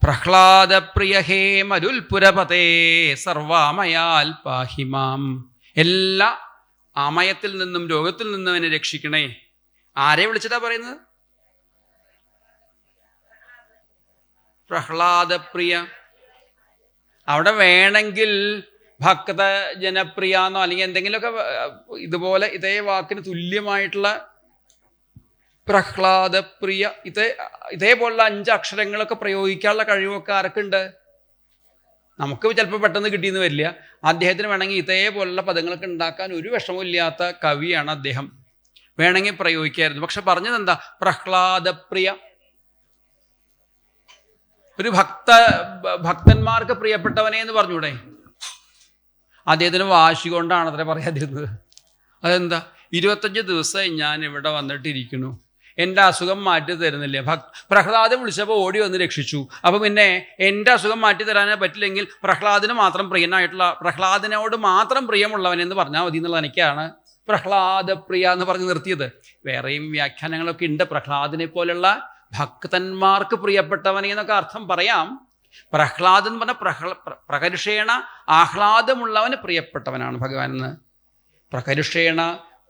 പ്രഹ്ലാദപ്രിയ ഹേ മരുൽപുരപതേ സർവാമയാൽ പാഹിമാം. എല്ലാ അമയത്തിൽ നിന്നും രോഗത്തിൽ നിന്നും എന്നെ രക്ഷിക്കണേ. ആരെ വിളിച്ചിട്ടാ പറയുന്നത്? പ്രഹ്ലാദപ്രിയ. അവിടെ വേണമെങ്കിൽ ഭക്ത ജനപ്രിയ എന്നോ അല്ലെങ്കിൽ എന്തെങ്കിലുമൊക്കെ ഇതുപോലെ ഇതേ വാക്കിന് തുല്യമായിട്ടുള്ള പ്രഹ്ലാദപ്രിയ ഇതേപോലുള്ള 5 അക്ഷരങ്ങളൊക്കെ പ്രയോഗിക്കാനുള്ള കഴിവൊക്കെ ആർക്കുണ്ട്? നമുക്ക് ചിലപ്പോൾ പെട്ടെന്ന് കിട്ടിയെന്ന് വരില്ല. അദ്ദേഹത്തിന് വേണമെങ്കിൽ ഇതേപോലുള്ള പദങ്ങളൊക്കെ ഉണ്ടാക്കാൻ ഒരു വിഷമമില്ലാത്ത കവിയാണ് അദ്ദേഹം. വേണമെങ്കിൽ പ്രയോഗിക്കായിരുന്നു. പക്ഷെ പറഞ്ഞത് എന്താ? പ്രഹ്ലാദപ്രിയ. ഒരു ഭക്തന്മാർക്ക് പ്രിയപ്പെട്ടവനെ എന്ന് പറഞ്ഞൂടെ? അദ്ദേഹത്തിന് വാശി കൊണ്ടാണ് അത്ര പറയാതിരുന്നത്. അതെന്താ? 25 ദിവസമായി ഞാൻ ഇവിടെ വന്നിട്ടിരിക്കുന്നു, എൻ്റെ അസുഖം മാറ്റി തരുന്നില്ല. പ്രഹ്ലാദൻ വിളിച്ചപ്പോൾ ഓടി വന്ന് രക്ഷിച്ചു. അപ്പം പിന്നെ എൻ്റെ അസുഖം മാറ്റി തരാനേ പറ്റില്ലെങ്കിൽ പ്രഹ്ലാദിന് മാത്രം പ്രിയനായിട്ടുള്ള, പ്രഹ്ലാദിനോട് മാത്രം പ്രിയമുള്ളവനെന്ന് പറഞ്ഞാൽ മതി എന്നുള്ള എനിക്കാണ് പ്രഹ്ലാദപ്രിയ എന്ന് പറഞ്ഞ് നിർത്തിയത്. വേറെയും വ്യാഖ്യാനങ്ങളൊക്കെ ഉണ്ട്. പ്രഹ്ലാദിനെ പോലുള്ള ഭക്തന്മാർക്ക് പ്രിയപ്പെട്ടവനെ എന്നൊക്കെ അർത്ഥം പറയാം. പ്രഹ്ലാദൻ എന്ന് പറഞ്ഞാൽ പ്രകരുഷേണ ആഹ്ലാദമുള്ളവന് പ്രിയപ്പെട്ടവനാണ് ഭഗവാൻ എന്ന്. പ്രകരുഷേണ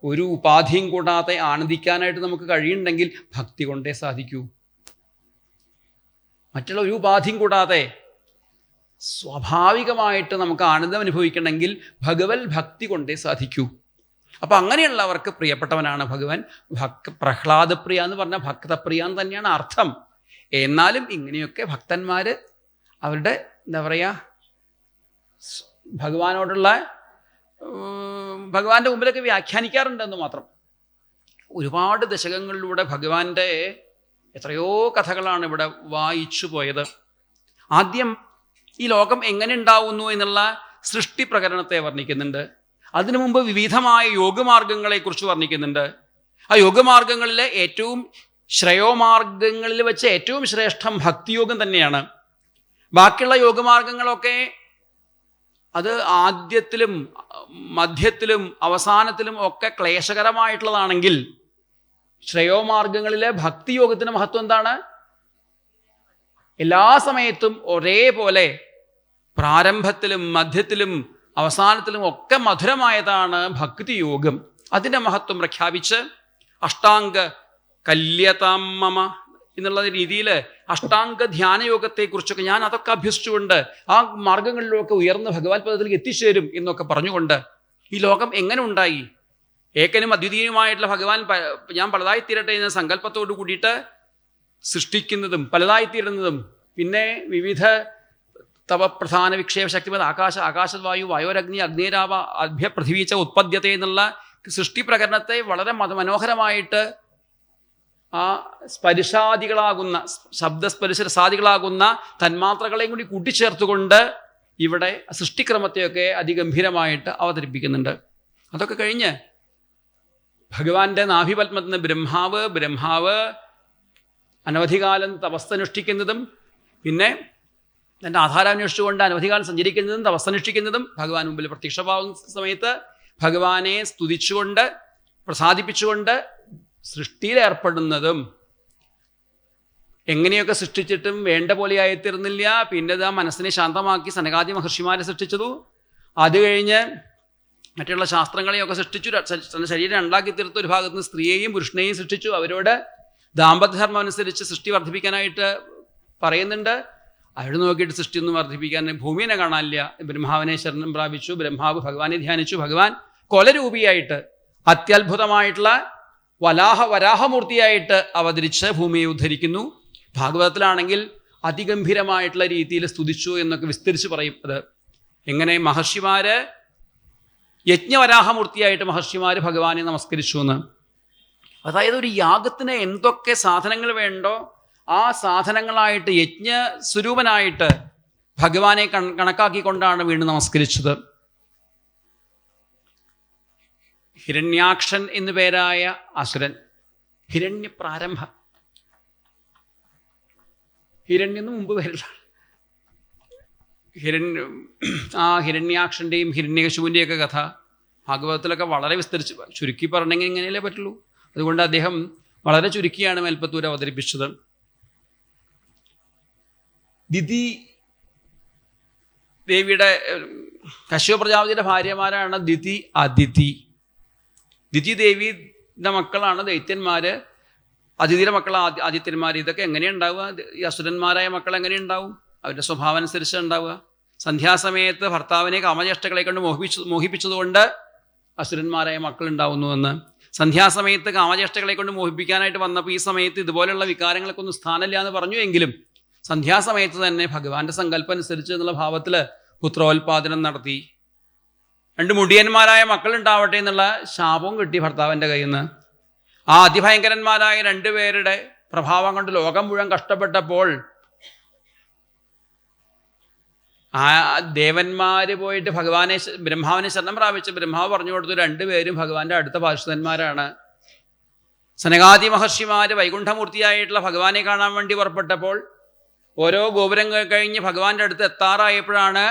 ഒരു ഉപാധിയും കൂടാതെ ആനന്ദിക്കാനായിട്ട് നമുക്ക് കഴിയുന്നുണ്ടെങ്കിൽ ഭക്തി കൊണ്ടേ സാധിക്കൂ. മറ്റുള്ള ഒരു ഉപാധിയും കൂടാതെ സ്വാഭാവികമായിട്ട് നമുക്ക് ആനന്ദം അനുഭവിക്കണമെങ്കിൽ ഭഗവത് ഭക്തി കൊണ്ടേ സാധിക്കൂ. അപ്പം അങ്ങനെയുള്ളവർക്ക് പ്രിയപ്പെട്ടവനാണ് ഭഗവാൻ. പ്രഹ്ലാദപ്രിയ എന്ന് പറഞ്ഞാൽ ഭക്തപ്രിയ എന്ന് തന്നെയാണ് അർത്ഥം. എന്നാലും ഇങ്ങനെയൊക്കെ ഭക്തന്മാർ അവരുടെ എന്താ പറയുക, ഭഗവാന്റെ മുമ്പിലൊക്കെ വ്യാഖ്യാനിക്കാറുണ്ടെന്ന് മാത്രം. ഒരുപാട് ദശകങ്ങളിലൂടെ ഭഗവാന്റെ എത്രയോ കഥകളാണ് ഇവിടെ വായിച്ചു പോയത്. ആദ്യം ഈ ലോകം എങ്ങനെ ഉണ്ടാവുന്നു എന്നുള്ള സൃഷ്ടി പ്രകരണത്തെ വർണ്ണിക്കുന്നുണ്ട്. അതിനു മുമ്പ് വിവിധമായ യോഗമാർഗങ്ങളെക്കുറിച്ച് വർണ്ണിക്കുന്നുണ്ട്. ആ യോഗമാർഗങ്ങളിലെ ഏറ്റവും ശ്രേയോമാർഗങ്ങളിൽ വെച്ച് ഏറ്റവും ശ്രേഷ്ഠം ഭക്തിയോഗം തന്നെയാണ്. ബാക്കിയുള്ള യോഗമാർഗങ്ങളൊക്കെ അത് ആദ്യത്തിലും മധ്യത്തിലും അവസാനത്തിലും ഒക്കെ ക്ലേശകരമായിട്ടുള്ളതാണെങ്കിൽ ശ്രേയോമാർഗങ്ങളിലെ ഭക്തിയോഗത്തിൻ്റെ മഹത്വം എന്താണ്? എല്ലാ സമയത്തും ഒരേപോലെ പ്രാരംഭത്തിലും മധ്യത്തിലും അവസാനത്തിലും ഒക്കെ മധുരമായതാണ് ഭക്തിയോഗം. അതിൻ്റെ മഹത്വം പ്രഖ്യാപിച്ച് അഷ്ടാംഗ കല്യതാം മമ എന്നുള്ള രീതിയിൽ അഷ്ടാംഗ ധ്യാനയോഗത്തെക്കുറിച്ചൊക്കെ ഞാൻ അതൊക്കെ അഭ്യസിച്ചുകൊണ്ട് ആ മാർഗങ്ങളിലൊക്കെ ഉയർന്ന് ഭഗവത് പദത്തിലേക്ക് എത്തിച്ചേരും എന്നൊക്കെ പറഞ്ഞുകൊണ്ട് ഈ ലോകം എങ്ങനെ ഉണ്ടായി, ഏകനും അദ്വിതീയനുമായിട്ടുള്ള ഭഗവാൻ ഞാൻ പലതായിത്തീരട്ടെ എന്ന സങ്കല്പത്തോട് കൂടിയിട്ട് സൃഷ്ടിക്കുന്നതും പലതായിത്തീരുന്നതും, പിന്നെ വിവിധ തവ പ്രധാന വിക്ഷേപ ശക്തിമത് ആകാശവായു വായോരഗ്നി അഗ്നേരാവ അഭ്യ പൃഥിവീച്ച ഉത്പദ്യത്തെ എന്നുള്ള സൃഷ്ടി പ്രകരണത്തെ വളരെ മനോഹരമായിട്ട് ആ സ്പരിശാദികളാകുന്ന ശബ്ദസ്പരിശരസാദികളാകുന്ന തന്മാത്രകളെയും കൂടി കൂട്ടിച്ചേർത്തുകൊണ്ട് ഇവിടെ സൃഷ്ടിക്രമത്തെയൊക്കെ അതിഗംഭീരമായിട്ട് അവതരിപ്പിക്കുന്നുണ്ട്. അതൊക്കെ കഴിഞ്ഞ് ഭഗവാന്റെ നാഭിപത്മത്തിന് ബ്രഹ്മാവ് അനവധികാലം തപസ്സനുഷ്ഠിക്കുന്നതും പിന്നെ തൻ്റെ ആധാരം അന്വേഷിച്ചുകൊണ്ട് അനവധികാലം സഞ്ചരിക്കുന്നതും തപസ്സനുഷ്ഠിക്കുന്നതും ഭഗവാൻ മുമ്പിൽ പ്രത്യക്ഷമാവുന്ന സമയത്ത് ഭഗവാനെ സ്തുതിച്ചുകൊണ്ട് പ്രസാദിപ്പിച്ചുകൊണ്ട് സൃഷ്ടിയിൽ ഏർപ്പെടുന്നതും, എങ്ങനെയൊക്കെ സൃഷ്ടിച്ചിട്ടും വേണ്ട പോലെ ആയിത്തീർന്നില്ല. പിന്നെ ആ മനസ്സിനെ ശാന്തമാക്കി സനകാദി മഹർഷിമാരെ സൃഷ്ടിച്ചതു. അത് കഴിഞ്ഞ് മറ്റുള്ള ശാസ്ത്രങ്ങളെയൊക്കെ സൃഷ്ടിച്ചു. തൻ്റെ ശരീരം ഉണ്ടാക്കി തീർത്ത ഒരു ഭാഗത്ത് നിന്ന് സ്ത്രീയെയും പുരുഷനെയും സൃഷ്ടിച്ചു. അവരോട് ദാമ്പത്യധർമ്മം അനുസരിച്ച് സൃഷ്ടി വർദ്ധിപ്പിക്കാനായിട്ട് പറയുന്നുണ്ട്. അവിടെ നോക്കിയിട്ട് സൃഷ്ടിയൊന്നും വർദ്ധിപ്പിക്കാൻ ഭൂമിയെ കാണാനില്ല. ബ്രഹ്മാവിനെ ശരണം പ്രാപിച്ചു. ബ്രഹ്മാവ് ഭഗവാനെ ധ്യാനിച്ചു. ഭഗവാൻ കൊലരൂപിയായിട്ട് അത്യത്ഭുതമായിട്ടുള്ള വരാഹമൂർത്തിയായിട്ട് അവതരിച്ച് ഭൂമിയെ ഉദ്ധരിക്കുന്നു. ഭാഗവതത്തിലാണെങ്കിൽ അതിഗംഭീരമായിട്ടുള്ള രീതിയിൽ സ്തുതിച്ചു എന്നൊക്കെ വിസ്തരിച്ച് പറയും. അത് എങ്ങനെ മഹർഷിമാര് യജ്ഞവരാഹമൂർത്തിയായിട്ട് മഹർഷിമാർ ഭഗവാനെ നമസ്കരിച്ചു എന്ന്. അതായത് ഒരു യാഗത്തിന് എന്തൊക്കെ സാധനങ്ങൾ വേണ്ടോ ആ സാധനങ്ങളായിട്ട് യജ്ഞസ്വരൂപനായിട്ട് ഭഗവാനെ കണക്കാക്കിക്കൊണ്ടാണ് വീണ്ടും നമസ്കരിച്ചത്. ഹിരണ്യാക്ഷൻ എന്നു പേരായ അസുരൻ, ഹിരണ്യപ്രാരംഭ, ഹിരണ്യെന്ന് മുമ്പ് പേരില്ല. ഹിരണ്യാക്ഷൻ്റെയും ഹിരണ്യകശുവിൻ്റെയൊക്കെ കഥ ഭാഗവതത്തിലൊക്കെ വളരെ വിസ്തരിച്ച് ചുരുക്കി പറഞ്ഞെങ്കിൽ ഇങ്ങനെയല്ലേ പറ്റുള്ളൂ. അതുകൊണ്ട് അദ്ദേഹം വളരെ ചുരുക്കിയാണ് മേൽപ്പത്തൂർ അവതരിപ്പിച്ചത്. ദിതി ദേവിയുടെ കശ്യപ പ്രജാപതിയുടെ ഭാര്യമാരാണ് ദിതി, അദിതി. ദിതി ദേവിയുടെ മക്കളാണ് ദൈത്യന്മാർ, അതിഥിയുടെ മക്കൾ ആദിത്യന്മാർ. ഇതൊക്കെ എങ്ങനെയുണ്ടാവുക? ഈ അസുരന്മാരായ മക്കൾ എങ്ങനെയുണ്ടാവും? അവരുടെ സ്വഭാവം അനുസരിച്ച് ഉണ്ടാവുക. സന്ധ്യാസമയത്ത് ഭർത്താവിനെ കാമചേഷ്ടകളെ കൊണ്ട് മോഹിപ്പിച്ചതുകൊണ്ട് അസുരന്മാരായ മക്കൾ ഉണ്ടാവുന്നുവെന്ന്. സന്ധ്യാസമയത്ത് കാമചേഷ്ടകളെ കൊണ്ട് മോഹിപ്പിക്കാനായിട്ട് വന്നപ്പോൾ ഈ സമയത്ത് ഇതുപോലെയുള്ള വികാരങ്ങൾക്കൊന്നും സ്ഥാനമില്ല എന്ന് പറഞ്ഞു. എങ്കിലും സന്ധ്യാസമയത്ത് തന്നെ ഭഗവാന്റെ സങ്കല്പം അനുസരിച്ച് എന്നുള്ള ഭാവത്തിൽ പുത്രോത്പാദനം നടത്തി. 2 മുടിയന്മാരായ മക്കൾ ഉണ്ടാവട്ടെ എന്നുള്ള ശാപവും കിട്ടി ഭർത്താവിൻ്റെ കയ്യിൽ നിന്ന്. ആ അതിഭയങ്കരന്മാരായ 2 പേരുടെ പ്രഭാവം കൊണ്ട് ലോകം മുഴുവൻ കഷ്ടപ്പെട്ടപ്പോൾ ആ ദേവന്മാർ പോയിട്ട് ബ്രഹ്മാവിനെ ശരണം പ്രാപിച്ച് ബ്രഹ്മാവ് പറഞ്ഞു കൊടുത്തു 2 പേരും ഭഗവാന്റെ അടുത്ത പാർശ്വന്മാരാണ്. സനകാദി മഹർഷിമാർ വൈകുണ്ഠമൂർത്തിയായിട്ടുള്ള ഭഗവാനെ കാണാൻ വേണ്ടി പുറപ്പെട്ടപ്പോൾ ഓരോ ഗോപുരങ്ങൾ കഴിഞ്ഞ് ഭഗവാന്റെ അടുത്ത് എത്താറായപ്പോഴാണ്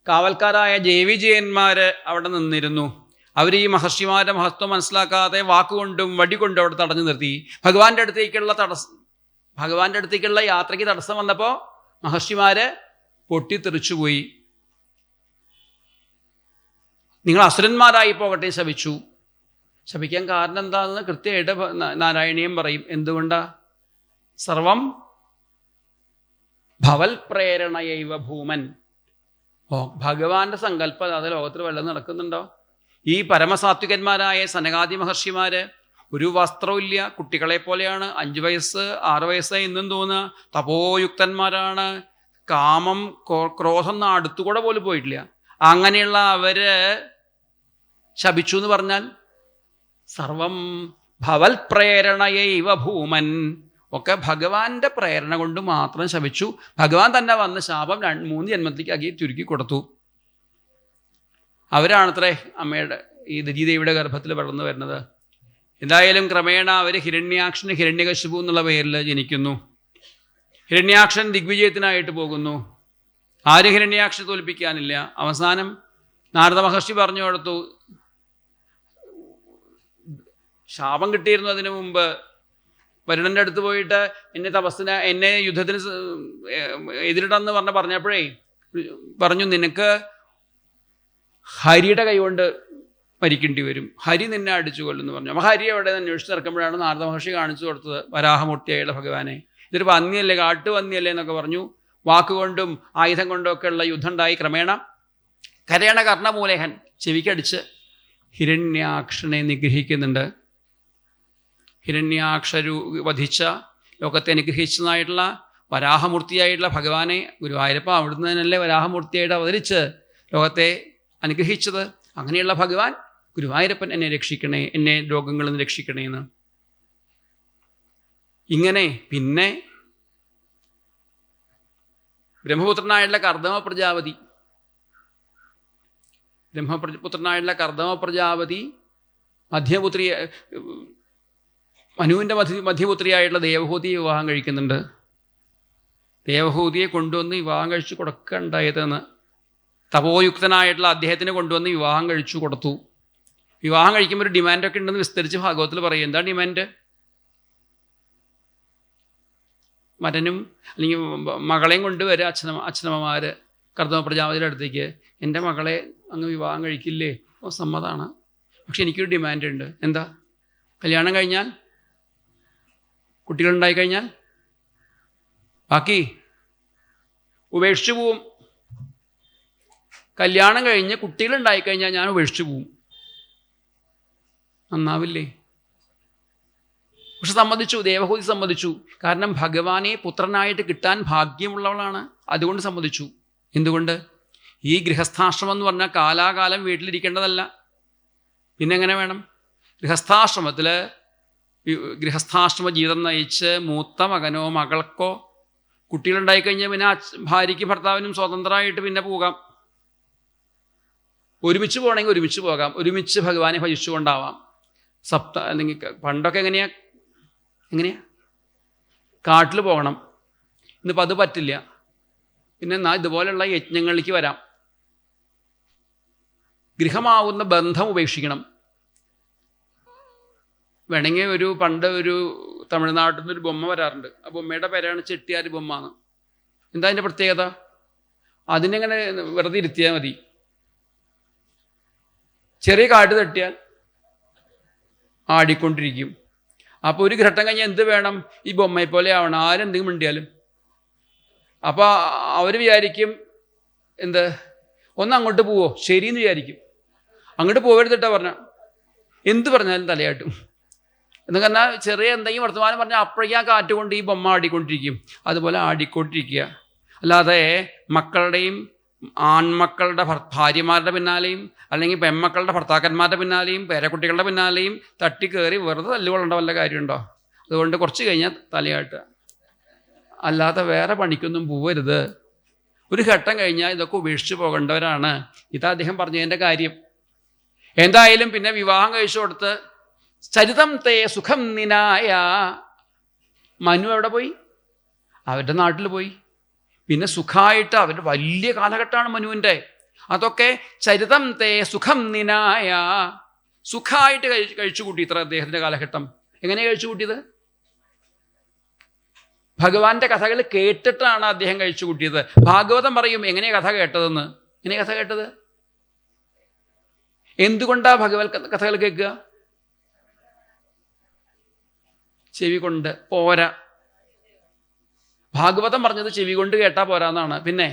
കാവൽക്കാരായ ജയവിജയന്മാർ അവിടെ നിന്നിരുന്നു. അവർ ഈ മഹർഷിമാരുടെ മഹത്വം മനസ്സിലാക്കാതെ വാക്കുകൊണ്ടും വടികൊണ്ടും അവിടെ തടഞ്ഞു നിർത്തി. ഭഗവാന്റെ അടുത്തേക്കുള്ള യാത്രയ്ക്ക് തടസ്സം വന്നപ്പോൾ മഹർഷിമാർ പൊട്ടിത്തെറിച്ചുപോയി. നിങ്ങൾ അസുരന്മാരായി പോകട്ടെ ശപിച്ചു. ശപിക്കാൻ കാരണം എന്താണെന്ന് കൃത്യമായിട്ട് നാരായണീയം പറയും. എന്തുകൊണ്ടാ? സർവം ഭവൽ പ്രേരണയൈവ ഭൂമൻ. ഭഗവാന്റെ സങ്കല്പം അത് ലോകത്തിൽ വല്ലതും നടക്കുന്നുണ്ടോ? ഈ പരമസാത്വികന്മാരായ സനകാദി മഹർഷിമാർ ഒരു വസ്ത്രമില്ല, കുട്ടികളെ പോലെയാണ്. 5 വയസ്സ് 6 വയസ്സായി എന്നും തോന്നുക. തപോയുക്തന്മാരാണ്. കാമം ക്രോധം അടുത്തുകൂടെ പോലും പോയിട്ടില്ല. അങ്ങനെയുള്ള അവര് ശപിച്ചു എന്ന് പറഞ്ഞാൽ സർവം ഭവൽ പ്രേരണയൈവ ഭൂമൻ. ഒക്കെ ഭഗവാന്റെ പ്രേരണ കൊണ്ട് മാത്രം ശപിച്ചു. ഭഗവാൻ തന്നെ വന്ന് ശാപം 3 ജന്മത്തിലേക്ക് ചുരുക്കി കൊടുത്തു. അവരാണത്രേ അമ്മയുടെ ഈ ദിതിദേവിയുടെ ഗർഭത്തിൽ വളർന്നു വരുന്നത്. എന്തായാലും ക്രമേണ അവർ ഹിരണ്യാക്ഷന് ഹിരണ്യകശിപു എന്നുള്ള പേരിൽ ജനിക്കുന്നു. ഹിരണ്യാക്ഷൻ ദിഗ്വിജയത്തിനായിട്ട് പോകുന്നു. ആരും ഹിരണ്യാക്ഷനെ തോൽപ്പിക്കാനില്ല. അവസാനം നാരദ മഹർഷി പറഞ്ഞു കൊടുത്തു, ശാപം കിട്ടിയിരുന്നു അതിനു മുമ്പ്. വരുണൻ്റെ അടുത്ത് പോയിട്ട് എന്നെ യുദ്ധത്തിന് എതിരിടന്ന് പറഞ്ഞപ്പോഴേ പറഞ്ഞു, നിനക്ക് ഹരിയുടെ കൈകൊണ്ട് മരിക്കേണ്ടി വരും, ഹരി നിന്നെ അടിച്ചു കൊല്ലുമെന്ന് പറഞ്ഞു. അപ്പോൾ ഹരി എവിടെ അന്വേഷിച്ച് നടക്കുമ്പോഴാണ് നാരദ മഹർഷി കാണിച്ചു കൊടുത്തത് വരാഹമൂർത്തിയായുള്ള ഭഗവാനെ. ഇതൊരു പന്നിയല്ലേ, കാട്ടുപന്നിയല്ലേ എന്നൊക്കെ പറഞ്ഞു. വാക്കുകൊണ്ടും ആയുധം കൊണ്ടും ഒക്കെ ഉള്ള യുദ്ധം ഉണ്ടായി. ക്രമേണ കരയണ കർണമൂലേഹൻ ചെവിക്കടിച്ച് ഹിരണ്യാക്ഷനെ നിഗ്രഹിക്കുന്നുണ്ട്. ഹിരണ്യാക്ഷരു വധിച്ച ലോകത്തെ അനുഗ്രഹിച്ചതായിട്ടുള്ള വരാഹമൂർത്തിയായിട്ടുള്ള ഭഗവാനെ ഗുരുവായൂരപ്പ അവിടുന്ന് തന്നെയല്ലേ വരാഹമൂർത്തിയായിട്ട് അവതരിച്ച് ലോകത്തെ അനുഗ്രഹിച്ചത്. അങ്ങനെയുള്ള ഭഗവാൻ ഗുരുവായൂരപ്പൻ എന്നെ രക്ഷിക്കണേ, എന്നെ രോഗങ്ങളിൽ നിന്ന് രക്ഷിക്കണേ എന്ന്. ഇങ്ങനെ പിന്നെ ബ്രഹ്മപുത്രനായിട്ടുള്ള കർദമ പ്രജാപതി മധ്യപുത്രി മനുവിൻ്റെ മധ്യപുത്രിയായിട്ടുള്ള ദേവഹൂതിയെ വിവാഹം കഴിക്കുന്നുണ്ട്. ദേവഹൂതിയെ കൊണ്ടുവന്ന് വിവാഹം കഴിച്ചു കൊടുക്കുകയുണ്ടായതെന്ന്. തപോയുക്തനായിട്ടുള്ള അദ്ദേഹത്തിനെ കൊണ്ടുവന്ന് വിവാഹം കഴിച്ചു കൊടുത്തു. വിവാഹം കഴിക്കുമ്പോൾ ഒരു ഡിമാൻഡൊക്കെ ഉണ്ടെന്ന് വിസ്തരിച്ച് ഭാഗവത്തിൽ പറയും. എന്താ ഡിമാൻഡ്? മരനും അല്ലെങ്കിൽ മകളെയും കൊണ്ടുവരിക അച്ഛനമ്മമാർ കർദമ പ്രജാപതിയുടെ അടുത്തേക്ക്. എൻ്റെ മകളെ അങ്ങ് വിവാഹം കഴിക്കില്ലേ? ഓ, സമ്മതമാണ്. പക്ഷെ എനിക്കൊരു ഡിമാൻഡ് ഉണ്ട്. എന്താ? കല്യാണം കഴിഞ്ഞാൽ, കുട്ടികളുണ്ടായിക്കഴിഞ്ഞാൽ ബാക്കി ഉപേക്ഷിച്ചു പോവും. കല്യാണം കഴിഞ്ഞ് കുട്ടികളുണ്ടായിക്കഴിഞ്ഞാൽ ഞാൻ ഉപേക്ഷിച്ചു പോവും. നന്നാവില്ലേ? പക്ഷെ സമ്മതിച്ചു, ദേവഹൂതി സമ്മതിച്ചു. കാരണം ഭഗവാനെ പുത്രനായിട്ട് കിട്ടാൻ ഭാഗ്യമുള്ളവളാണ്, അതുകൊണ്ട് സമ്മതിച്ചു. എന്തുകൊണ്ട്? ഈ ഗൃഹസ്ഥാശ്രമം എന്ന് പറഞ്ഞാൽ കാലാകാലം വീട്ടിലിരിക്കേണ്ടതല്ല. പിന്നെ എങ്ങനെ വേണം? ഗൃഹസ്ഥാശ്രമ ജീവിതം നയിച്ച് മൂത്ത മകനോ മകൾക്കോ കുട്ടികളുണ്ടായിക്കഴിഞ്ഞാൽ പിന്നെ ഭാര്യയ്ക്കും ഭർത്താവിനും സ്വതന്ത്രമായിട്ട് പിന്നെ പോകാം. ഒരുമിച്ച് പോകണമെങ്കിൽ ഒരുമിച്ച് പോകാം, ഒരുമിച്ച് ഭഗവാനെ ഭജിച്ചുകൊണ്ടാവാം. അല്ലെങ്കിൽ പണ്ടൊക്കെ എങ്ങനെയാ കാട്ടിൽ പോകണം. ഇന്നിപ്പോൾ അത് പറ്റില്ല. പിന്നെ ഇതുപോലെയുള്ള യജ്ഞങ്ങളിലേക്ക് വരാം. ഗൃഹമാവുന്ന ബന്ധം ഉപേക്ഷിക്കണം. വേണമെങ്കിൽ പണ്ട് ഒരു തമിഴ്നാട്ടിൽ നിന്നൊരു ബൊമ്മ വരാറുണ്ട്. ആ ബൊമ്മയുടെ പേരാണ് ചെട്ടിയാർ ബൊമ്മ എന്ന്. എന്താ അതിൻ്റെ പ്രത്യേകത? അതിനെങ്ങനെ വെറുതെ ഇരുത്തിയാൽ മതി. ചെറിയ കാറ്റ് തട്ടിയാൽ ആടിക്കൊണ്ടിരിക്കും. അപ്പോൾ ഒരു ഘട്ടം കഴിഞ്ഞാൽ എന്ത് വേണം? ഈ ബൊമ്മയെ പോലെ ആവണം, ആരെന്തെങ്കിലും മിണ്ടിയാലും. അപ്പോൾ അവർ വിചാരിക്കും എന്ത്, ഒന്ന് അങ്ങോട്ട് പോവോ, ശരിയെന്ന് വിചാരിക്കും. അങ്ങോട്ട് പോകരുതിട്ടാ പറഞ്ഞാൽ എന്ത് പറഞ്ഞാലും തലയാട്ടും. എന്ന് പറഞ്ഞാൽ ചെറിയ എന്തെങ്കിലും വർത്തമാനം പറഞ്ഞാൽ അപ്പോഴേക്കും ആ കാറ്റ് കൊണ്ട് ഈ ബൊമ്മ ആടിക്കൊണ്ടിരിക്കും. അതുപോലെ ആടിക്കൊണ്ടിരിക്കുക. അല്ലാതെ മക്കളുടെയും ആൺമക്കളുടെ ഭാര്യമാരുടെ പിന്നാലെയും അല്ലെങ്കിൽ പെൺമക്കളുടെ ഭർത്താക്കന്മാരുടെ പിന്നാലെയും പേരക്കുട്ടികളുടെ പിന്നാലെയും തട്ടിക്കയറി വെറുതെ തല്ലുകൊള്ളേണ്ട വല്ല കാര്യമുണ്ടോ? അതുകൊണ്ട് കുറച്ച് കഴിഞ്ഞാൽ തലയാട്ടുക, അല്ലാതെ വേറെ പണിക്കൊന്നും പോവരുത്. ഒരു ഘട്ടം കഴിഞ്ഞാൽ ഇതൊക്കെ ഉപേക്ഷിച്ച് പോകേണ്ടവരാണ്. ഇതാ അദ്ദേഹം പറഞ്ഞതിൻ്റെ കാര്യം. എന്തായാലും പിന്നെ വിവാഹം കഴിച്ചു കൊടുത്ത് ചരിതം തേ സുഖം നിനായ. മനു എവിടെ പോയി? അവരുടെ നാട്ടിൽ പോയി. പിന്നെ സുഖമായിട്ട് അവരുടെ വലിയ കാലഘട്ടമാണ് മനുവിൻ്റെ. അതൊക്കെ ചരിതം തേ സുഖം നിനായ, സുഖമായിട്ട് കഴിച്ചു കൂട്ടി ഇത്ര അദ്ദേഹത്തിൻ്റെ കാലഘട്ടം. എങ്ങനെയാണ് കഴിച്ചു കൂട്ടിയത്? ഭഗവാന്റെ കഥകൾ കേട്ടിട്ടാണ് അദ്ദേഹം കഴിച്ചു കൂട്ടിയത്. ഭാഗവതം പറയും എങ്ങനെയാ കഥ കേട്ടതെന്ന്. എങ്ങനെയാ കഥ കേട്ടത്? എന്തുകൊണ്ടാ ഭഗവത് കഥകൾ കേൾക്കുക? ചെവി കൊണ്ട് പോരാ. ഭാഗവതം പറഞ്ഞത് ചെവി കൊണ്ട് കേട്ടാ പോരാന്നാണ്. പിന്നെ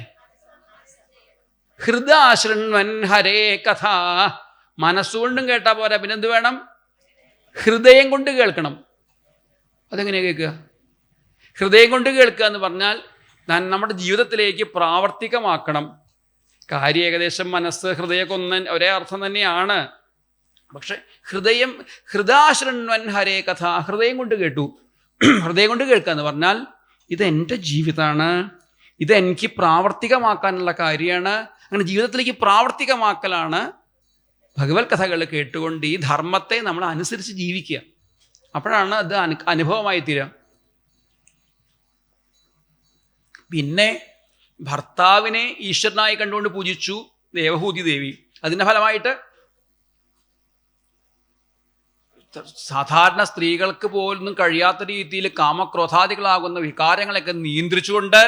ഹൃദാശൃണ്വൻ ഹരേ കഥ, മനസ്സുകൊണ്ടും കേട്ടാ പോരാ. പിന്നെ എന്ത് വേണം? ഹൃദയം കൊണ്ട് കേൾക്കണം. അതെങ്ങനെയാ കേൾക്കുക? ഹൃദയം കൊണ്ട് കേൾക്കുക എന്ന് പറഞ്ഞാൽ നമ്മുടെ ജീവിതത്തിലേക്ക് പ്രാവർത്തികമാക്കണം. കാര്യം ഏകദേശം മനസ്സ് ഹൃദയമൊക്കെ ഒരേ അർത്ഥം തന്നെയാണ്. പക്ഷെ ഹൃദാശൃണ്വൻ ഹരേ കഥ, ഹൃദയം കൊണ്ട് കേട്ടു. ഹൃദയം കൊണ്ട് കേൾക്കുക എന്ന് പറഞ്ഞാൽ ഇതെൻ്റെ ജീവിതമാണ്, ഇതെനിക്ക് പ്രാവർത്തികമാക്കാനുള്ള കാര്യമാണ്. അങ്ങനെ ജീവിതത്തിലേക്ക് പ്രാവർത്തികമാക്കലാണ് ഭഗവത് കഥകൾ കേട്ടുകൊണ്ട് ഈ ധർമ്മത്തെ നമ്മൾ അനുസരിച്ച് ജീവിക്കുക. അപ്പോഴാണ് അത് അനുഭവമായി തീരുക. പിന്നെ ഭർത്താവിനെ ഈശ്വരനായി കണ്ടുകൊണ്ട് പൂജിച്ചു ദേവഹൂതി ദേവി. അതിൻ്റെ ഫലമായിട്ട് സാധാരണ സ്ത്രീകൾക്ക് പോലും കഴിയാത്ത രീതിയിൽ കാമക്രോധാദികളാകുന്ന വികാരങ്ങളൊക്കെ നിയന്ത്രിച്ചുകൊണ്ട്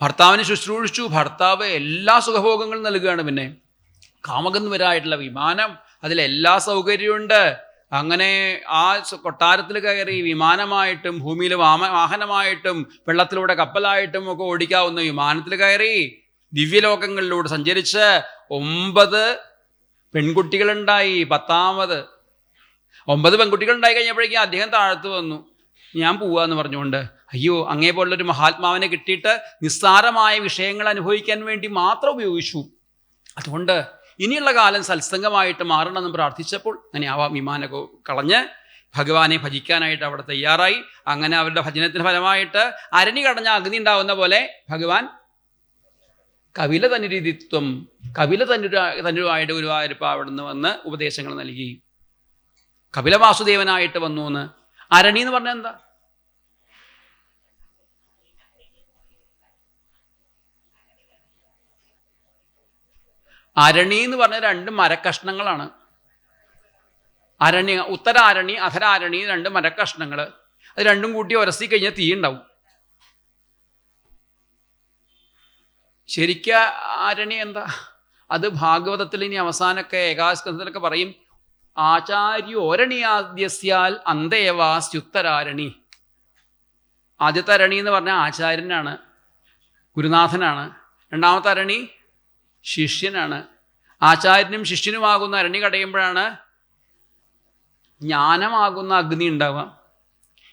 ഭർത്താവിനെ ശുശ്രൂഷിച്ചു. ഭർത്താവ് എല്ലാ സുഖഭോഗങ്ങളും നൽകുകയാണ്. പിന്നെ കാമഗന്ധവരായിട്ടുള്ള വിമാനം, അതിലെല്ലാ സൗകര്യമുണ്ട്. അങ്ങനെ ആ കൊട്ടാരത്തിൽ കയറി വിമാനമായിട്ടും ഭൂമിയിൽ വാഹനമായിട്ടും വെള്ളത്തിലൂടെ കപ്പലായിട്ടും ഒക്കെ ഓടിക്കാവുന്ന വിമാനത്തിൽ കയറി ദിവ്യലോകങ്ങളിലൂടെ സഞ്ചരിച്ച് 9 പെൺകുട്ടികളുണ്ടായി. 10ാമത് 9 പെൺകുട്ടികളുണ്ടായി കഴിഞ്ഞപ്പോഴേക്കും അദ്ദേഹം താഴത്ത് വന്നു. ഞാൻ പോവാന്ന് പറഞ്ഞുകൊണ്ട്. അയ്യോ, അങ്ങേ പോലുള്ളൊരു മഹാത്മാവിനെ കിട്ടിയിട്ട് നിസ്സാരമായ വിഷയങ്ങൾ അനുഭവിക്കാൻ വേണ്ടി മാത്രം ഉപയോഗിച്ചു. അതുകൊണ്ട് ഇനിയുള്ള കാലം സത്സംഗമായിട്ട് മാറണമെന്ന് പ്രാർത്ഥിച്ചപ്പോൾ അങ്ങനെ ആ വിമാനമൊക്കെ കളഞ്ഞ് ഭഗവാനെ ഭജിക്കാനായിട്ട് അവിടെ തയ്യാറായി. അങ്ങനെ അവരുടെ ഭജനത്തിന് ഫലമായിട്ട് അരണി കടഞ്ഞ അഗ്നി ഉണ്ടാവുന്ന പോലെ ഭഗവാൻ കപില തനുരീതിത്വം, കപില തനുവായിട്ട് ഗുരുവായൂരപ്പ അവിടെ നിന്ന് വന്ന് ഉപദേശങ്ങൾ നൽകി. കപില വാസുദേവനായിട്ട് വന്നു എന്ന്. അരണി എന്ന് പറഞ്ഞാൽ എന്താ? അരണി എന്ന് പറഞ്ഞ 2 മരക്കഷ്ണങ്ങളാണ്. അരണി, ഉത്തരാരണി അധരാരണി, 2 മരക്കഷ്ണങ്ങൾ. അത് രണ്ടും കൂട്ടി ഉരസി കഴിഞ്ഞാൽ തീ ഉണ്ടാവും. ശരിക്കും അരണി എന്താ? അത് ഭാഗവതത്തിൽ ഇനി അവസാനമൊക്കെ ഏകാസ്കന്ധത്തിലൊക്കെ പറയും, ആചാര്യോരണിയാദ്യസ്യാൽ അന്തേവാസ്യുത്തരാരണി. ആദ്യത്തെ അരണി എന്ന് പറഞ്ഞാൽ ആചാര്യനാണ്, ഗുരുനാഥനാണ്. രണ്ടാമത്തെ അരണി ശിഷ്യനാണ്. ആചാര്യനും ശിഷ്യനുമാകുന്ന അരണി കടയുമ്പോഴാണ് ജ്ഞാനമാകുന്ന അഗ്നി ഉണ്ടാവുക.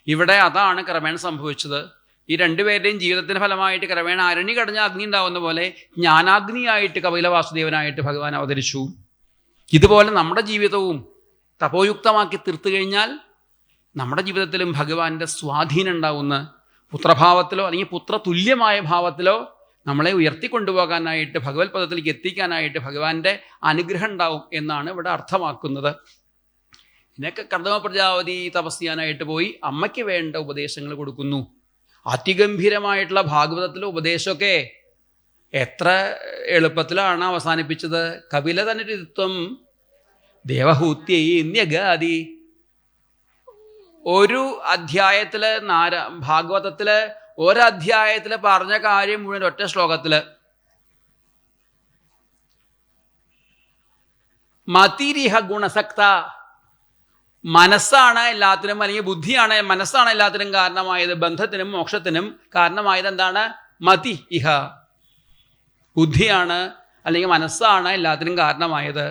ഇവിടെ അതാണ് ക്രമേണ സംഭവിച്ചത്. ഈ 2 പേരുടെയും ജീവിതത്തിന് ഫലമായിട്ട് ക്രമേണ അരണി കടഞ്ഞ അഗ്നി ഉണ്ടാവുന്ന പോലെ ജ്ഞാനാഗ്നിയായിട്ട് കപില വാസുദേവനായിട്ട് ഭഗവാൻ അവതരിച്ചു. ഇതുപോലെ നമ്മുടെ ജീവിതവും തപോയുക്തമാക്കി തീർത്തു കഴിഞ്ഞാൽ നമ്മുടെ ജീവിതത്തിലും ഭഗവാന്റെ സ്വാധീനം ഉണ്ടാവുന്ന, പുത്രഭാവത്തിലോ അല്ലെങ്കിൽ പുത്രതുല്യമായ ഭാവത്തിലോ നമ്മളെ ഉയർത്തിക്കൊണ്ടുപോകാനായിട്ട് ഭഗവത് പദത്തിലേക്ക് എത്തിക്കാനായിട്ട് ഭഗവാന്റെ അനുഗ്രഹം ഉണ്ടാവും എന്നാണ് ഇവിടെ അർത്ഥമാക്കുന്നത്. ഇതിനൊക്കെ കർദമ പ്രജാപതി തപസ് ചെയ്യാനായിട്ട് പോയി അമ്മയ്ക്ക് വേണ്ട ഉപദേശങ്ങൾ കൊടുക്കുന്നു. അതിഗംഭീരമായിട്ടുള്ള ഭാഗവതത്തിലെ ഉപദേശമൊക്കെ എത്ര എളുപ്പത്തിലാണ് അവസാനിപ്പിച്ചത്. കപില തനുരിത്വം ദേവഹൂത്യൈന്യഗാദി. ഒരു അധ്യായത്തില് ഭാഗവതത്തില് ഒരധ്യായത്തിൽ പറഞ്ഞ കാര്യം മുഴുവൻ ഒറ്റ ശ്ലോകത്തിൽ. മതിരിഹ ഗുണസക്ത, മനസ്സാണ് എല്ലാത്തിനും, അല്ലെങ്കിൽ ബുദ്ധിയാണ്, മനസ്സാണ് എല്ലാത്തിനും കാരണമായത്. ബന്ധത്തിനും മോക്ഷത്തിനും കാരണമായത് എന്താണ്? മതി ഇഹ, ബുദ്ധിയാണ് അല്ലെങ്കിൽ മനസ്സാണ് എല്ലാത്തിനും കാരണമായത്.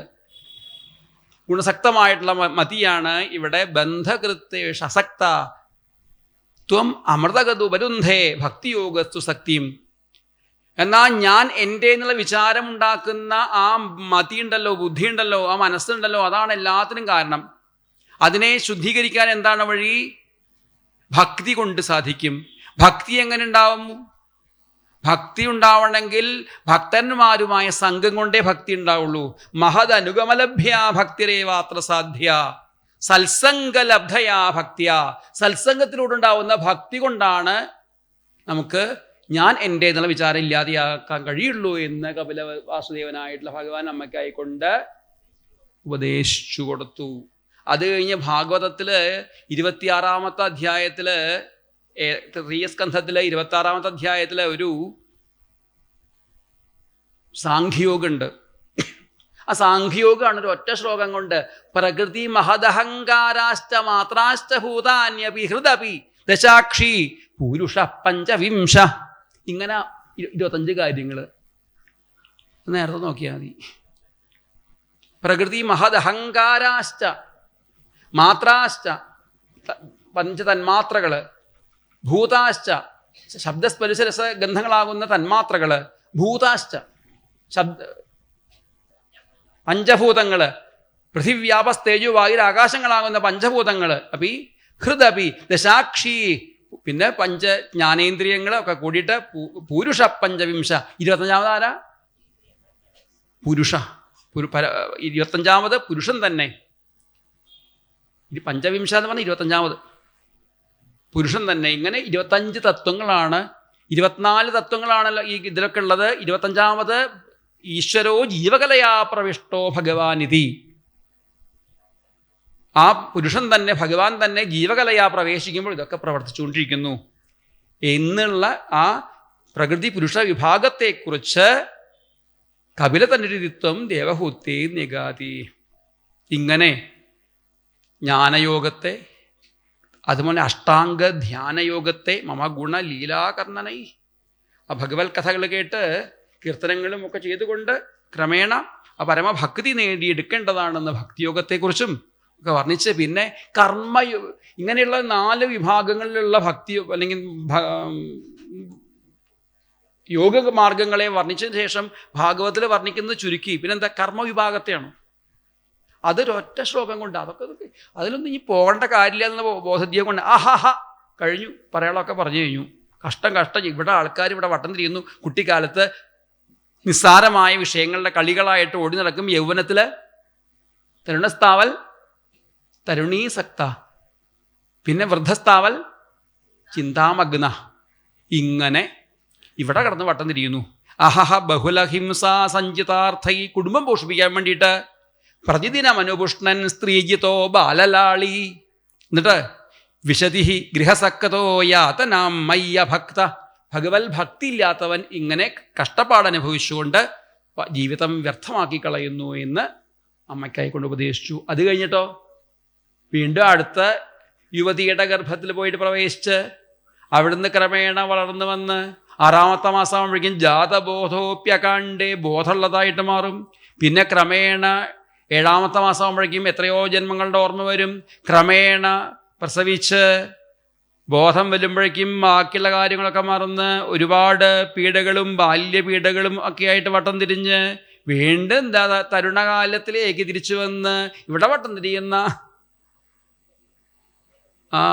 ഗുണസക്തമായിട്ടുള്ള മതിയാണ് ഇവിടെ. ബന്ധകൃത്യേഷ അസക്ത ത്വം അമൃതഗതു ഉപരുന്ധേ ഭക്തിയോഗസ്തു സക്തിയും. എന്നാൽ ഞാൻ എൻ്റെ എന്നുള്ള വിചാരം ഉണ്ടാക്കുന്ന ആ മതി ഉണ്ടല്ലോ, ബുദ്ധി ഉണ്ടല്ലോ, ആ മനസ്സുണ്ടല്ലോ, അതാണ് എല്ലാത്തിനും കാരണം. അതിനെ ശുദ്ധീകരിക്കാൻ എന്താണ് വഴി? ഭക്തി കൊണ്ട് സാധിക്കും. ഭക്തി എങ്ങനെ ഉണ്ടാവും? ഭക്തി ഉണ്ടാവണമെങ്കിൽ ഭക്തന്മാരുമായ സംഘം കൊണ്ടേ ഭക്തി ഉണ്ടാവുള്ളൂ. മഹദ് അനുഗമലഭ്യ ഭക്തിരേവാത്ര സാധ്യ സത്സംഗലബ്ധയാ ഭക്തിയ. സത്സംഗത്തിലൂടെ ഉണ്ടാവുന്ന ഭക്തി കൊണ്ടാണ് നമുക്ക് ഞാൻ എൻ്റെ എന്നുള്ള വിചാരം ഇല്ലാതെയാക്കാൻ കഴിയുള്ളൂ എന്ന് കപില വാസുദേവനായിട്ടുള്ള ഭഗവാൻ അമ്മയ്ക്കായിക്കൊണ്ട് ഉപദേശിച്ചു കൊടുത്തു. അത് കഴിഞ്ഞ് ഭാഗവതത്തില് 26-ാമത്തെ അധ്യായത്തില്, തൃതീയ സ്കന്ധത്തിലെ 26-ാമത്തെ അധ്യായത്തില് ഒരു സാഖ്യയോഗമുണ്ട്. ആ സാഖ്യയോഗമാണ് ഒരു ഒറ്റ ശ്ലോകം കൊണ്ട്. പ്രകൃതി മഹദഹങ്കാരാശ്ച മാത്രാശ്ച ഭൂതാന്യപി ഹൃദപി ദശാക്ഷി പുരുഷ പഞ്ചവിംശ. ഇങ്ങനെ 25 കാര്യങ്ങൾ നേരത്തെ നോക്കിയാൽ മതി. പ്രകൃതി മഹദഹങ്കാരാശ്ച മാത്രാശ്ച, പഞ്ചതന്മാത്രകള്, ഭൂതാശ്ച ശബ്ദസ്പരിശരസ ഗന്ധങ്ങളാകുന്ന തന്മാത്രകള്, ഭൂതാശ്ച പഞ്ചഭൂതങ്ങള്, പൃഥിവ്യാപസ്തേജുവായുർ ആകാശങ്ങളാകുന്ന പഞ്ചഭൂതങ്ങള്, അപ്പി ഹൃദപി ദശാക്ഷി, പിന്നെ പഞ്ച ജ്ഞാനേന്ദ്രിയങ്ങളൊക്കെ കൂടിയിട്ട് പുരുഷ പഞ്ചവിംശ. 25-ാമതാരാ? പുരുഷ. 25-ാമത് പുരുഷൻ തന്നെ. പഞ്ചവിംശ എന്ന് പറഞ്ഞാൽ 25-ാമത് പുരുഷൻ തന്നെ. ഇങ്ങനെ 25 തത്വങ്ങളാണ്. 24 തത്വങ്ങളാണല്ലോ ഈ ഇതിലൊക്കെ ഉള്ളത്. 25-ാമത് ഈശ്വരോ ജീവകലയാ പ്രവിഷ്ടോ ഭഗവാനിധി. ആ പുരുഷൻ തന്നെ, ഭഗവാൻ തന്നെ ജീവകലയാ പ്രവേശിക്കുമ്പോൾ ഇതൊക്കെ പ്രവർത്തിച്ചുകൊണ്ടിരിക്കുന്നു എന്നുള്ള ആ പ്രകൃതി പുരുഷ വിഭാഗത്തെക്കുറിച്ച് കപിലതനുരിത്വം ദേവഹൂത്തേ നിഗാതി. ഇങ്ങനെ ജ്ഞാനയോഗത്തെ, അതുപോലെ അഷ്ടാംഗ ധ്യാനയോഗത്തെ മമ ഗുണ ലീലാകർണനൈ, ആ ഭഗവത് കഥകൾ കേട്ട് കീർത്തനങ്ങളും ഒക്കെ ചെയ്തുകൊണ്ട് ക്രമേണ ആ പരമഭക്തി നേടിയെടുക്കേണ്ടതാണെന്ന് ഭക്തിയോഗത്തെക്കുറിച്ചും ഒക്കെ വർണ്ണിച്ച്, പിന്നെ ഇങ്ങനെയുള്ള 4 വിഭാഗങ്ങളിലുള്ള ഭക്തി അല്ലെങ്കിൽ യോഗ മാർഗങ്ങളെ വർണ്ണിച്ചതിന് ശേഷം ഭാഗവതത്തിൽ വർണ്ണിക്കുന്നത് ചുരുക്കി. പിന്നെന്താ? കർമ്മവിഭാഗത്തെയാണ്. അതൊരൊറ്റ ശ്ലോകം കൊണ്ട് അതൊക്കെ അതിലൊന്നും ഇനി പോകേണ്ട കാര്യമില്ല എന്ന ബോധദ്യം കൊണ്ട് ആഹാഹ കഴിഞ്ഞു, പറയാളൊക്കെ പറഞ്ഞു കഴിഞ്ഞു. കഷ്ടം. ഇവിടെ ആൾക്കാർ ഇവിടെ വട്ടം തിരിയുന്നു. കുട്ടിക്കാലത്ത് നിസ്സാരമായ വിഷയങ്ങളുടെ കളികളായിട്ട് ഓടി നടക്കും. യൗവനത്തിൽ തരുണസ്ഥാവൽ തരുണീസക്ത, പിന്നെ വൃദ്ധസ്ഥാവൽ ചിന്താമഗ്ന. ഇങ്ങനെ ഇവിടെ കിടന്ന് വട്ടം തിരിയുന്നു. അഹഹ ബഹുലഹിംസ സഞ്ചിതാർത്ഥൈ, കുടുംബം പോഷിപ്പിക്കാൻ വേണ്ടിയിട്ട് പ്രതിദിനം അനുപുഷ്ണൻ സ്ത്രീജിതോ ബാലലാളി. എന്നിട്ട് വിശതി ഗൃഹസക്കതോ യാതനാം മയ്യ ഭക്ത, ഭഗവത് ഭക്തി ഇല്ലാത്തവൻ ഇങ്ങനെ കഷ്ടപ്പാടനുഭവിച്ചുകൊണ്ട് ജീവിതം വ്യർത്ഥമാക്കി കളയുന്നു എന്ന് അമ്മയ്ക്കായിക്കൊണ്ട് ഉപദേശിച്ചു. അത് കഴിഞ്ഞിട്ടോ വീണ്ടും അടുത്ത യുവതിയുടെ ഗർഭത്തിൽ പോയിട്ട് പ്രവേശിച്ച് അവിടുന്ന് ക്രമേണ വളർന്നു വന്ന് 6-ാമത്തെ മാസമാകുമ്പോഴേക്കും ജാതബോധോപ്യകാണ്ഡേ, ബോധമുള്ളതായിട്ട് മാറും. പിന്നെ ക്രമേണ 7-ാമത്തെ മാസമാകുമ്പോഴേക്കും എത്രയോ ജന്മങ്ങളുടെ ഓർമ്മ വരും. ക്രമേണ പ്രസവിച്ച് ബോധം വരുമ്പോഴേക്കും ബാക്കിയുള്ള കാര്യങ്ങളൊക്കെ മറന്ന് ഒരുപാട് പീഡകളും ബാല്യപീഡകളും ഒക്കെ ആയിട്ട് വട്ടം തിരിഞ്ഞ് വീണ്ടും തരുണകാലത്തിലേക്ക് തിരിച്ചു വന്ന് ഇവിടെ വട്ടം തിരിയുന്ന ആ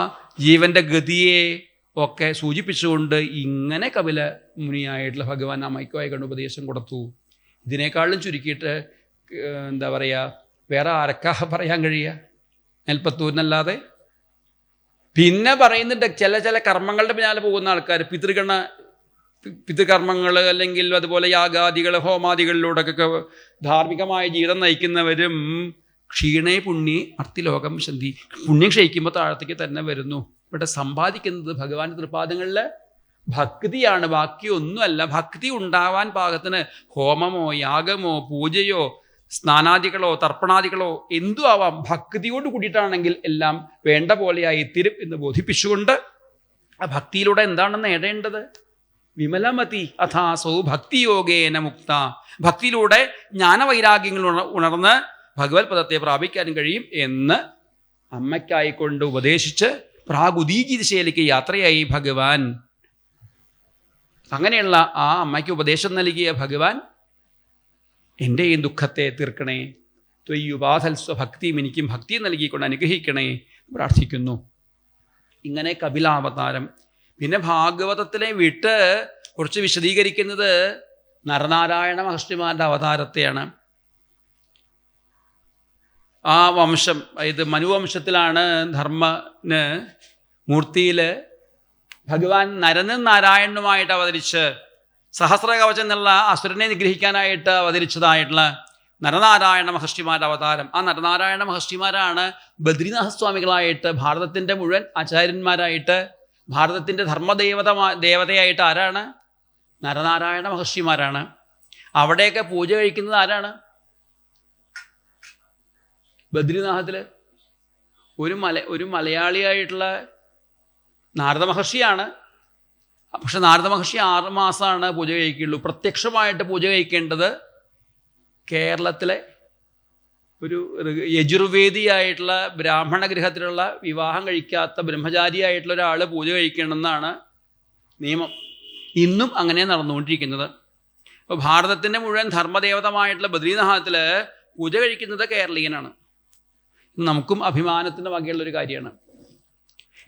ജീവൻ്റെ ഗതിയെ ഒക്കെ സൂചിപ്പിച്ചുകൊണ്ട് ഇങ്ങനെ കപില മുനിയായിട്ടുള്ള ഭഗവാൻ അമ്മയ്ക്കുമായി കണ്ട് ഉപദേശം കൊടുത്തു. ഇതിനേക്കാളും ചുരുക്കിയിട്ട് എന്താ പറയുക, വേറെ ആരൊക്കെ പറയാൻ കഴിയുക നെൽപ്പത്തൂരിനല്ലാതെ? പിന്നെ പറയുന്നുണ്ട് ചില കർമ്മങ്ങളുടെ പിന്നാലെ പോകുന്ന ആൾക്കാർ, പിതൃകർമ്മങ്ങൾ അല്ലെങ്കിൽ അതുപോലെ യാഗാദികൾ ഹോമാദികളിലൂടെയൊക്കെ ധാർമ്മികമായ ജീവിതം നയിക്കുന്നവരും ക്ഷീണേ പുണ്യേ അർത്തിലോകം ശന്തി, പുണ്യം ക്ഷയിക്കുമ്പോൾ താഴത്തേക്ക് തന്നെ വരുന്നു. ഇവിടെ സമ്പാദിക്കുന്നത് ഭഗവാന്റെ തൃപാദങ്ങളിൽ ഭക്തിയാണ്, ബാക്കി ഒന്നുമല്ല. ഭക്തി ഉണ്ടാവാൻ പാകത്തിന് ഹോമമോ യാഗമോ പൂജയോ സ്നാനാദികളോ തർപ്പണാദികളോ എന്തു ആവാം, ഭക്തിയോട് കൂടിയിട്ടാണെങ്കിൽ എല്ലാം വേണ്ട പോലെയായി തീരും എന്ന് ബോധിപ്പിച്ചുകൊണ്ട് ആ ഭക്തിയിലൂടെ എന്താണ് നേടേണ്ടത്? വിമലമതി അഥാസോ ഭക്തിയോഗേന മുക്ത. ഭക്തിയിലൂടെ ജ്ഞാനവൈരാഗ്യങ്ങൾ ഉണർന്ന് ഭഗവത് പദത്തെ പ്രാപിക്കാനും കഴിയും എന്ന് അമ്മയ്ക്കായിക്കൊണ്ട് ഉപദേശിച്ച് പ്രാഗുദീജി ദിശയിലേക്ക് യാത്രയായി ഭഗവാൻ. അങ്ങനെയുള്ള ആ അമ്മയ്ക്ക് ഉപദേശം നൽകിയ ഭഗവാൻ, എൻ്റെ ഈ ദുഃഖത്തെ തീർക്കണേ, ത്വയ്യുപാധൽസ്വ ഭക്തിയും, എനിക്കും ഭക്തി നൽകിക്കൊണ്ട് അനുഗ്രഹിക്കണേ പ്രാർത്ഥിക്കുന്നു. ഇങ്ങനെ കപിലാവതാരം. പിന്നെ ഭാഗവതത്തിലെ വിട്ട് കുറച്ച് വിശദീകരിക്കുന്നത് നരനാരായണ മഹർഷിമാരുടെ അവതാരത്തെയാണ്. ആ വംശം, ഇത് മനുവംശത്തിലാണ് ധർമ്മന് മൂർത്തിയിൽ ഭഗവാൻ നരനും നാരായണനുമായിട്ട് അവതരിച്ച് സഹസ്രകവചം എന്നുള്ള അസുരനെ നിഗ്രഹിക്കാനായിട്ട് അവതരിച്ചതായിട്ടുള്ള നരനാരായണ മഹർഷിമാരുടെ അവതാരം. ആ നരനാരായണ മഹർഷിമാരാണ് ബദ്രിനാഥ സ്വാമികളായിട്ട് ഭാരതത്തിൻ്റെ മുഴുവൻ ആചാര്യന്മാരായിട്ട് ഭാരതത്തിൻ്റെ ദേവതയായിട്ട് ആരാണ്? നരനാരായണ മഹർഷിമാരാണ്. അവിടെയൊക്കെ പൂജ കഴിക്കുന്നത് ആരാണ്? ബദ്രിനാഥത്തിൽ ഒരു മലയാളിയായിട്ടുള്ള നാരദ മഹർഷിയാണ്. പക്ഷെ നാരദ മഹർഷി 6 മാസമാണ് പൂജ കഴിക്കുള്ളൂ. പ്രത്യക്ഷമായിട്ട് പൂജ കഴിക്കേണ്ടത് കേരളത്തിലെ ഒരു യജുർവേദിയായിട്ടുള്ള ബ്രാഹ്മണ ഗൃഹത്തിലുള്ള വിവാഹം കഴിക്കാത്ത ബ്രഹ്മചാരിയായിട്ടുള്ള ഒരാൾ പൂജ കഴിക്കണമെന്നാണ് നിയമം. ഇന്നും അങ്ങനെ നടന്നുകൊണ്ടിരിക്കുന്നത്. അപ്പോൾ ഭാരതത്തിൻ്റെ മുഴുവൻ ധർമ്മദേവതമായിട്ടുള്ള ബദ്രീനാഥത്തിൽ പൂജ കഴിക്കുന്നത് കേരളീയനാണ്. നമുക്കും അഭിമാനത്തിൻ്റെ വകയുള്ളൊരു കാര്യമാണ്.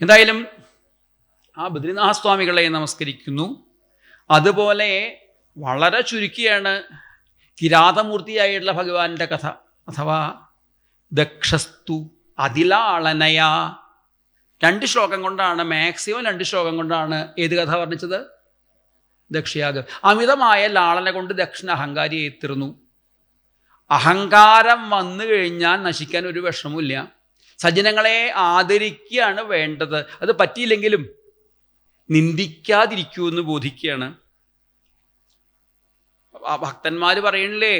എന്തായാലും ആ ബദ്രിനാഥ സ്വാമികളെ നമസ്കരിക്കുന്നു. അതുപോലെ വളരെ ചുരുക്കിയാണ് കിരാതമൂർത്തിയായിട്ടുള്ള ഭഗവാന്റെ കഥ, അഥവാ ദക്ഷസ്തു അതിലാളനയ. 2 ശ്ലോകം കൊണ്ടാണ്, മാക്സിമം 2 ശ്ലോകം കൊണ്ടാണ് ഏത് കഥ വർണ്ണിച്ചത്? ദക്ഷയാഗം. അമിതമായ ലാളന കൊണ്ട് ദക്ഷൻ അഹങ്കാരിയായി തീർന്നു. അഹങ്കാരം വന്നു കഴിഞ്ഞാൽ നശിക്കാൻ ഒരു വിഷമമില്ല. സജ്ജനങ്ങളെ ആദരിക്കുകയാണ് വേണ്ടത്. അത് പറ്റിയില്ലെങ്കിലും നിന്ദിക്കാതിരിക്കൂ എന്ന് ബോധിക്കുകയാണ്. ആ ഭക്തന്മാർ പറയണില്ലേ,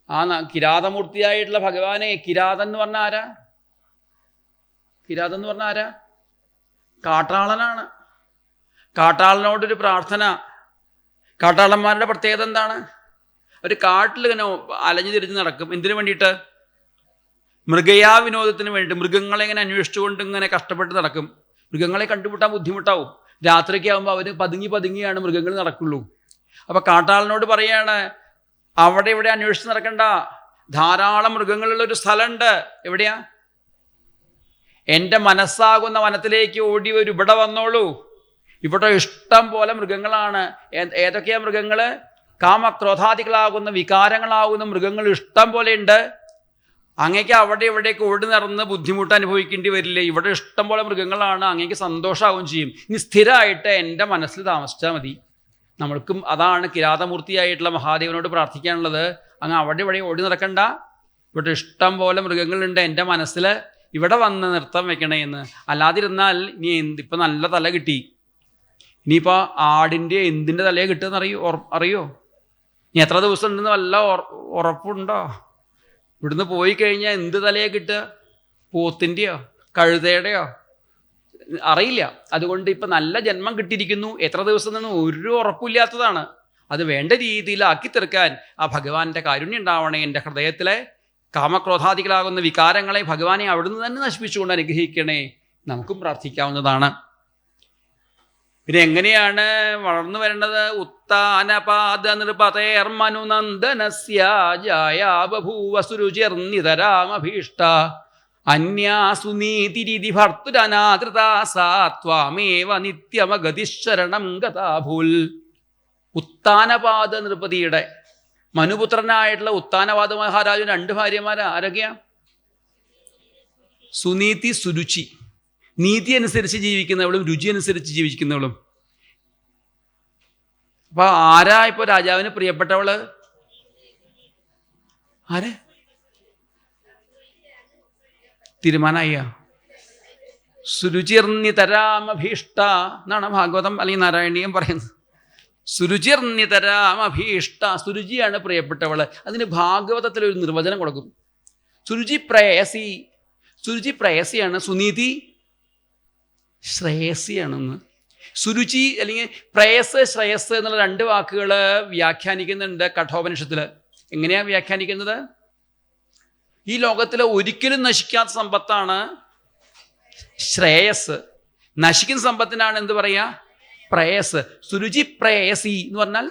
ആ കിരാതമൂർത്തിയായിട്ടുള്ള ഭഗവാനെ, കിരാതൻ എന്ന് പറഞ്ഞാൽ ആരാ? കിരാതൻ എന്ന് പറഞ്ഞാൽ ആരാ? കാട്ടാളനാണ്. കാട്ടാളനോടൊരു പ്രാർത്ഥന. കാട്ടാളന്മാരുടെ പ്രത്യേകത എന്താണ്? ഒരു കാട്ടിൽ ഇങ്ങനെ അലഞ്ഞു തിരിഞ്ഞ് നടക്കും. എന്തിനു വേണ്ടിയിട്ട്? മൃഗയാ വിനോദത്തിന് വേണ്ടിയിട്ട്. മൃഗങ്ങളെ ഇങ്ങനെ അന്വേഷിച്ചുകൊണ്ട് ഇങ്ങനെ കഷ്ടപ്പെട്ട് നടക്കും. മൃഗങ്ങളെ കണ്ടുമുട്ടാൻ ബുദ്ധിമുട്ടാവും. രാത്രിയൊക്കെ ആകുമ്പോൾ അവർ പതുങ്ങിയാണ് മൃഗങ്ങൾ നടക്കുള്ളൂ. അപ്പോൾ കാട്ടാളനോട് പറയാണ്, അവിടെ ഇവിടെ അന്വേഷിച്ച് നടക്കണ്ട, ധാരാളം മൃഗങ്ങളുള്ളൊരു സ്ഥലമുണ്ട്. എവിടെയാ? എൻ്റെ മനസ്സാകുന്ന വനത്തിലേക്ക് ഓടി വരും, ഇവിടെ വന്നോളൂ. ഇവിടെ ഇഷ്ടം പോലെ മൃഗങ്ങളാണ്. ഏതൊക്കെയാ മൃഗങ്ങൾ? കാമക്രോധാദികളാകുന്ന വികാരങ്ങളാകുന്ന മൃഗങ്ങൾ ഇഷ്ടം പോലെ ഉണ്ട്. അങ്ങേക്ക് അവിടെ ഇവിടേക്ക് ഓടി നടന്ന് ബുദ്ധിമുട്ട് അനുഭവിക്കേണ്ടി വരില്ലേ. ഇവിടെ ഇഷ്ടം പോലെ മൃഗങ്ങളാണ്, അങ്ങേക്ക് സന്തോഷമാവുകയും ചെയ്യും. ഇനി സ്ഥിരമായിട്ട് എൻ്റെ മനസ്സിൽ താമസിച്ചാൽ മതി. നമ്മൾക്കും അതാണ് കിരാതമൂർത്തിയായിട്ടുള്ള മഹാദേവനോട് പ്രാർത്ഥിക്കാനുള്ളത്. അങ്ങ് അവിടെ ഇവിടെ ഓടി നടക്കണ്ട, ഇവിടെ ഇഷ്ടം പോലെ മൃഗങ്ങളുണ്ട്, എൻ്റെ മനസ്സിൽ ഇവിടെ വന്ന് നൃത്തം വെക്കണേ എന്ന്. അല്ലാതിരുന്നാൽ ഇനി ഇപ്പം നല്ല തല കിട്ടി, ഇനിയിപ്പോൾ ആടിൻ്റെ എന്തിൻ്റെ തലയെ കിട്ടുമെന്ന് അറിയോ? ഇനി എത്ര ദിവസം ഉണ്ടെന്ന് വല്ല ഉറപ്പുണ്ടോ? ഇവിടുന്ന് പോയി കഴിഞ്ഞാൽ എന്ത് തലയെ കിട്ടുക? പോത്തിൻ്റെയോ കഴുതയുടെയോ? അറിയില്ല. അതുകൊണ്ട് ഇപ്പം നല്ല ജന്മം കിട്ടിയിരിക്കുന്നു, എത്ര ദിവസം നിന്ന് ഒരു ഉറപ്പില്ലാത്തതാണ്. അത് വേണ്ട രീതിയിലാക്കി തീർക്കാൻ ആ ഭഗവാന്റെ കാരുണ്യം ഉണ്ടാവണേ. എൻ്റെ ഹൃദയത്തിലെ കാമക്രോധാദികളാകുന്ന വികാരങ്ങളെ ഭഗവാനെ അവിടുന്ന് തന്നെ നശിപ്പിച്ചുകൊണ്ട് അനുഗ്രഹിക്കണേ. നമുക്കും പ്രാർത്ഥിക്കാവുന്നതാണ്. പിന്നെ എങ്ങനെയാണ് വളർന്നു വരേണ്ടത്? ഉത്താനപാദ നൃപതേർമനുനന്ദനസ്യ ജായാ ബഭൂവസുരുചിർനിതരാമഭീഷ്ട അന്യാസു നീതിരിതി ഭർത്തുരനാദൃതാ സാ ത്വാമേവ നിത്യമഗതിശരണം ഗതാഭൂൽ. ഉത്താനപാദ നൃപതിയുടെ മനുപുത്രനായിട്ടുള്ള ഉത്താനപാദ മഹാരാജുവിന് 2 ഭാര്യമാർ ആരൊക്കെയാ? സുനീതി, സുരുചി. നീതി അനുസരിച്ച് ജീവിക്കുന്നവളും രുചി അനുസരിച്ച് ജീവിക്കുന്നവളും. അപ്പൊ ആരാ ഇപ്പൊ രാജാവിന് പ്രിയപ്പെട്ടവള്? ആരെ? തീരുമാനമായ സുരുചിർനിതരാമഭീഷ്ട എന്നാണ് ഭാഗവതം അല്ലെങ്കിൽ നാരായണീയം പറയുന്നത്. സുരുചിർനിതരാമഭീഷ്ട, സുരുചിയാണ് പ്രിയപ്പെട്ടവള്. അതിന് ഭാഗവതത്തിലൊരു നിർവചനം കൊടുക്കും. സുരുചി പ്രേയസി, സുരുചി പ്രേയസിയാണ്, സുനീതി ശ്രേയസിയാണെന്ന്. സുരുചി അല്ലെങ്കിൽ പ്രേയസ് ശ്രേയസ് എന്നുള്ള രണ്ട് വാക്കുകൾ വ്യാഖ്യാനിക്കുന്നുണ്ട് കഠോപനിഷത്തിൽ. എങ്ങനെയാണ് വ്യാഖ്യാനിക്കുന്നത്? ഈ ലോകത്തിലെ ഒരിക്കലും നശിക്കാത്ത സമ്പത്താണ് ശ്രേയസ്. നശിക്കുന്ന സമ്പത്തിനാണ് എന്ത് പറയുക? പ്രേയസ്. സുരുചി പ്രേയസി എന്ന് പറഞ്ഞാൽ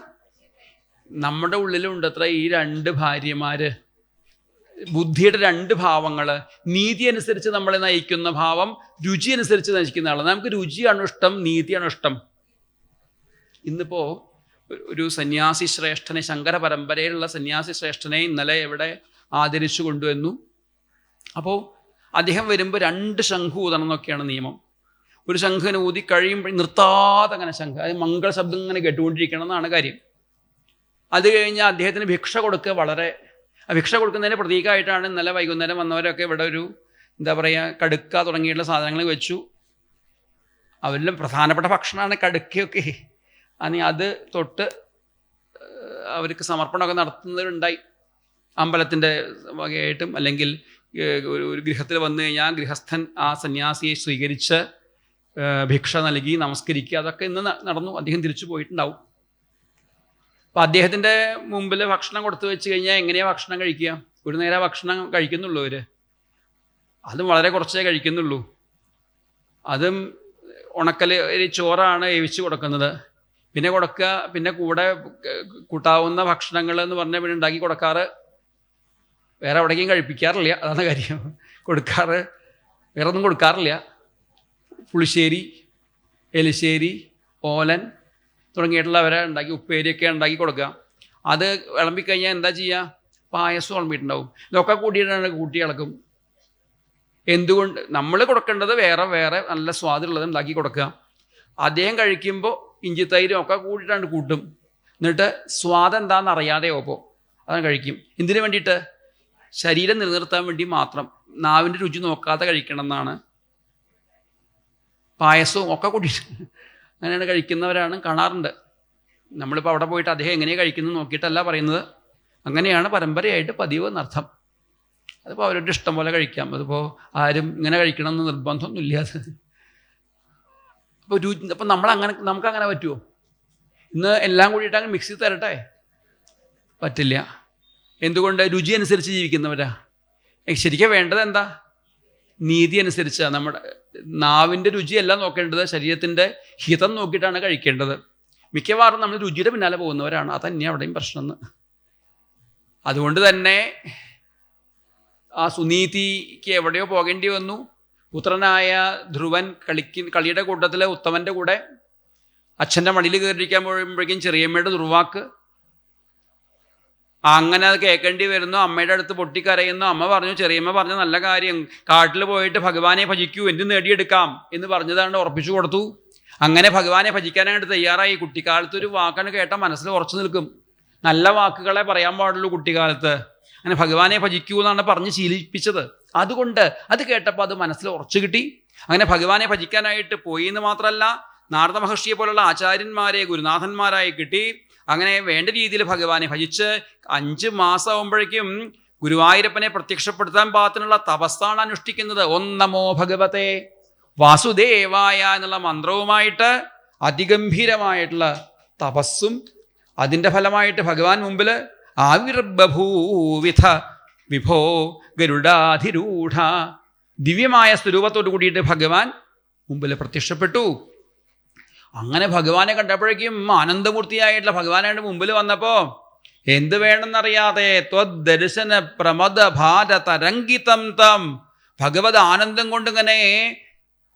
നമ്മുടെ ഉള്ളിലുണ്ട് അത്ര ഈ രണ്ട് ഭാര്യമാര്, ബുദ്ധിയുടെ രണ്ട് ഭാവങ്ങൾ. നീതി അനുസരിച്ച് നമ്മളെ നയിക്കുന്ന ഭാവം, രുചി അനുസരിച്ച് നയിക്കുന്ന ആൾ. നമുക്ക് രുചിയാണ് ഇഷ്ടം, നീതിയാണ് ഇഷ്ടം. ഇന്നിപ്പോൾ ഒരു സന്യാസി ശ്രേഷ്ഠനെ, ശങ്കര പരമ്പരയിലുള്ള സന്യാസി ശ്രേഷ്ഠനെ ഇന്നലെ ഇവിടെ ആദരിച്ചു കൊണ്ടുവന്നു. അപ്പോൾ അദ്ദേഹം വരുമ്പോൾ 2 ശംഖ് ഊതണം എന്നൊക്കെയാണ് നിയമം. ഒരു ശംഖിന് ഊതി കഴിയുമ്പോൾ നിർത്താതെ അങ്ങനെ ശംഖ്, അത് മംഗള ശബ്ദം ഇങ്ങനെ കേട്ടുകൊണ്ടിരിക്കണം എന്നാണ് കാര്യം. അത് കഴിഞ്ഞ് അദ്ദേഹത്തിന് ഭിക്ഷ കൊടുക്കുക. വളരെ ഭിക്ഷ കൊടുക്കുന്നതിൻ്റെ പ്രതീകമായിട്ടാണ് ഇന്നലെ വൈകുന്നേരം വന്നവരൊക്കെ ഇവിടെ ഒരു എന്താ പറയുക കടുക്ക തുടങ്ങിയിട്ടുള്ള സാധനങ്ങൾ വെച്ചു. അവരിലും പ്രധാനപ്പെട്ട ഭക്ഷണമാണ് കടുക്കയൊക്കെ. അത് തൊട്ട് അവർക്ക് സമർപ്പണമൊക്കെ നടത്തുന്നവരുണ്ടായി. അമ്പലത്തിൻ്റെ വകയായിട്ടും അല്ലെങ്കിൽ ഒരു ഗൃഹത്തിൽ വന്നു കഴിഞ്ഞാൽ ഗൃഹസ്ഥൻ ആ സന്യാസിയെ സ്വീകരിച്ച് ഭിക്ഷ നൽകി നമസ്കരിക്കുക, അതൊക്കെ ഇന്ന് നടന്നു. അദ്ദേഹം തിരിച്ചു പോയിട്ടുണ്ടാവും. അപ്പം അദ്ദേഹത്തിൻ്റെ മുമ്പിൽ ഭക്ഷണം കൊടുത്തു വെച്ച് കഴിഞ്ഞാൽ എങ്ങനെയാണ് ഭക്ഷണം കഴിക്കുക? ഒരു നേരം ഭക്ഷണം കഴിക്കുന്നുള്ളൂ അവർ. അതും വളരെ കുറച്ചേ കഴിക്കുന്നുള്ളൂ. അതും ഉണക്കൽ ചോറാണ് വേവിച്ച് കൊടുക്കുന്നത്. പിന്നെ കൊടുക്കുക, പിന്നെ കൂടെ കൂട്ടാവുന്ന ഭക്ഷണങ്ങൾ എന്ന് പറഞ്ഞാൽ പിന്നെ ഉണ്ടാക്കി കൊടുക്കാറ്. വേറെ എവിടേക്കും കഴിപ്പിക്കാറില്ല, അതാണ് കാര്യം. കൊടുക്കാറ് വേറെ ഒന്നും കൊടുക്കാറില്ല. പുളിശ്ശേരി, എലിശ്ശേരി, ഓലൻ തുടങ്ങിയിട്ടുള്ളവരെ ഉണ്ടാക്കി, ഉപ്പേരിയൊക്കെ ഉണ്ടാക്കി കൊടുക്കുക. അത് വിളമ്പിക്കഴിഞ്ഞാൽ എന്താ ചെയ്യുക? പായസം വിളമ്പിയിട്ടുണ്ടാവും. ഇതൊക്കെ കൂട്ടിയിട്ടാണ് കൂട്ടി ഇളക്കും. എന്തുകൊണ്ട്? നമ്മൾ കൊടുക്കേണ്ടത് വേറെ വേറെ നല്ല സ്വാദുള്ളത് ഉണ്ടാക്കി കൊടുക്കുക. അദ്ദേഹം കഴിക്കുമ്പോൾ ഇഞ്ചിത്തൈരും ഒക്കെ കൂട്ടിയിട്ടാണ് കൂട്ടും. എന്നിട്ട് സ്വാദ് എന്താണെന്ന് അറിയാതെ ഓപ്പോൾ അതാണ് കഴിക്കും. എന്തിനു വേണ്ടിയിട്ട്? ശരീരം നിലനിർത്താൻ വേണ്ടി മാത്രം. നാവിൻ്റെ രുചി നോക്കാതെ കഴിക്കണം എന്നാണ്. പായസവും ഒക്കെ കൂട്ടിയിട്ട് അങ്ങനെയാണ് കഴിക്കുന്നവരാണ് കാണാറുണ്ട്. നമ്മളിപ്പോൾ അവിടെ പോയിട്ട് അദ്ദേഹം എങ്ങനെയാണ് കഴിക്കുന്നത് നോക്കിയിട്ടല്ല പറയുന്നത്. അങ്ങനെയാണ് പരമ്പരയായിട്ട് പതിവ് എന്നർത്ഥം. അതിപ്പോൾ അവരുടെ ഇഷ്ടം പോലെ കഴിക്കാം. അതിപ്പോൾ ആരും ഇങ്ങനെ കഴിക്കണമെന്ന് നിർബന്ധമൊന്നുമില്ല. അപ്പോൾ അപ്പം നമുക്കങ്ങനെ പറ്റുമോ? ഇന്ന് എല്ലാം കൂടിയിട്ട് അങ്ങനെ മിക്സ് ചെയ്ത് തരട്ടെ? പറ്റില്ല. എന്തുകൊണ്ട്? രുചി അനുസരിച്ച് ജീവിക്കുന്നവരാ. ശരിക്കും വേണ്ടത് എന്താ? നീതി അനുസരിച്ചാണ്. നമ്മുടെ നാവിൻ്റെ രുചിയല്ല നോക്കേണ്ടത്, ശരീരത്തിൻ്റെ ഹിതം നോക്കിയിട്ടാണ് കഴിക്കേണ്ടത്. മിക്കവാറും നമ്മൾ രുചിയുടെ പിന്നാലെ പോകുന്നവരാണ്. അതന്നെയാണ് അവിടെയും പ്രശ്നം. അതുകൊണ്ട് തന്നെ ആ സുനീതിക്ക് എവിടെയോ പോകേണ്ടി വന്നു. പുത്രനായ ധ്രുവൻ കളിയുടെ കൂട്ടത്തിൽ ഉത്തമൻ്റെ കൂടെ അച്ഛൻ്റെ മടിയിൽ കയറിയിരിക്കാൻ പോകുമ്പോഴേക്കും ചെറിയമ്മയുടെ ദുർവാക്ക്. അങ്ങനെ അത് കേൾക്കേണ്ടി വരുന്നു. അമ്മയുടെ അടുത്ത് പൊട്ടിക്കരയുന്നു. അമ്മ പറഞ്ഞു, ചെറിയമ്മ പറഞ്ഞ നല്ല കാര്യം, കാട്ടിൽ പോയിട്ട് ഭഗവാനെ ഭജിക്കൂ, എന്ത് നേടിയെടുക്കാം എന്ന് പറഞ്ഞതാണ് ഉറപ്പിച്ചു കൊടുത്തു. അങ്ങനെ ഭഗവാനെ ഭജിക്കാനായിട്ട് തയ്യാറായി. കുട്ടിക്കാലത്തൊരു വാക്കാണ് കേട്ടാൽ മനസ്സിൽ ഉറച്ചു നിൽക്കും. നല്ല വാക്കുകളെ പറയാൻ പാടുള്ളൂ കുട്ടിക്കാലത്ത്. അങ്ങനെ ഭഗവാനെ ഭജിക്കൂ എന്നാണ് പറഞ്ഞ് ശീലിപ്പിച്ചത്. അതുകൊണ്ട് അത് കേട്ടപ്പോൾ അത് മനസ്സിൽ ഉറച്ചു കിട്ടി. അങ്ങനെ ഭഗവാനെ ഭജിക്കാനായിട്ട് പോയി എന്ന് മാത്രമല്ല, നാരദ മഹർഷിയെ പോലുള്ള ആചാര്യന്മാരെ ഗുരുനാഥന്മാരായി കിട്ടി. അങ്ങനെ വേണ്ട രീതിയിൽ ഭഗവാനെ ഭജിച്ച് 5 മാസമാകുമ്പോഴേക്കും ഗുരുവായൂരപ്പനെ പ്രത്യക്ഷപ്പെടുത്താൻ പാകത്തിനുള്ള തപസ്സാണ് അനുഷ്ഠിക്കുന്നത്. ഓം നമോ ഭഗവതേ വാസുദേവായ എന്നുള്ള മന്ത്രവുമായിട്ട് അതിഗംഭീരമായിട്ടുള്ള തപസ്സും അതിൻ്റെ ഫലമായിട്ട് ഭഗവാൻ മുമ്പിൽ ആവിർബഭൂവിധ വിഭോ ഗരുഡാധിരൂഢ ദിവ്യമായ സ്വരൂപത്തോട് കൂടിയിട്ട് ഭഗവാൻ മുമ്പിൽ പ്രത്യക്ഷപ്പെട്ടു. അങ്ങനെ ഭഗവാനെ കണ്ടപ്പോഴേക്കും ആനന്ദമൂർത്തിയായിട്ടുള്ള ഭഗവാനായിട്ട് മുമ്പിൽ വന്നപ്പോൾ എന്ത് വേണമെന്നറിയാതെ ത്വദ്ദർശന പ്രമദ ഭാരതരംഗിതം തം ഭഗവത് ആനന്ദം കൊണ്ടിങ്ങനെ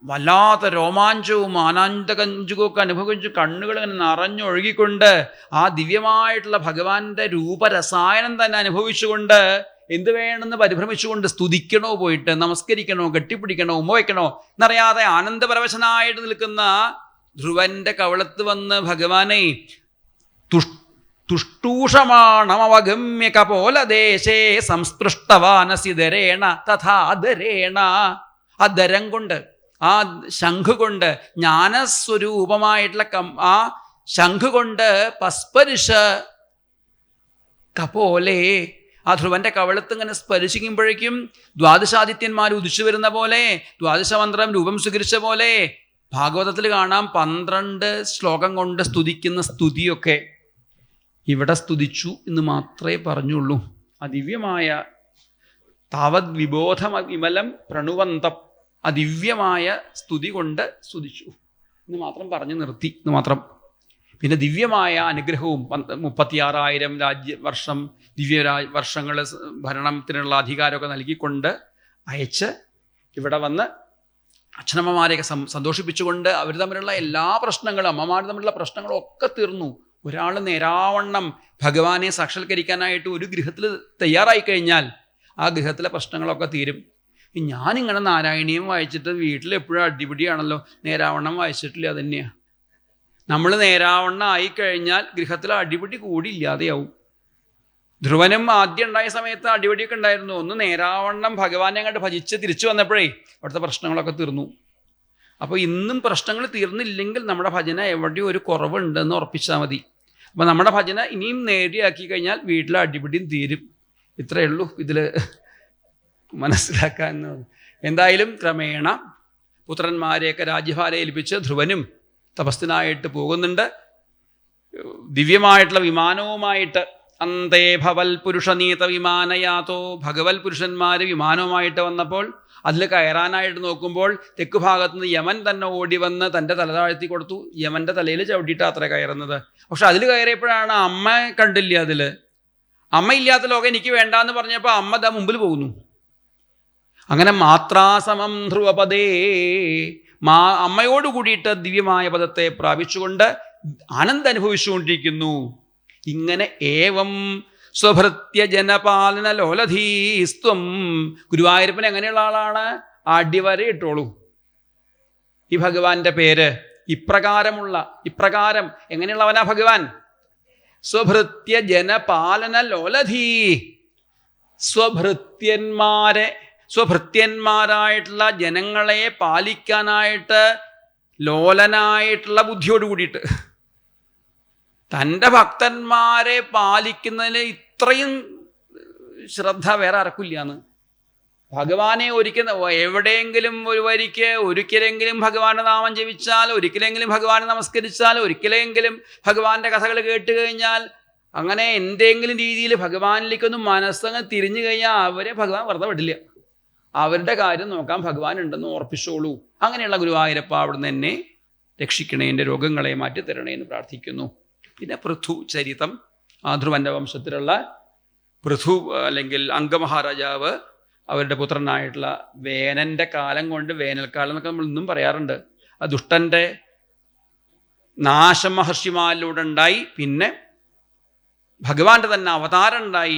വല്ലാത്ത രോമാഞ്ചവും ആനന്ദകഞ്ചുകമൊക്കെ അനുഭവിച്ച് കണ്ണുകൾ ഇങ്ങനെ നിറഞ്ഞൊഴുകിക്കൊണ്ട് ആ ദിവ്യമായിട്ടുള്ള ഭഗവാന്റെ രൂപരസായനം തന്നെ അനുഭവിച്ചുകൊണ്ട് എന്ത് വേണമെന്ന് പരിഭ്രമിച്ചുകൊണ്ട് സ്തുതിക്കണോ, പോയിട്ട് നമസ്കരിക്കണോ, കെട്ടിപ്പിടിക്കണോ, ഉമ്മ വയ്ക്കണോ എന്നറിയാതെ ആനന്ദപരവശനായിട്ട് നിൽക്കുന്ന ധ്രുവന്റെ കവളത്ത് വന്ന് ഭഗവാനെ തുഷ്ടൂഷമാണമവഗമ്യ കപോലദേശേ സംസ്പൃഷ്ടവാനസിധരേണ തഥാധരേണ. ആ ധരം കൊണ്ട്, ആ ശംഖ് കൊണ്ട്, ജ്ഞാനസ്വരൂപമായിട്ടുള്ള ആ ശംഖ് കൊണ്ട് പസ്പരിശ കപോലെ, ആ ധ്രുവന്റെ കവളത്ത് ഇങ്ങനെ സ്പർശിക്കുമ്പോഴേക്കും ദ്വാദശാദിത്യന്മാർ ഉദിച്ചു വരുന്ന പോലെ, ദ്വാദശമന്ത്രം രൂപം സ്വീകരിച്ച പോലെ ഭാഗവതത്തിൽ കാണാം. 12 ശ്ലോകം കൊണ്ട് സ്തുതിക്കുന്ന സ്തുതിയൊക്കെ ഇവിടെ സ്തുതിച്ചു എന്ന് മാത്രമേ പറഞ്ഞുള്ളൂ. ആ ദിവ്യമായ താവത് വിബോധം വിമലം പ്രണുവന്തം, ആ ദിവ്യമായ സ്തുതി കൊണ്ട് സ്തുതിച്ചു എന്ന് മാത്രം പറഞ്ഞു നിർത്തി എന്ന് മാത്രം. പിന്നെ ദിവ്യമായ അനുഗ്രഹവും 36,000 വർഷം വർഷങ്ങൾ ഭരണത്തിനുള്ള അധികാരമൊക്കെ നൽകിക്കൊണ്ട് അയച്ച് ഇവിടെ വന്ന് അച്ഛനമ്മമാരെയൊക്കെ സന്തോഷിപ്പിച്ചുകൊണ്ട് അവർ തമ്മിലുള്ള എല്ലാ പ്രശ്നങ്ങളും, അമ്മമാർ തമ്മിലുള്ള പ്രശ്നങ്ങളും ഒക്കെ തീർന്നു. ഒരാൾ നേരാവണ്ണം ഭഗവാനെ സാക്ഷാത്കരിക്കാനായിട്ട് ഒരു ഗൃഹത്തിൽ തയ്യാറായി കഴിഞ്ഞാൽ ആ ഗൃഹത്തിലെ പ്രശ്നങ്ങളൊക്കെ തീരും. ഞാനിങ്ങനെ നാരായണീയം വായിച്ചിട്ട് വീട്ടിൽ എപ്പോഴും അടിപിടിയാണല്ലോ, നേരാവണ്ണം വായിച്ചിട്ടില്ല. അതന്നെയാണ്. നമ്മൾ നേരാവണ്ണം ആയിക്കഴിഞ്ഞാൽ ഗൃഹത്തിൽ അടിപിടി കൂടി ഇല്ലാതെയാവും. ധ്രുവനും ആദ്യം ഉണ്ടായ സമയത്ത് അടിപിടിയൊക്കെ ഉണ്ടായിരുന്നു. ഒന്ന് നേരാവണ്ണം ഭഗവാനെ അങ്ങോട്ട് ഭജിച്ച് തിരിച്ചു വന്നപ്പോഴേ അവിടുത്തെ പ്രശ്നങ്ങളൊക്കെ തീർന്നു. അപ്പോൾ ഇന്നും പ്രശ്നങ്ങൾ തീർന്നില്ലെങ്കിൽ നമ്മുടെ ഭജന എവിടെയും ഒരു കുറവുണ്ടെന്ന് ഉറപ്പിച്ചാൽ മതി. അപ്പോൾ നമ്മുടെ ഭജന ഇനിയും നേരെയാക്കി കഴിഞ്ഞാൽ വീട്ടിലെ അടിപിടിയും തീരും. ഇത്രയേ ഉള്ളൂ ഇതിൽ മനസ്സിലാക്കാൻ. എന്തായാലും ക്രമേണ പുത്രന്മാരെയൊക്കെ രാജ്യഭാരം ഏൽപ്പിച്ച് ധ്രുവനും തപസ്സിനായിട്ട് പോകുന്നുണ്ട്. ദിവ്യമായിട്ടുള്ള വിമാനവുമായിട്ട് അന്തേ ഭവൽ പുരുഷനീത വിമാനയാതോ, ഭഗവൽ പുരുഷന്മാർ വിമാനവുമായിട്ട് വന്നപ്പോൾ അതിൽ കയറാനായിട്ട് നോക്കുമ്പോൾ തെക്ക് ഭാഗത്തു നിന്ന് യമൻ തന്നെ ഓടി വന്ന് തൻ്റെ തല താഴ്ത്തി കൊടുത്തു. യമൻ്റെ തലയിൽ ചവിട്ടിയിട്ടാണ് അത്ര കയറുന്നത്. പക്ഷെ അതിൽ കയറിയപ്പോഴാണ് അമ്മ കണ്ടില്ല. അതിൽ അമ്മയില്ലാത്ത ലോകം എനിക്ക് വേണ്ടാന്ന് പറഞ്ഞപ്പോൾ അമ്മ ദാ മുമ്പിൽ പോകുന്നു. അങ്ങനെ മാത്രാസമം ധ്രുവപദേ, അമ്മയോട് കൂടിയിട്ട് ദിവ്യമായ പദത്തെ പ്രാപിച്ചുകൊണ്ട് ആനന്ദം അനുഭവിച്ചുകൊണ്ടിരിക്കുന്നു. ഇങ്ങനെ ഏവം സ്വഭൃത്യ ജനപാലന ലോലധീസ്ത്വം. ഗുരുവായൂരപ്പൻ എങ്ങനെയുള്ള ആളാണ്? അടിവര ഇട്ടോളൂ. ഈ ഭഗവാന്റെ പേര് ഇപ്രകാരം എങ്ങനെയുള്ളവനാ ഭഗവാൻ? സ്വഭൃത്യ ജനപാലന ലോലധീ. സ്വഭൃത്യന്മാരായിട്ടുള്ള ജനങ്ങളെ പാലിക്കാനായിട്ട് ലോലനായിട്ടുള്ള ബുദ്ധിയോട് കൂടിയിട്ട്, തൻ്റെ ഭക്തന്മാരെ പാലിക്കുന്നതിന് ഇത്രയും ശ്രദ്ധ വേറെ ആർക്കില്ലാന്ന്. ഭഗവാനെ എവിടെയെങ്കിലും ഒരിക്കലെങ്കിലും ഭഗവാന്റെ നാമം ജപിച്ചാൽ, ഒരിക്കലെങ്കിലും ഭഗവാനെ നമസ്കരിച്ചാൽ, ഒരിക്കലെങ്കിലും ഭഗവാന്റെ കഥകൾ കേട്ട് കഴിഞ്ഞാൽ, അങ്ങനെ എന്തെങ്കിലും രീതിയിൽ ഭഗവാനിലേക്കൊന്നും മനസ്സങ്ങ് തിരിഞ്ഞു കഴിഞ്ഞാൽ അവരെ ഭഗവാൻ വെറുതെ വിടില്ല. അവരുടെ കാര്യം നോക്കാൻ ഭഗവാൻ ഉണ്ടെന്ന് ഓർപ്പിച്ചോളൂ. അങ്ങനെയുള്ള ഗുരുവായൂരപ്പ അവിടുന്ന് എന്നെ രക്ഷിക്കണേ, എൻ്റെ രോഗങ്ങളെ മാറ്റിത്തരണേ എന്ന് പ്രാർത്ഥിക്കുന്നു. പിന്നെ പൃഥു ചരിതം, ധ്രുവന്റെ വംശത്തിലുള്ള പൃഥു അല്ലെങ്കിൽ അംഗമഹാരാജാവ് അവരുടെ പുത്രനായിട്ടുള്ള വേനന്റെ കാലം കൊണ്ട്, വേനൽക്കാലം എന്നൊക്കെ നമ്മൾ ഇന്നും പറയാറുണ്ട്, ആ ദുഷ്ടന്റെ നാശം മഹർഷിമാരിലൂടെ ഉണ്ടായി. പിന്നെ ഭഗവാന്റെ തന്നെ അവതാരം ഉണ്ടായി.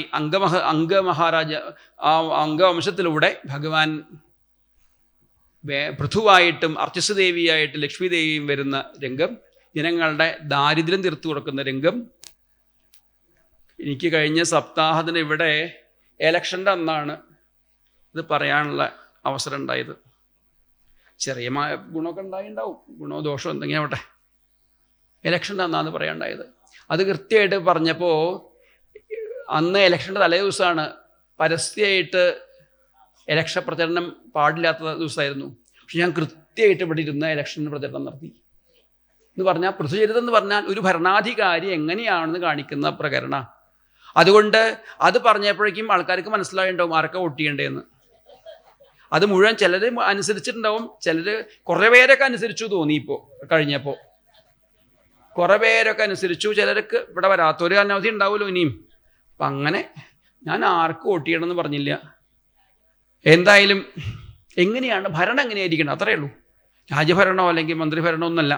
അംഗവംശത്തിലൂടെ ഭഗവാൻ പൃഥുവായിട്ടും അർച്ചസ്ദേവിയായിട്ടും ലക്ഷ്മി ദേവിയും വരുന്ന രംഗം, ജനങ്ങളുടെ ദാരിദ്ര്യം തീർത്തു കൊടുക്കുന്ന രംഗം. എനിക്ക് കഴിഞ്ഞ സപ്താഹത്തിന് ഇവിടെ എലക്ഷൻ്റെ അന്നാണ് ഇത് പറയാനുള്ള അവസരം ഉണ്ടായത്. ചെറിയ ഗുണമൊക്കെ ഉണ്ടായിണ്ടാവും, ഗുണമോ ദോഷമോ എന്തെങ്കിലും ആവട്ടെ. എലക്ഷൻ്റെ അന്നാന്ന് പറയാനുണ്ടായത്. അത് കൃത്യമായിട്ട് പറഞ്ഞപ്പോൾ അന്ന് എലക്ഷൻ്റെ തലേ ദിവസമാണ്. പരസ്യമായിട്ട് എലക്ഷൻ പ്രചരണം പാടില്ലാത്ത ദിവസമായിരുന്നു. പക്ഷെ ഞാൻ കൃത്യമായിട്ട് ഇവിടെ ഇരുന്ന് എലക്ഷൻ പ്രചരണം നടത്തി. എന്ന് പറഞ്ഞാൽ പൃഥുചരിതം എന്ന് പറഞ്ഞാൽ ഒരു ഭരണാധികാരി എങ്ങനെയാണെന്ന് കാണിക്കുന്ന പ്രകരണ. അതുകൊണ്ട് അത് പറഞ്ഞപ്പോഴേക്കും ആൾക്കാർക്ക് മനസ്സിലായിട്ടുണ്ടാവും ആരൊക്കെ വോട്ട് ചെയ്യേണ്ടതെന്ന്. അത് മുഴുവൻ ചിലർ അനുസരിച്ചിട്ടുണ്ടാവും, ചിലർ കുറേ പേരൊക്കെ അനുസരിച്ചു തോന്നി. ഇപ്പോൾ കഴിഞ്ഞപ്പോൾ കുറേ പേരൊക്കെ അനുസരിച്ചു, ചിലർക്ക് ഇവിടെ വരാത്തൊരു അനവധി ഉണ്ടാവുമല്ലോ ഇനിയും. അപ്പം അങ്ങനെ ഞാൻ ആർക്ക് വോട്ട് ചെയ്യണമെന്ന് പറഞ്ഞില്ല. എന്തായാലും എങ്ങനെയാണ് ഭരണം എങ്ങനെയായിരിക്കണം അത്രയേ ഉള്ളൂ. രാജ്യഭരണമോ അല്ലെങ്കിൽ മന്ത്രിഭരണമോ ഒന്നല്ല.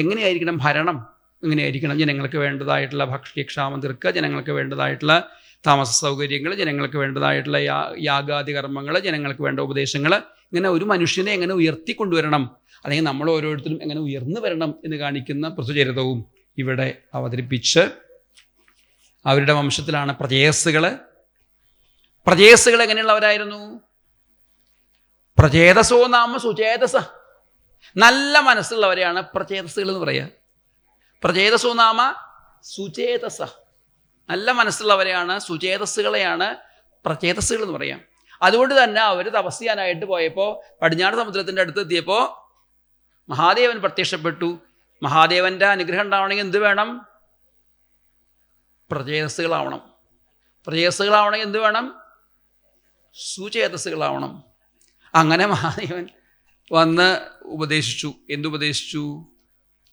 എങ്ങനെയായിരിക്കണം ഭരണം? എങ്ങനെയായിരിക്കണം? ജനങ്ങൾക്ക് വേണ്ടതായിട്ടുള്ള ഭക്ഷ്യക്ഷാമം തീർക്കുക, ജനങ്ങൾക്ക് വേണ്ടതായിട്ടുള്ള താമസ സൗകര്യങ്ങൾ, ജനങ്ങൾക്ക് വേണ്ടതായിട്ടുള്ള യാഗാദി കർമ്മങ്ങൾ, ജനങ്ങൾക്ക് വേണ്ട ഉപദേശങ്ങൾ, ഇങ്ങനെ ഒരു മനുഷ്യനെ എങ്ങനെ ഉയർത്തിക്കൊണ്ടുവരണം, അല്ലെങ്കിൽ നമ്മൾ ഓരോരുത്തരും എങ്ങനെ ഉയർന്നു വരണം എന്ന് കാണിക്കുന്ന പൃഥുചരിതവും ഇവിടെ അവതരിപ്പിച്ച്, അവരുടെ വംശത്തിലാണ് പ്രജേയസ്സുകൾ. പ്രജേയസ്സുകൾ എങ്ങനെയുള്ളവരായിരുന്നു? പ്രചേതസോ നാമ സുചേതസ. നല്ല മനസ്സുള്ളവരെയാണ് പ്രചേതസ്സുകൾ എന്ന് പറയുക. പ്രചേതസോ നാമ സുചേതസ. നല്ല മനസ്സുള്ളവരെയാണ്, സുചേതസ്സുകളെയാണ് പ്രചേതസ്സുകൾ എന്ന് പറയാം. അതുകൊണ്ട് തന്നെ അവർ തപസ് ചെയ്യാനായിട്ട് പോയപ്പോൾ പടിഞ്ഞാറ് സമുദ്രത്തിൻ്റെ അടുത്ത് എത്തിയപ്പോൾ മഹാദേവൻ പ്രത്യക്ഷപ്പെട്ടു. മഹാദേവൻ്റെ അനുഗ്രഹം ഉണ്ടാവണമെങ്കിൽ എന്ത് വേണം? പ്രചേതസ്സുകളാവണം. പ്രചേതസ്സുകളാവണമെങ്കിൽ എന്ത് വേണം? സുചേതസ്സുകളാവണം. അങ്ങനെ മഹാദേവൻ വന്ന് ഉപദേശിച്ചു. എന്തുപദേശിച്ചു?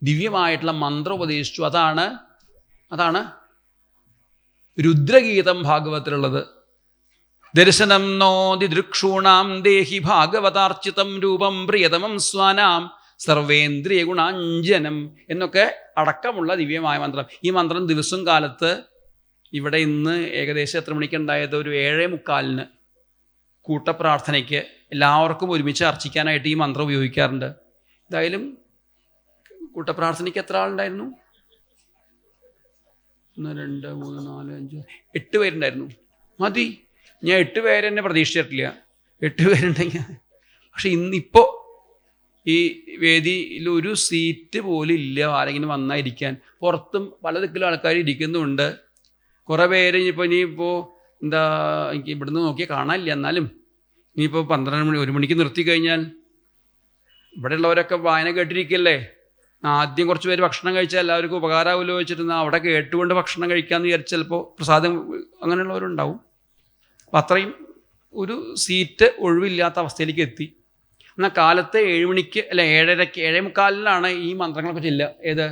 ദിവ്യമായിട്ടുള്ള മന്ത്രം ഉപദേശിച്ചു. അതാണ് രുദ്രഗീതം ഭാഗവത്തിലുള്ളത്. ദർശനം നോതി ദൃക്ഷൂണാം ദേഹി ഭാഗവതാർച്ചിതം രൂപം പ്രിയതമം സ്വാനാം സർവേന്ദ്രിയ ഗുണാഞ്ജനം എന്നൊക്കെ അടക്കമുള്ള ദിവ്യമായ മന്ത്രം. ഈ മന്ത്രം ദിവസവും കാലത്ത് ഇവിടെ ഇന്ന് ഏകദേശം എത്ര മണിക്കുണ്ടായത്? ഒരു 7:45 കൂട്ടപ്രാർത്ഥനയ്ക്ക് എല്ലാവർക്കും ഒരുമിച്ച് അർച്ചിക്കാനായിട്ട് ഈ മന്ത്രം ഉപയോഗിക്കാറുണ്ട്. എന്തായാലും കൂട്ടപ്രാർത്ഥനയ്ക്ക് എത്ര ആളുണ്ടായിരുന്നു? 1 2 3 4 5 8 പേരുണ്ടായിരുന്നു. മതി. ഞാൻ 8 പേര് തന്നെ പ്രതീക്ഷിച്ചിട്ടില്ല. 8 പേരുണ്ടെങ്കിൽ. പക്ഷെ ഇന്നിപ്പോൾ ഈ വേദിയിൽ ഒരു സീറ്റ് പോലും ഇല്ല ആരെങ്കിലും വന്നായിരിക്കാൻ. പുറത്തും പല ദിക്കിലും ആൾക്കാർ ഇരിക്കുന്നുണ്ട്. കുറേ പേര് ഇനിയിപ്പോൾ എനിക്ക് ഇവിടുന്ന് നോക്കിയാൽ കാണാനില്ല. എന്നാലും ഇനിയിപ്പോൾ 12 മണി 1 മണിക്ക് നിർത്തി കഴിഞ്ഞാൽ ഇവിടെയുള്ളവരൊക്കെ വായന കേട്ടിരിക്കല്ലേ. ആദ്യം കുറച്ച് പേര് ഭക്ഷണം കഴിച്ചാൽ എല്ലാവർക്കും ഉപകാരമാവുമല്ലോ വെച്ചിട്ട് അവിടെ കേട്ടുകൊണ്ട് ഭക്ഷണം കഴിക്കാമെന്ന് വിചാരിച്ച് ചിലപ്പോൾ പ്രസാദം അങ്ങനെയുള്ളവരുണ്ടാവും. അപ്പം അത്രയും ഒരു സീറ്റ് ഒഴിവില്ലാത്ത അവസ്ഥയിലേക്ക് എത്തി. എന്നാൽ കാലത്ത് 7 മണിക്ക് 7:30 7:45 ഈ മന്ത്രങ്ങളൊക്കെ ചെല്ലുക. ഏത്?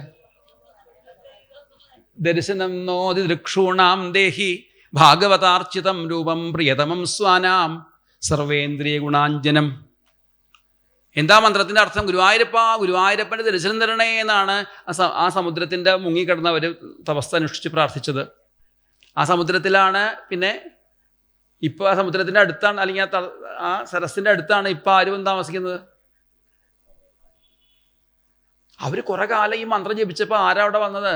ദർശനം നോതി ദൃക്ഷൂണാം ദേഹി ഭാഗവതാർച്ചിതം രൂപം പ്രിയതമം സ്വാനാം സർവേന്ദ്രിയ ഗുണാഞ്ജനം. എന്താ മന്ത്രത്തിൻ്റെ അർത്ഥം? ഗുരുവായൂരപ്പൻ്റെ ദർശനം തരണേ എന്നാണ് ആ സമുദ്രത്തിൻ്റെ മുങ്ങിക്കിടന്നവർ തപസ് അനുഷ്ഠിച്ച് പ്രാർത്ഥിച്ചത്. ആ സമുദ്രത്തിലാണ് പിന്നെ ഇപ്പോൾ ആ സമുദ്രത്തിൻ്റെ അടുത്താണ്, അല്ലെങ്കിൽ ആ സരസിൻ്റെ അടുത്താണ് ഇപ്പോൾ ആരും താമസിക്കുന്നത്. അവർ കുറെ കാലം ഈ മന്ത്രം ജപിച്ചപ്പോൾ ആരാ അവിടെ വന്നത്?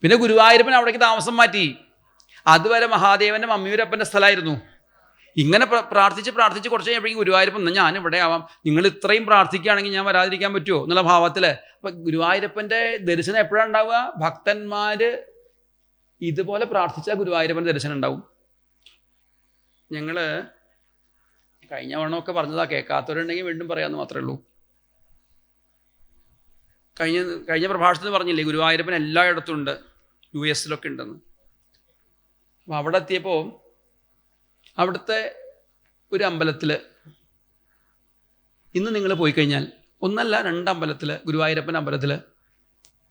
പിന്നെ ഗുരുവായൂരപ്പൻ അവിടേക്ക് താമസം മാറ്റി. അതുവരെ മഹാദേവൻ്റെ മമ്മിയൂരപ്പൻ്റെ സ്ഥലമായിരുന്നു. ഇങ്ങനെ പ്രാർത്ഥിച്ച് കുറച്ച് കഴിയുമ്പോഴേക്കും ഗുരുവായൂരപ്പൻ ഞാനിവിടെ ആവാം, നിങ്ങൾ ഇത്രയും പ്രാർത്ഥിക്കുകയാണെങ്കിൽ ഞാൻ വരാതിരിക്കാൻ പറ്റുമോ എന്നുള്ള ഭാവത്തിൽ. അപ്പം ഗുരുവായൂരപ്പൻ്റെ ദർശനം എപ്പോഴാണ് ഉണ്ടാവുക? ഭക്തന്മാർ ഇതുപോലെ പ്രാർത്ഥിച്ചാൽ ഗുരുവായൂരപ്പൻ്റെ ദർശനം ഉണ്ടാവും. ഞങ്ങൾ കഴിഞ്ഞ വണ്ണമൊക്കെ പറഞ്ഞതാ, കേൾക്കാത്തവരുണ്ടെങ്കിൽ വീണ്ടും പറയാമെന്ന് മാത്രമേ ഉള്ളൂ. കഴിഞ്ഞ പ്രഭാഷണത്തിൽ പറഞ്ഞില്ലേ ഗുരുവായൂരപ്പൻ എല്ലായിടത്തും ഉണ്ട്, US ഉണ്ടെന്ന്. അപ്പോൾ അവിടെ എത്തിയപ്പോൾ അവിടുത്തെ ഒരു അമ്പലത്തിൽ ഇന്ന് നിങ്ങൾ പോയി കഴിഞ്ഞാൽ 1 അല്ല 2 അമ്പലത്തിൽ, ഗുരുവായൂരപ്പൻ അമ്പലത്തിൽ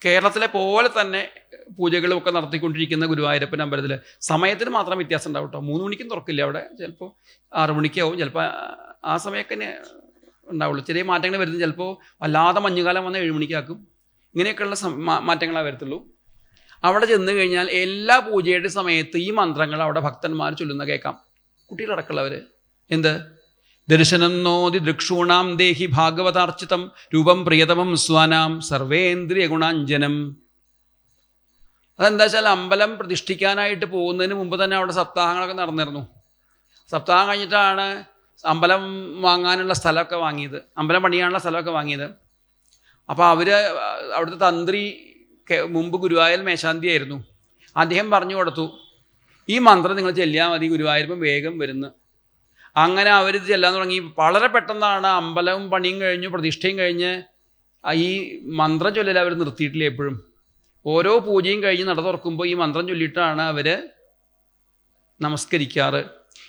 കേരളത്തിലെ പോലെ തന്നെ പൂജകളും ഒക്കെ നടത്തിക്കൊണ്ടിരിക്കുന്ന ഗുരുവായൂരപ്പൻ അമ്പലത്തിൽ സമയത്തിന് മാത്രം വ്യത്യാസം ഉണ്ടാവും കേട്ടോ. 3 മണിക്കും തുറക്കില്ല അവിടെ, ചിലപ്പോൾ 6 മണിക്കാവും, ചിലപ്പോൾ ആ സമയമൊക്കെ തന്നെ ഉണ്ടാവുള്ളൂ. ചെറിയ മാറ്റങ്ങൾ വരുന്നത് ചിലപ്പോൾ വല്ലാതെ മഞ്ഞുകാലം വന്നാൽ 7 മണിക്കാക്കും. ഇങ്ങനെയൊക്കെയുള്ള മാറ്റങ്ങളാണ് വരത്തുള്ളൂ. അവിടെ ചെന്ന് കഴിഞ്ഞാൽ എല്ലാ പൂജയുടെ സമയത്ത് ഈ മന്ത്രങ്ങൾ അവിടെ ഭക്തന്മാർ ചൊല്ലുന്ന കേൾക്കാം, കുട്ടികളടക്കമുള്ളവർ. എന്ത്? ദർശനം നോതി ദൃക്ഷൂണാം ദേഹി ഭാഗവതാർച്ചിതം രൂപം പ്രിയതമം സ്വാനാം സർവേന്ദ്രിയ ഗുണാഞ്ജനം. അതെന്താ വെച്ചാൽ അമ്പലം പ്രതിഷ്ഠിക്കാനായിട്ട് പോകുന്നതിന് മുമ്പ് തന്നെ അവിടെ സപ്താഹങ്ങളൊക്കെ നടന്നിരുന്നു. സപ്താഹം കഴിഞ്ഞിട്ടാണ് അമ്പലം വാങ്ങാനുള്ള സ്ഥലമൊക്കെ വാങ്ങിയത്, അമ്പലം പണിയാനുള്ള സ്ഥലമൊക്കെ വാങ്ങിയത്. അപ്പോൾ അവിടുത്തെ തന്ത്രി മുമ്പ് ഗുരുവായൂർ മേശാന്തി ആയിരുന്നു. അദ്ദേഹം പറഞ്ഞു കൊടുത്തു, ഈ മന്ത്രം നിങ്ങൾ ചെല്ലിയാൽ മതി, ഗുരുവായൂരപ്പൻ വേഗം വരുന്നു. അങ്ങനെ അവർ ചെല്ലാൻ തുടങ്ങി. വളരെ പെട്ടെന്നാണ് അമ്പലവും പണിയും കഴിഞ്ഞു, പ്രതിഷ്ഠയും കഴിഞ്ഞ് ഈ മന്ത്രം ചൊല്ലൽ അവർ നിർത്തിയിട്ടില്ല. എപ്പോഴും ഓരോ പൂജയും കഴിഞ്ഞ് നട തുറക്കുമ്പോൾ ഈ മന്ത്രം ചൊല്ലിയിട്ടാണ് അവർ നമസ്കരിക്കാറ്.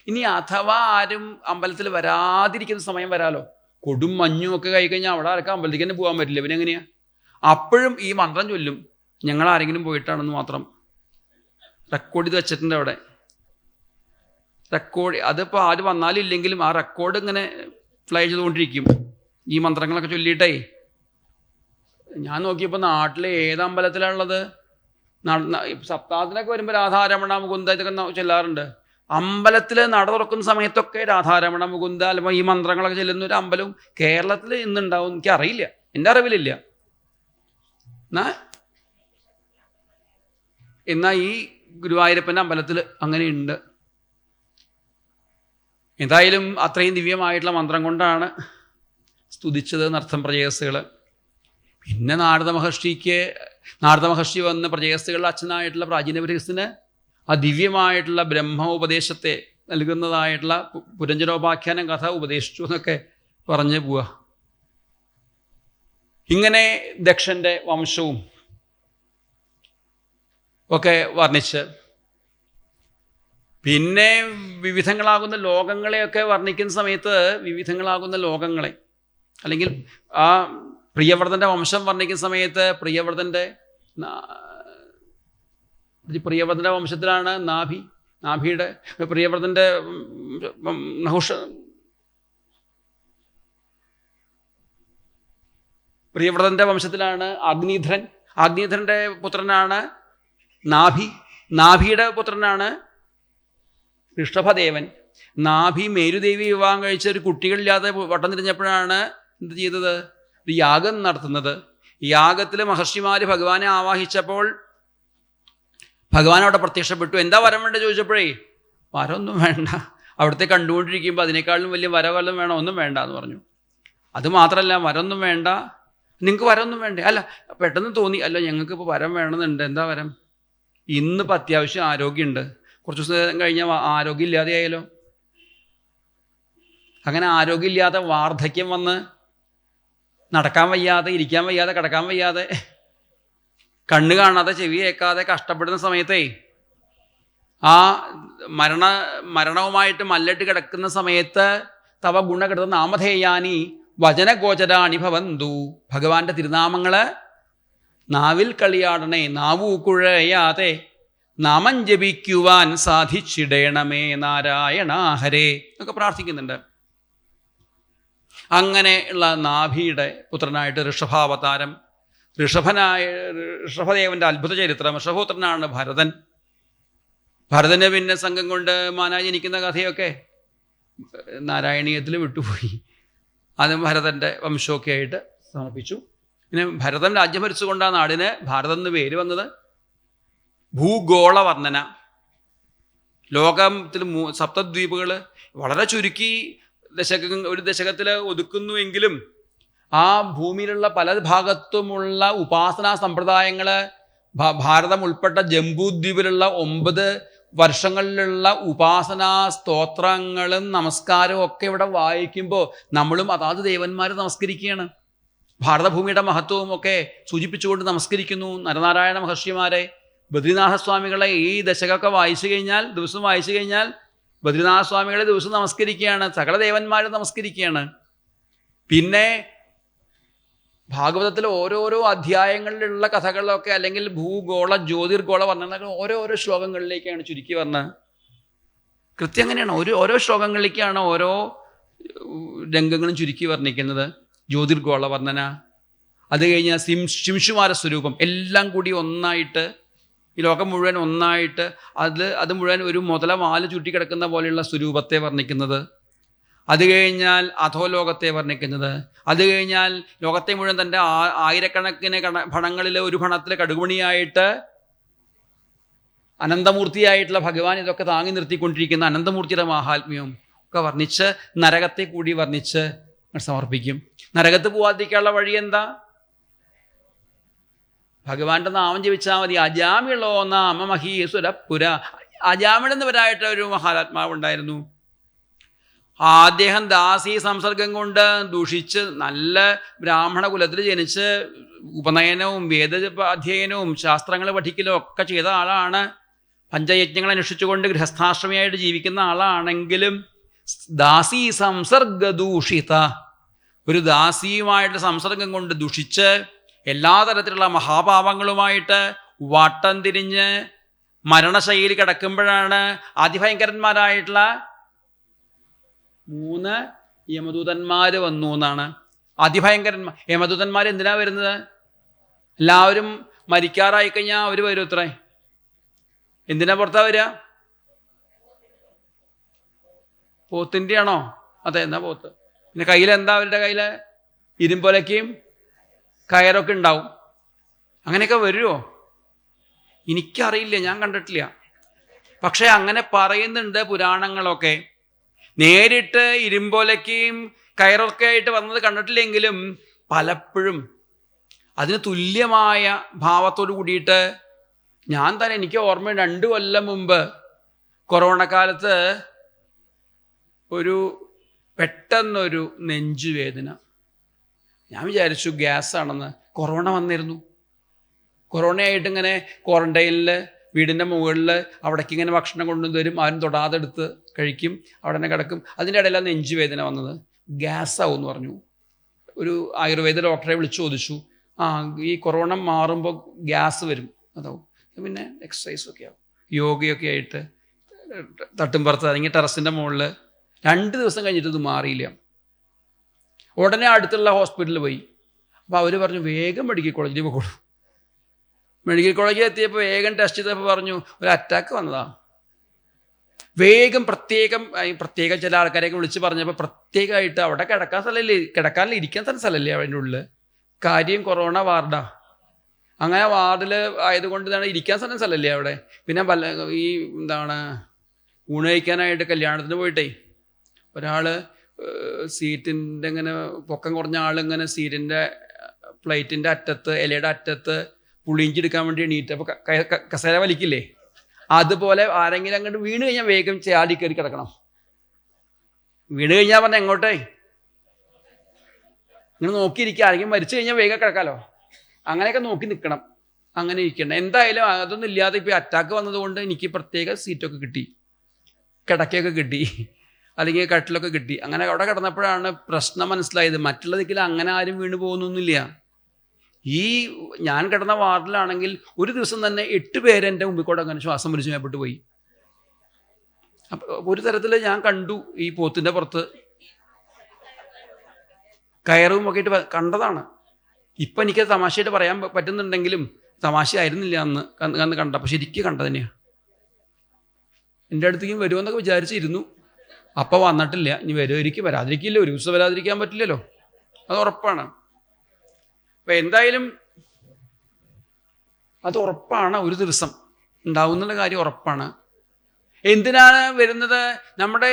ഇനി അഥവാ ആരും അമ്പലത്തിൽ വരാതിരിക്കുന്ന സമയം വരാലോ, കൊടും മഞ്ഞും ഒക്കെ കഴിഞ്ഞാൽ അവിടെ ആർക്കും അമ്പലത്തിലേക്ക് തന്നെ പോകാൻ പറ്റില്ല. പിന്നെ എങ്ങനെയാ? അപ്പോഴും ഈ മന്ത്രം ചൊല്ലും. ഞങ്ങൾ ആരെങ്കിലും പോയിട്ടാണെന്ന് മാത്രം റെക്കോർഡ് ചെയ്ത് വെച്ചിട്ടുണ്ട് അവിടെ. റെക്കോർഡ് അതിപ്പോൾ ആര് വന്നാലും ഇല്ലെങ്കിലും ആ റെക്കോർഡ് ഇങ്ങനെ ഫ്ലൈ ചെയ്തുകൊണ്ടിരിക്കും ഈ മന്ത്രങ്ങളൊക്കെ ചൊല്ലിയിട്ടേ. ഞാൻ നോക്കിയപ്പോൾ നാട്ടിലെ ഏത് അമ്പലത്തിലാണുള്ളത്? സപ്താഹത്തിനൊക്കെ വരുമ്പോൾ രാധാരമണ മുകുന്ദ ഇതൊക്കെ ചൊല്ലാറുണ്ട്. അമ്പലത്തിൽ നട തുറക്കുന്ന സമയത്തൊക്കെ രാധാരമണ മുകുന്ദ അല്ലെങ്കിൽ ഈ മന്ത്രങ്ങളൊക്കെ ചെല്ലുന്ന ഒരു അമ്പലവും കേരളത്തിൽ ഇന്നുണ്ടാവും. എനിക്കറിയില്ല, എൻ്റെ അറിവിലില്ല. എന്നാൽ ഈ ഗുരുവായൂരപ്പൻ്റെ അമ്പലത്തിൽ അങ്ങനെയുണ്ട്. എന്തായാലും അത്രയും ദിവ്യമായിട്ടുള്ള മന്ത്രം കൊണ്ടാണ് സ്തുതിച്ചത് എന്നർത്ഥം പ്രജേയസ്സുകൾ. പിന്നെ നാരദ മഹർഷി വന്ന് പ്രജേയസ്സുകളുടെ അച്ഛനായിട്ടുള്ള പ്രാചീന ബൃഹസ്സിന് ആ ദിവ്യമായിട്ടുള്ള ബ്രഹ്മോപദേശത്തെ നൽകുന്നതായിട്ടുള്ള പുരഞ്ജനോപാഖ്യാനം കഥ ഉപദേശിച്ചു എന്നൊക്കെ പറഞ്ഞ് പോവുക. ഇങ്ങനെ ദക്ഷൻ്റെ വംശവും ഒക്കെ വർണ്ണിച്ച് പിന്നെ വിവിധങ്ങളാകുന്ന ലോകങ്ങളെയൊക്കെ വർണ്ണിക്കുന്ന സമയത്ത് വിവിധങ്ങളാകുന്ന ലോകങ്ങളെ അല്ലെങ്കിൽ ആ പ്രിയവ്രതൻ്റെ വംശം വർണ്ണിക്കുന്ന സമയത്ത് പ്രിയവ്രതൻ്റെ വംശത്തിലാണ് നാഭിയുടെ പ്രിയവ്രതൻ്റെ പ്രിയവ്രതൻ്റെ വംശത്തിലാണ് അഗ്നിധരൻ്റെ പുത്രനാണ് നാഭിയുടെ പുത്രനാണ് ഋഷഭദേവൻ. നാഭി മേരുദേവി വിവാഹം കഴിച്ച ഒരു കുട്ടികളില്ലാതെ വട്ടം തിരിഞ്ഞപ്പോഴാണ് എന്ത് ചെയ്തത്? ഒരു യാഗം നടത്തുന്നത്. യാഗത്തിൽ മഹർഷിമാർ ഭഗവാനെ ആവാഹിച്ചപ്പോൾ ഭഗവാൻ അവിടെ പ്രത്യക്ഷപ്പെട്ടു. എന്താ വരം വേണ്ട ചോദിച്ചപ്പോഴേ വരമൊന്നും വേണ്ട, അവിടുത്തെ കണ്ടുകൊണ്ടിരിക്കുമ്പോൾ അതിനേക്കാളും വലിയ വരവല്ലം വേണം, ഒന്നും വേണ്ട എന്ന് പറഞ്ഞു. അതുമാത്രമല്ല, വരമൊന്നും വേണ്ട, നിങ്ങൾക്ക് വരമൊന്നും വേണ്ടേ? അല്ല, പെട്ടെന്ന് തോന്നി, അല്ല ഞങ്ങൾക്ക് ഇപ്പോൾ വരം വേണമെന്നുണ്ട്. എന്താ വരം? ഇന്നിപ്പോൾ അത്യാവശ്യം ആരോഗ്യമുണ്ട്, കുറച്ച് ദിവസം കഴിഞ്ഞാൽ ആരോഗ്യം ഇല്ലാതെയായാലോ? അങ്ങനെ ആരോഗ്യമില്ലാതെ വാർദ്ധക്യം വന്ന് നടക്കാൻ വയ്യാതെ, ഇരിക്കാൻ വയ്യാതെ, കിടക്കാൻ വയ്യാതെ, കണ്ണ് കാണാതെ, ചെവി കേൾക്കാതെ കഷ്ടപ്പെടുന്ന സമയത്തേ ആ മരണവുമായിട്ട് മല്ലിട്ട് കിടക്കുന്ന സമയത്ത് തവ ഗുണകൃത നാമധേയാനി വചനഗോചരാണി ഭവന്തു, ഭഗവാന്റെ തിരുനാമങ്ങൾ നാവിൽ കളിയാടണേ, നാവൂക്കുഴയാതെ നാമം ജപിക്കുവാൻ സാധിച്ചിടേണമേ നാരായണ ഹരേ എന്നൊക്കെ പ്രാർത്ഥിക്കുന്നുണ്ട്. അങ്ങനെയുള്ള നാഭിയുടെ പുത്രനായിട്ട് ഋഷഭാവതാരം, ഋഷഭദേവൻ്റെ അത്ഭുത ചരിത്രം. ഋഷഭപുത്രനാണ് ഭരതന് പിന്നെ സംഘം കൊണ്ട് മാനായി ജനിക്കുന്ന കഥയൊക്കെ നാരായണീയത്തിൽ വിട്ടുപോയി. അത് ഭരതൻ്റെ വംശമൊക്കെ ആയിട്ട് സമർപ്പിച്ചു. പിന്നെ ഭരതൻ രാജ്യം ഭരിച്ചുകൊണ്ട് ആ നാടിന് ഭാരതം എന്ന് പേര് വന്നത്. ഭൂഗോള വർണ്ണന, ലോകത്തിൽ സപ്തദ്വീപുകൾ വളരെ ചുരുക്കി ഒരു ദശകത്തിൽ ഒതുക്കുന്നുവെങ്കിലും ആ ഭൂമിയിലുള്ള പല ഭാഗത്തുമുള്ള ഉപാസനാ സമ്പ്രദായങ്ങൾ, ഭാരതം ഉൾപ്പെട്ട ജംബൂദ്വീപിലുള്ള 9 വർഷങ്ങളിലുള്ള ഉപാസനാ സ്തോത്രങ്ങളും നമസ്കാരവും ഒക്കെ ഇവിടെ വായിക്കുമ്പോൾ നമ്മളും അതാത് ദേവന്മാർ നമസ്കരിക്കുകയാണ്. ഭാരതഭൂമിയുടെ മഹത്വവും ഒക്കെ സൂചിപ്പിച്ചുകൊണ്ട് നമസ്കരിക്കുന്നു. നരനാരായണ മഹർഷിമാരെ, ബദ്രിനാഥസ്വാമികളെ ഈ ദശകമൊക്കെ ദിവസം വായിച്ചു കഴിഞ്ഞാൽ ബദ്രിനാഥസ്വാമികളെ ദിവസം നമസ്കരിക്കുകയാണ്, സകല ദേവന്മാരെ നമസ്കരിക്കുകയാണ്. പിന്നെ ഭാഗവതത്തിലെ ഓരോരോ അധ്യായങ്ങളിലുള്ള കഥകളിലൊക്കെ അല്ലെങ്കിൽ ഭൂഗോള ജ്യോതിർഗോള വർണ്ണനകൾ ഓരോരോ ശ്ലോകങ്ങളിലേക്കാണ് ചുരുക്കി പറഞ്ഞത്. കൃത്യം അങ്ങനെയാണ്, ഓരോ ശ്ലോകങ്ങളിലേക്കാണ് ഓരോ രംഗങ്ങളും ചുരുക്കി വർണ്ണിക്കുന്നത്. ജ്യോതിർഗോള വർണ്ണന, അത് കഴിഞ്ഞാൽ ശിംശുമാര സ്വരൂപം, എല്ലാം കൂടി ഒന്നായിട്ട്, ഈ ലോകം മുഴുവൻ ഒന്നായിട്ട് അത് മുഴുവൻ ഒരു വാല് ചുറ്റിക്കിടക്കുന്ന പോലെയുള്ള സ്വരൂപത്തെ വർണ്ണിക്കുന്നത്. അത് കഴിഞ്ഞാൽ അധോലോകത്തെ വർണ്ണിക്കുന്നത്. അത് കഴിഞ്ഞാൽ ലോകത്തെ മുഴുവൻ തൻ്റെ ആയിരക്കണക്കിന് ഭണങ്ങളിൽ ഒരു ഭണത്തിൽ കടുകുമണിയായിട്ട് അനന്തമൂർത്തിയായിട്ടുള്ള ഭഗവാൻ ഇതൊക്കെ താങ്ങി നിർത്തിക്കൊണ്ടിരിക്കുന്ന അനന്തമൂർത്തിയുടെ മാഹാത്മ്യവും ഒക്കെ വർണ്ണിച്ച് നരകത്തെ കൂടി വർണ്ണിച്ച് സമർപ്പിക്കും. നരകത്ത് പോവാതിരിക്കാനുള്ള വഴി എന്താ? ഭഗവാന്റെ നാമം ജപിച്ചാൽ മതി. അജാമിളോ നാമ മഹീസുരപുര. അജാമിളെന്നവരായിട്ട് ഒരു മഹാത്മാവ് ഉണ്ടായിരുന്നു. അദ്ദേഹം ദാസി സംസർഗം കൊണ്ട് ദൂഷിച്ച് നല്ല ബ്രാഹ്മണ കുലത്തിൽ ജനിച്ച് ഉപനയനവും വേദാധ്യയനവും ശാസ്ത്രങ്ങൾ പഠിക്കലും ഒക്കെ ചെയ്ത ആളാണ്. പഞ്ചയജ്ഞങ്ങൾ അനുഷ്ഠിച്ചുകൊണ്ട് ഗൃഹസ്ഥാശ്രമിയായിട്ട് ജീവിക്കുന്ന ആളാണെങ്കിലും ദാസി സംസർഗദൂഷിത, ഒരു ദാസിയുമായിട്ട് സംസർഗം കൊണ്ട് ദുഷിച്ച് എല്ലാ തരത്തിലുള്ള മഹാപാപങ്ങളുമായിട്ട് വട്ടം തിരിഞ്ഞ് മരണശൈലി കിടക്കുമ്പോഴാണ് അതിഭയങ്കരന്മാരായിട്ടുള്ള 3 യമദൂതന്മാർ വന്നു എന്നാണ്. അതിഭയങ്കരന്മാർ യമദൂതന്മാർ എന്തിനാ വരുന്നത്? എല്ലാവരും മരിക്കാറായി കഴിഞ്ഞാൽ അവർ വരും ഇത്രേ. എന്തിനാ പുറത്താ വരിക? പോത്തിൻ്റെ ആണോ? അതെ, എന്നാ പോത്ത്. പിന്നെ കയ്യിലെന്താ? അവരുടെ കയ്യിൽ ഇരുമ്പൊലയ്ക്കും കയറൊക്കെ ഉണ്ടാവും. അങ്ങനെയൊക്കെ വരുമോ? എനിക്കറിയില്ല, ഞാൻ കണ്ടിട്ടില്ല. പക്ഷെ അങ്ങനെ പറയുന്നുണ്ട് പുരാണങ്ങളൊക്കെ. നേരിട്ട് ഇരുമ്പൊലയ്ക്കും കയറൊക്കെ ആയിട്ട് വന്നത് കണ്ടിട്ടില്ലെങ്കിലും പലപ്പോഴും അതിന് തുല്യമായ ഭാവത്തോട് കൂടിയിട്ട് ഞാൻ തന്നെ, എനിക്ക് ഓർമ്മ 2 കൊല്ലം മുമ്പ് കൊറോണ കാലത്ത് പെട്ടെന്നൊരു നെഞ്ചുവേദന. ഞാൻ വിചാരിച്ചു ഗ്യാസ് ആണെന്ന്. കൊറോണ വന്നിരുന്നു. കൊറോണയായിട്ട് ഇങ്ങനെ ക്വാറന്റൈനിൽ വീടിൻ്റെ മുകളിൽ അവിടേക്ക് ഇങ്ങനെ ഭക്ഷണം കൊണ്ടുവരും, ആരും തൊടാതെ എടുത്ത് കഴിക്കും, അവിടെ തന്നെ കിടക്കും. അതിൻ്റെ ഇടയിലാണ് നെഞ്ചുവേദന വന്നത്. ഗ്യാസ് ആവും എന്ന് പറഞ്ഞു. ഒരു ആയുർവേദ ഡോക്ടറെ വിളിച്ചു ചോദിച്ചു, ഈ കൊറോണ മാറുമ്പോൾ ഗ്യാസ് വരും, അതാവും. പിന്നെ എക്സസൈസൊക്കെ ആവും, യോഗയൊക്കെ ആയിട്ട് തട്ടുംപുറത്ത് അല്ലെങ്കിൽ ടെറസിൻ്റെ മുകളിൽ 2 ദിവസം കഴിഞ്ഞിട്ട് ഇത് മാറിയില്ല. ഉടനെ അടുത്തുള്ള ഹോസ്പിറ്റലിൽ പോയി. അപ്പോൾ അവർ പറഞ്ഞു വേഗം മെഡിക്കൽ കോളേജിൽ പോയിക്കോളൂ. മെഡിക്കൽ കോളേജിൽ എത്തിയപ്പോൾ വേഗം ടെസ്റ്റ് ചെയ്തപ്പോൾ പറഞ്ഞു ഒരു അറ്റാക്ക് വന്നതാ. വേഗം പ്രത്യേകം ചില ആൾക്കാരെയൊക്കെ വിളിച്ച് പറഞ്ഞപ്പോൾ പ്രത്യേകമായിട്ട് അവിടെ കിടക്കാനില്ല ഇരിക്കാൻ തന്നെ സ്ഥലമല്ലേ അതിൻ്റെ ഉള്ളിൽ. കാര്യം കൊറോണ വാർഡാ. അങ്ങനെ വാർഡിൽ ആയതുകൊണ്ട് തന്നെ ഇരിക്കാൻ സ്ഥലമല്ലേ അവിടെ. പിന്നെ ഈ ഊണ് കഴിക്കാനായിട്ട് കല്യാണത്തിന് പോയിട്ടേ ഒരാൾ സീറ്റിൻ്റെ ഇങ്ങനെ പൊക്കം കുറഞ്ഞ ആളിങ്ങനെ സീറ്റിൻ്റെ പ്ലേറ്റിൻ്റെ അറ്റത്ത്, ഇലയുടെ അറ്റത്ത് പുളിഞ്ചെടുക്കാൻ വേണ്ടി എണീറ്റ്. അപ്പോൾ കസേര വലിക്കില്ലേ, അതുപോലെ ആരെങ്കിലും അങ്ങോട്ട് വീണ് കഴിഞ്ഞാൽ വേഗം ചാടി കയറി കിടക്കണം. വീണ് കഴിഞ്ഞാൽ പറഞ്ഞാൽ എങ്ങോട്ടേ ഇങ്ങനെ നോക്കിയിരിക്കുക. ആരെങ്കിലും മരിച്ചു കഴിഞ്ഞാൽ വേഗം കിടക്കാമല്ലോ, അങ്ങനെയൊക്കെ നോക്കി നിൽക്കണം, അങ്ങനെ ഇരിക്കണം. എന്തായാലും അതൊന്നും ഇല്ലാതെ ഇപ്പോൾ അറ്റാക്ക് വന്നതുകൊണ്ട് എനിക്ക് പ്രത്യേക സീറ്റൊക്കെ കിട്ടി, കിടക്കയൊക്കെ കിട്ടി, അല്ലെങ്കിൽ കട്ടിലൊക്കെ കിട്ടി. അങ്ങനെ അവിടെ കിടന്നപ്പോഴാണ് പ്രശ്നം മനസ്സിലായത്. മറ്റുള്ള ദിക്കിൽ അങ്ങനെ ആരും വീണ് പോകുന്നൊന്നുമില്ല. ഈ ഞാൻ കിടന്ന വാർഡിലാണെങ്കിൽ ഒരു ദിവസം തന്നെ 8 പേര് എൻ്റെ മുമ്പിൽ കൂടെ അങ്ങനെ ശ്വാസം വലിച്ചു മേപ്പെട്ട് പോയി. അപ്പോൾ ഒരു തരത്തിൽ ഞാൻ കണ്ടു, ഈ പോത്തിൻ്റെ പുറത്ത് കയറും ഒക്കെ ആയിട്ട് കണ്ടതാണ്. ഇപ്പം എനിക്ക് തമാശയായിട്ട് പറയാൻ പറ്റുന്നുണ്ടെങ്കിലും തമാശയായിരുന്നില്ല അന്ന് കണ്ടപ്പോൾ, ശരിക്കും കണ്ടത് തന്നെയാണ്. എൻ്റെ അടുത്തേക്കും വരുമെന്നൊക്കെ വിചാരിച്ചിരുന്നു. അപ്പോൾ വന്നിട്ടില്ല. ഇനി വരുമായിരിക്കും, വരാതിരിക്കില്ല. ഒരു ദിവസം വരാതിരിക്കാൻ പറ്റില്ലല്ലോ, അത് ഉറപ്പാണ്. അപ്പം എന്തായാലും അത് ഉറപ്പാണ്, ഒരു ദിവസം ഉണ്ടാവുന്നുള്ള കാര്യം ഉറപ്പാണ്. എന്തിനാണ് വരുന്നത്? നമ്മുടെ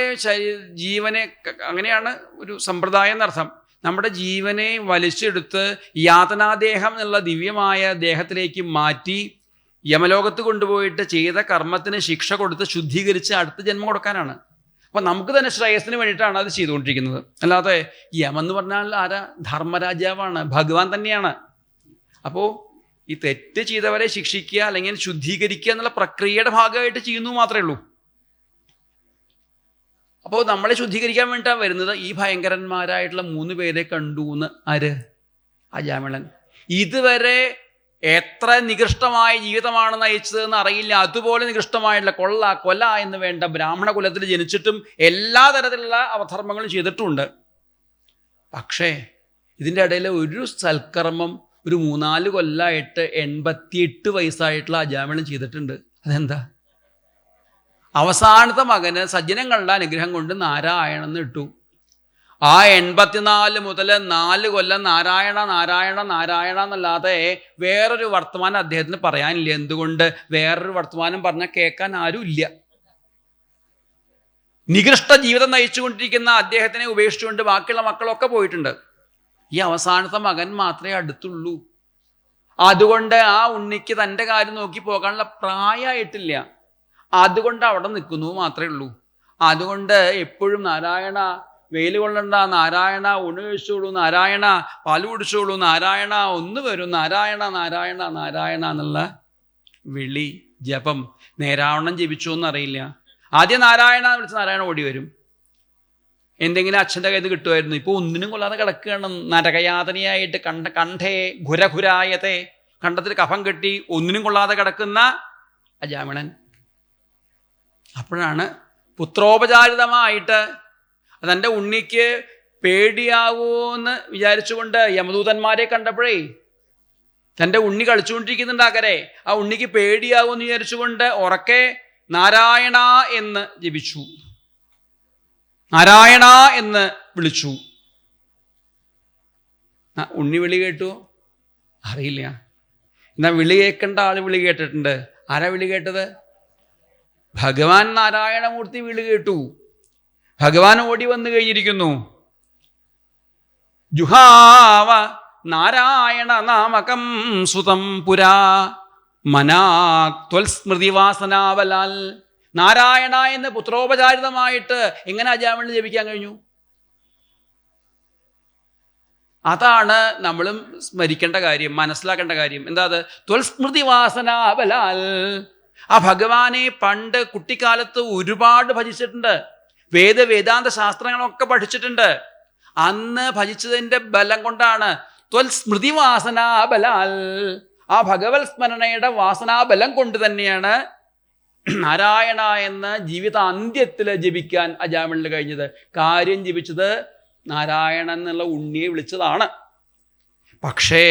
ജീവനെ, അങ്ങനെയാണ് ഒരു സമ്പ്രദായം എന്നർത്ഥം, നമ്മുടെ ജീവനെ വലിച്ചെടുത്ത് യാതനാദേഹം എന്നുള്ള ദിവ്യമായ ദേഹത്തിലേക്ക് മാറ്റി യമലോകത്ത് കൊണ്ടുപോയിട്ട് ചെയ്ത കർമ്മത്തിന് ശിക്ഷ കൊടുത്ത് ശുദ്ധീകരിച്ച് അടുത്ത ജന്മം കൊടുക്കാനാണ്. അപ്പം നമുക്ക് തന്നെ ശ്രേയസ്സിന് വേണ്ടിയിട്ടാണ് അത് ചെയ്തുകൊണ്ടിരിക്കുന്നത്. അല്ലാതെ യമെന്ന് പറഞ്ഞാൽ ആരാ? ധർമ്മരാജാവാണ്, ഭഗവാൻ തന്നെയാണ്. അപ്പോൾ ഈ തെറ്റ് ചെയ്തവരെ ശിക്ഷിക്കുക അല്ലെങ്കിൽ ശുദ്ധീകരിക്കുക എന്നുള്ള പ്രക്രിയയുടെ ഭാഗമായിട്ട് ചെയ്യുന്നു മാത്രമേ ഉള്ളൂ. അപ്പോൾ നമ്മളെ ശുദ്ധീകരിക്കാൻ വേണ്ടിയിട്ടാണ് വരുന്നത്. ഈ ഭയങ്കരന്മാരായിട്ടുള്ള 3 പേരെ കണ്ടു എന്ന് ആര്? അജാമിളൻ. ഇതുവരെ എത്ര നികൃഷ്ടമായ ജീവിതമാണ് നയിച്ചതെന്ന് അറിയില്ല. അതുപോലെ നികൃഷ്ടമായിട്ടുള്ള കൊല എന്ന് വേണ്ട ബ്രാഹ്മണ കുലത്തിൽ ജനിച്ചിട്ടും എല്ലാ തരത്തിലുള്ള അവധർമ്മങ്ങളും ചെയ്തിട്ടുമുണ്ട്. പക്ഷേ ഇതിൻ്റെ ഇടയിൽ ഒരു സൽക്കർമ്മം ഒരു 3-4 കൊല്ലമായിട്ട് 88 വയസ്സായിട്ടുള്ള അജാമിളൻ ചെയ്തിട്ടുണ്ട്. അതെന്താ? അവസാനത്തെ മകന് സജ്ജനങ്ങളുടെ അനുഗ്രഹം കൊണ്ട് നാരായണെന്ന് ഇട്ടു. ആ 84 മുതൽ 4 കൊല്ലം നാരായണ നാരായണ നാരായണ എന്നല്ലാതെ വേറൊരു വർത്തമാനം അദ്ദേഹത്തിന് പറയാനില്ല. എന്തുകൊണ്ട്? വേറൊരു വർത്തമാനം പറഞ്ഞാൽ കേൾക്കാൻ ആരും ഇല്ല. നികൃഷ്ട ജീവിതം നയിച്ചുകൊണ്ടിരിക്കുന്ന അദ്ദേഹത്തിനെ ഉപേക്ഷിച്ചുകൊണ്ട് ബാക്കിയുള്ള മക്കളൊക്കെ പോയിട്ടുണ്ട്. ഈ അവസാനത്തെ മകൻ മാത്രമേ അടുത്തുള്ളൂ. അതുകൊണ്ട് ആ ഉണ്ണിക്ക് തൻ്റെ കാര്യം നോക്കി പോകാനുള്ള പ്രായമായിട്ടില്ല. അതുകൊണ്ട് അവിടെ നിൽക്കുന്നു മാത്രമേ ഉള്ളൂ. അതുകൊണ്ട് എപ്പോഴും നാരായണ, വെയിൽ കൊള്ളണ്ട നാരായണ, ഊണ് കഴിച്ചോളൂ നാരായണ, പാല് കുടിച്ചോളൂ നാരായണ, ഒന്ന് വരും നാരായണ നാരായണ നാരായണ എന്നുള്ള വിളി, ജപം നേരാവണ്ണം ജപിച്ചോ എന്നറിയില്ല. ആദ്യം നാരായണ വിളിച്ച് നാരായണ ഓടി വരും. എന്തെങ്കിലും അച്ഛൻ്റെ കയ്യിൽ നിന്ന് കിട്ടുമായിരുന്നു. ഇപ്പോൾ ഒന്നിനും കൊള്ളാതെ കിടക്കുകയാണ്, നരകയാതനയായിട്ട്. കണ്ഠേ ഘുരഘുരായത്തെ, കണ്ടത്തിൽ കഫം കെട്ടി ഒന്നിനും കൊള്ളാതെ കിടക്കുന്ന അജാമിളൻ. അപ്പോഴാണ് പുത്രോപചാരിതമായിട്ട് തൻ്റെ ഉണ്ണിക്ക് പേടിയാവൂന്ന് വിചാരിച്ചുകൊണ്ട് യമദൂതന്മാരെ കണ്ടപ്പോഴേ, തൻ്റെ ഉണ്ണി കളിച്ചുകൊണ്ടിരിക്കുന്നുണ്ടാക്കരെ, ആ ഉണ്ണിക്ക് പേടിയാവൂന്ന് വിചാരിച്ചുകൊണ്ട് ഉറക്കെ നാരായണ എന്ന് ജപിച്ചു, നാരായണ എന്ന് വിളിച്ചു. ഉണ്ണി വിളി കേട്ടു? അറിയില്ല. എന്നാൽ വിളി കേൾക്കേണ്ട ആൾ വിളി കേട്ടിട്ടുണ്ട്. ആരാ വിളി കേട്ടത്? ഭഗവാൻ നാരായണമൂർത്തി വിളി കേട്ടു. ഭഗവാൻ ഓടി വന്നു കഴിഞ്ഞിരിക്കുന്നു. ജുഹാവ നാരായണ നാമകം സുതം പുരാ മനാത്വൽസ്മൃതിവാസനാവലാൽ. നാരായണ എന്ന് പുത്രോപചാരിതമായിട്ട് എങ്ങനെ അജാമിളന് ജപിക്കാൻ കഴിഞ്ഞു? അതാണ് നമ്മളും സ്മരിക്കേണ്ട കാര്യം, മനസ്സിലാക്കേണ്ട കാര്യം. എന്താ അത്? ത്വൽസ്മൃതിവാസനാവലാൽ. ആ ഭഗവാനെ പണ്ട് കുട്ടിക്കാലത്ത് ഒരുപാട് ഭജിച്ചിട്ടുണ്ട്, വേദാന്ത ശാസ്ത്രങ്ങളൊക്കെ പഠിച്ചിട്ടുണ്ട്. അന്ന് ഭജിച്ചതിൻ്റെ ബലം കൊണ്ടാണ്, ത്വൽസ്മൃതിവാസനാബലാൽ, ആ ഭഗവത് സ്മരണയുടെ വാസനാബലം കൊണ്ട് തന്നെയാണ് നാരായണ എന്ന് ജീവിതാന്ത്യത്തിൽ ജപിക്കാൻ അജാമിളിന് കഴിഞ്ഞത്. കാര്യം ജപിച്ചത് നാരായണൻ എന്നുള്ള ഉണ്ണിയെ വിളിച്ചതാണ്. പക്ഷേ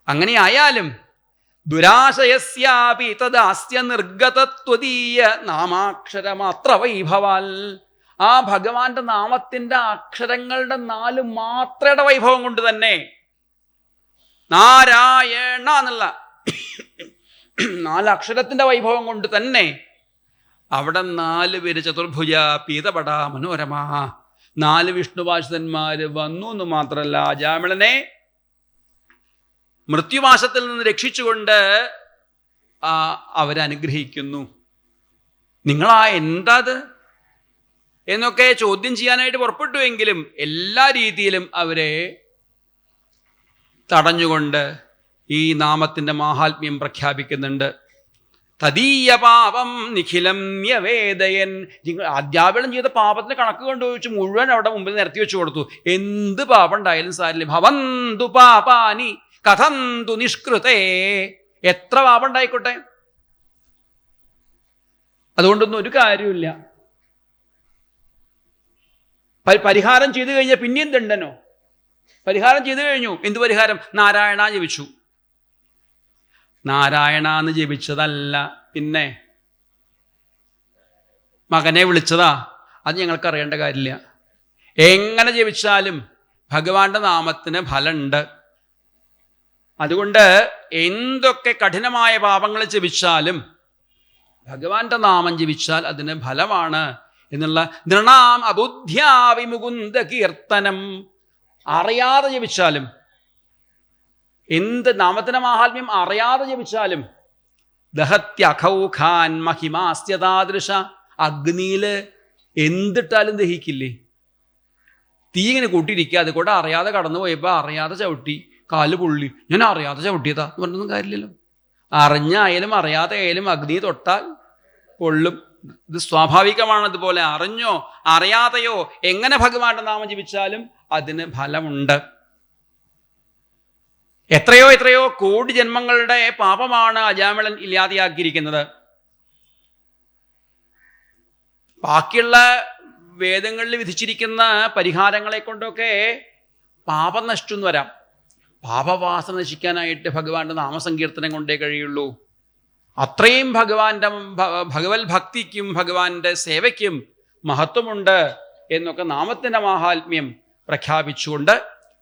അങ്ങനെയായാലും ദുരാശയസ്യാപി തദാസ്യ നിർഗതത്വദീയ നാമാക്ഷരമാത്ര വൈഭവാൽ. ആ ഭഗവാന്റെ നാമത്തിൻ്റെ അക്ഷരങ്ങളുടെ 4 മാത്രയുടെ വൈഭവം കൊണ്ട് തന്നെ, നാരായണ എന്നുള്ള 4 അക്ഷരത്തിൻ്റെ വൈഭവം കൊണ്ട് തന്നെ അവിടെ 4 പേര് ചതുർഭുജ പീതപട മനോരമ 4 വിഷ്ണുവാസിതന്മാർ വന്നു എന്ന് മാത്രമല്ല, അജാമിളനെ മൃത്യുവാശത്തിൽ നിന്ന് രക്ഷിച്ചുകൊണ്ട് അവരനുഗ്രഹിക്കുന്നു. നിങ്ങളാ എന്താത് എന്നൊക്കെ ചോദ്യം ചെയ്യാനായിട്ട് പുറപ്പെട്ടുവെങ്കിലും എല്ലാ രീതിയിലും അവരെ തടഞ്ഞുകൊണ്ട് ഈ നാമത്തിൻ്റെ മാഹാത്മ്യം പ്രഖ്യാപിക്കുന്നുണ്ട്. തദീയ പാപം നിഖിലം യവേദയൻ. അധ്യാപനം ചെയ്ത പാപത്തിന് കണക്ക് കൊണ്ടുവച്ച് മുഴുവൻ അവിടെ മുമ്പിൽ നിരത്തി വെച്ചു കൊടുത്തു. എന്ത് പാപം ഉണ്ടായാലും സാരില്ല. ഭവന്തു പാപാനി കഥന്തു നിഷ്കൃതേ. എത്ര പാപം ഉണ്ടായിക്കോട്ടെ, അതുകൊണ്ടൊന്നും ഒരു കാര്യമില്ല. പരിഹാരം ചെയ്തു കഴിഞ്ഞാൽ പിന്നെയും ദണ്ഡനോ? പരിഹാരം ചെയ്തു കഴിഞ്ഞു. എന്ത് പരിഹാരം? നാരായണ ജപിച്ചു. നാരായണ എന്ന് ജപിച്ചതല്ല, പിന്നെ മകനെ വിളിച്ചതാ. അത് ഞങ്ങൾക്ക് അറിയേണ്ട കാര്യമില്ല. എങ്ങനെ ജപിച്ചാലും ഭഗവാന്റെ നാമത്തിന് ഫലമുണ്ട്. അതുകൊണ്ട് എന്തൊക്കെ കഠിനമായ പാപങ്ങൾ ജപിച്ചാലും ഭഗവാന്റെ നാമം ജപിച്ചാൽ അതിന് ഫലമാണ് എന്നുള്ള നൃണാം അബുദ്ധ്യാവിമുകുന്ദ കീർത്തനം. അറിയാതെ ജപിച്ചാലും, എന്ത് നാമത്തിന്റെ മാഹാത്മ്യം അറിയാതെ ജപിച്ചാലും, ദഹത്യഖൗഖാൻ മഹിമാസ്യതാദൃശ. അഗ്നിയിൽ എന്തിട്ടാലും ദഹിക്കില്ലേ? തീ ഇങ്ങനെ കൂട്ടിയിരിക്കുക. അതുകൂടെ അറിയാതെ കടന്നു പോയപ്പോൾ അറിയാതെ ചവിട്ടി, കാല് പൊള്ളി, ഞാൻ അറിയാതെ ചവിട്ടിയതാ എന്ന് പറഞ്ഞൊന്നും കാര്യമില്ലല്ലോ. അറിഞ്ഞായാലും അറിയാതെ ആയാലും അഗ്നി തൊട്ടാൽ പൊള്ളും. ഇത് സ്വാഭാവികമാണ്. അതുപോലെ അറിഞ്ഞോ അറിയാതെയോ എങ്ങനെ ഭഗവാന്റെ നാമം ജപിച്ചാലും അതിന് ഫലമുണ്ട്. എത്രയോ കോടി ജന്മങ്ങളുടെ പാപമാണ് അജാമിളൻ ഇല്ലാതെയാക്കിയിരിക്കുന്നത്. ബാക്കിയുള്ള വേദങ്ങളിൽ വിധിച്ചിരിക്കുന്ന പരിഹാരങ്ങളെ കൊണ്ടൊക്കെ പാപം നശിച്ചെന്ന് വരാം. പാപവാസന നശിക്കാനായിട്ട് ഭഗവാന്റെ നാമസങ്കീർത്തനം കൊണ്ടേ കഴിയുള്ളൂ. അത്രയും ഭഗവത് ഭക്തിക്കും ഭഗവാന്റെ സേവയ്ക്കും മഹത്വമുണ്ട് എന്നൊക്കെ നാമത്തിൻ്റെ മാഹാത്മ്യം പ്രഖ്യാപിച്ചുകൊണ്ട്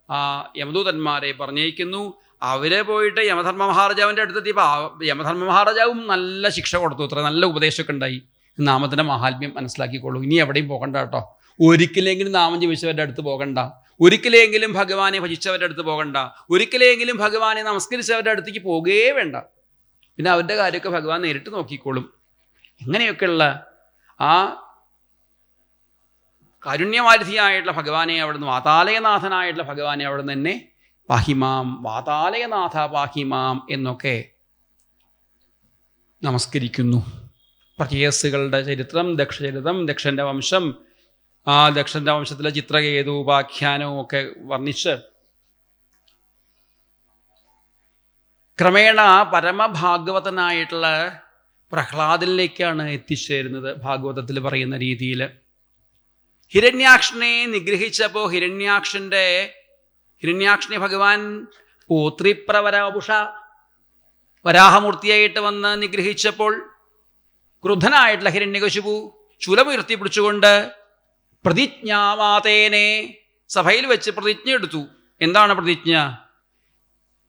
ആ യമദൂതന്മാരെ പറഞ്ഞേക്കുന്നു. അവരെ പോയിട്ട് യമധർമ്മ മഹാരാജാവിൻ്റെ അടുത്തെത്തിയപ്പോൾ യമധർമ്മ മഹാരാജാവും നല്ല ശിക്ഷ കൊടുത്തു. അത്ര നല്ല ഉപദേശമൊക്കെ ഉണ്ടായി. നാമത്തിൻ്റെ മാഹാത്മ്യം മനസ്സിലാക്കിക്കോളൂ, ഇനി എവിടെയും പോകണ്ട കേട്ടോ. ഒരിക്കലെങ്കിലും നാമം ജപിച്ചവരുടെ അടുത്ത് പോകണ്ട, ഒരിക്കലെങ്കിലും ഭഗവാനെ ഭജിച്ചവരുടെ അടുത്ത് പോകണ്ട, ഒരിക്കലെങ്കിലും ഭഗവാനെ നമസ്കരിച്ചവരുടെ അടുത്തേക്ക് പോകുകയേ വേണ്ട. പിന്നെ അവരുടെ കാര്യമൊക്കെ ഭഗവാൻ നേരിട്ട് നോക്കിക്കോളും. ഇങ്ങനെയൊക്കെയുള്ള ആ കാരുണ്യവാരിധിയായിട്ടുള്ള ഭഗവാനെ അവിടുന്ന്, വാതാലയനാഥനായിട്ടുള്ള ഭഗവാനെ അവിടുന്ന് തന്നെ പാഹിമാം, വാതാലയനാഥ പാഹിമാം എന്നൊക്കെ നമസ്കരിക്കുന്നു. പ്രജയസ്സുകളുടെ ചരിത്രം, ദക്ഷചരിതം, ദക്ഷൻ്റെ വംശം, ആ ദക്ഷൻ്റെ വംശത്തിലെ ചിത്രകേതു ഉപാഖ്യാനവും ഒക്കെ വർണ്ണിച്ച് ക്രമേണ പരമഭാഗവതനായിട്ടുള്ള പ്രഹ്ലാദനിലേക്കാണ് എത്തിച്ചേരുന്നത്. ഭാഗവതത്തിൽ പറയുന്ന രീതിയിൽ ഹിരണ്യാക്ഷനെ നിഗ്രഹിച്ചപ്പോൾ ഹിരണ്യാക്ഷനെ ഭഗവാൻ പോത്രിപ്രവരാപുഷ വരാഹമൂർത്തിയായിട്ട് വന്ന് നിഗ്രഹിച്ചപ്പോൾ ക്രുദ്ധനായിട്ടുള്ള ഹിരണ്യകശിപു ശൂലമുയർത്തി പിടിച്ചുകൊണ്ട് പ്രതിജ്ഞാവാതേനെ സഭയിൽ വെച്ച് പ്രതിജ്ഞ എടുത്തു. എന്താണ് പ്രതിജ്ഞ?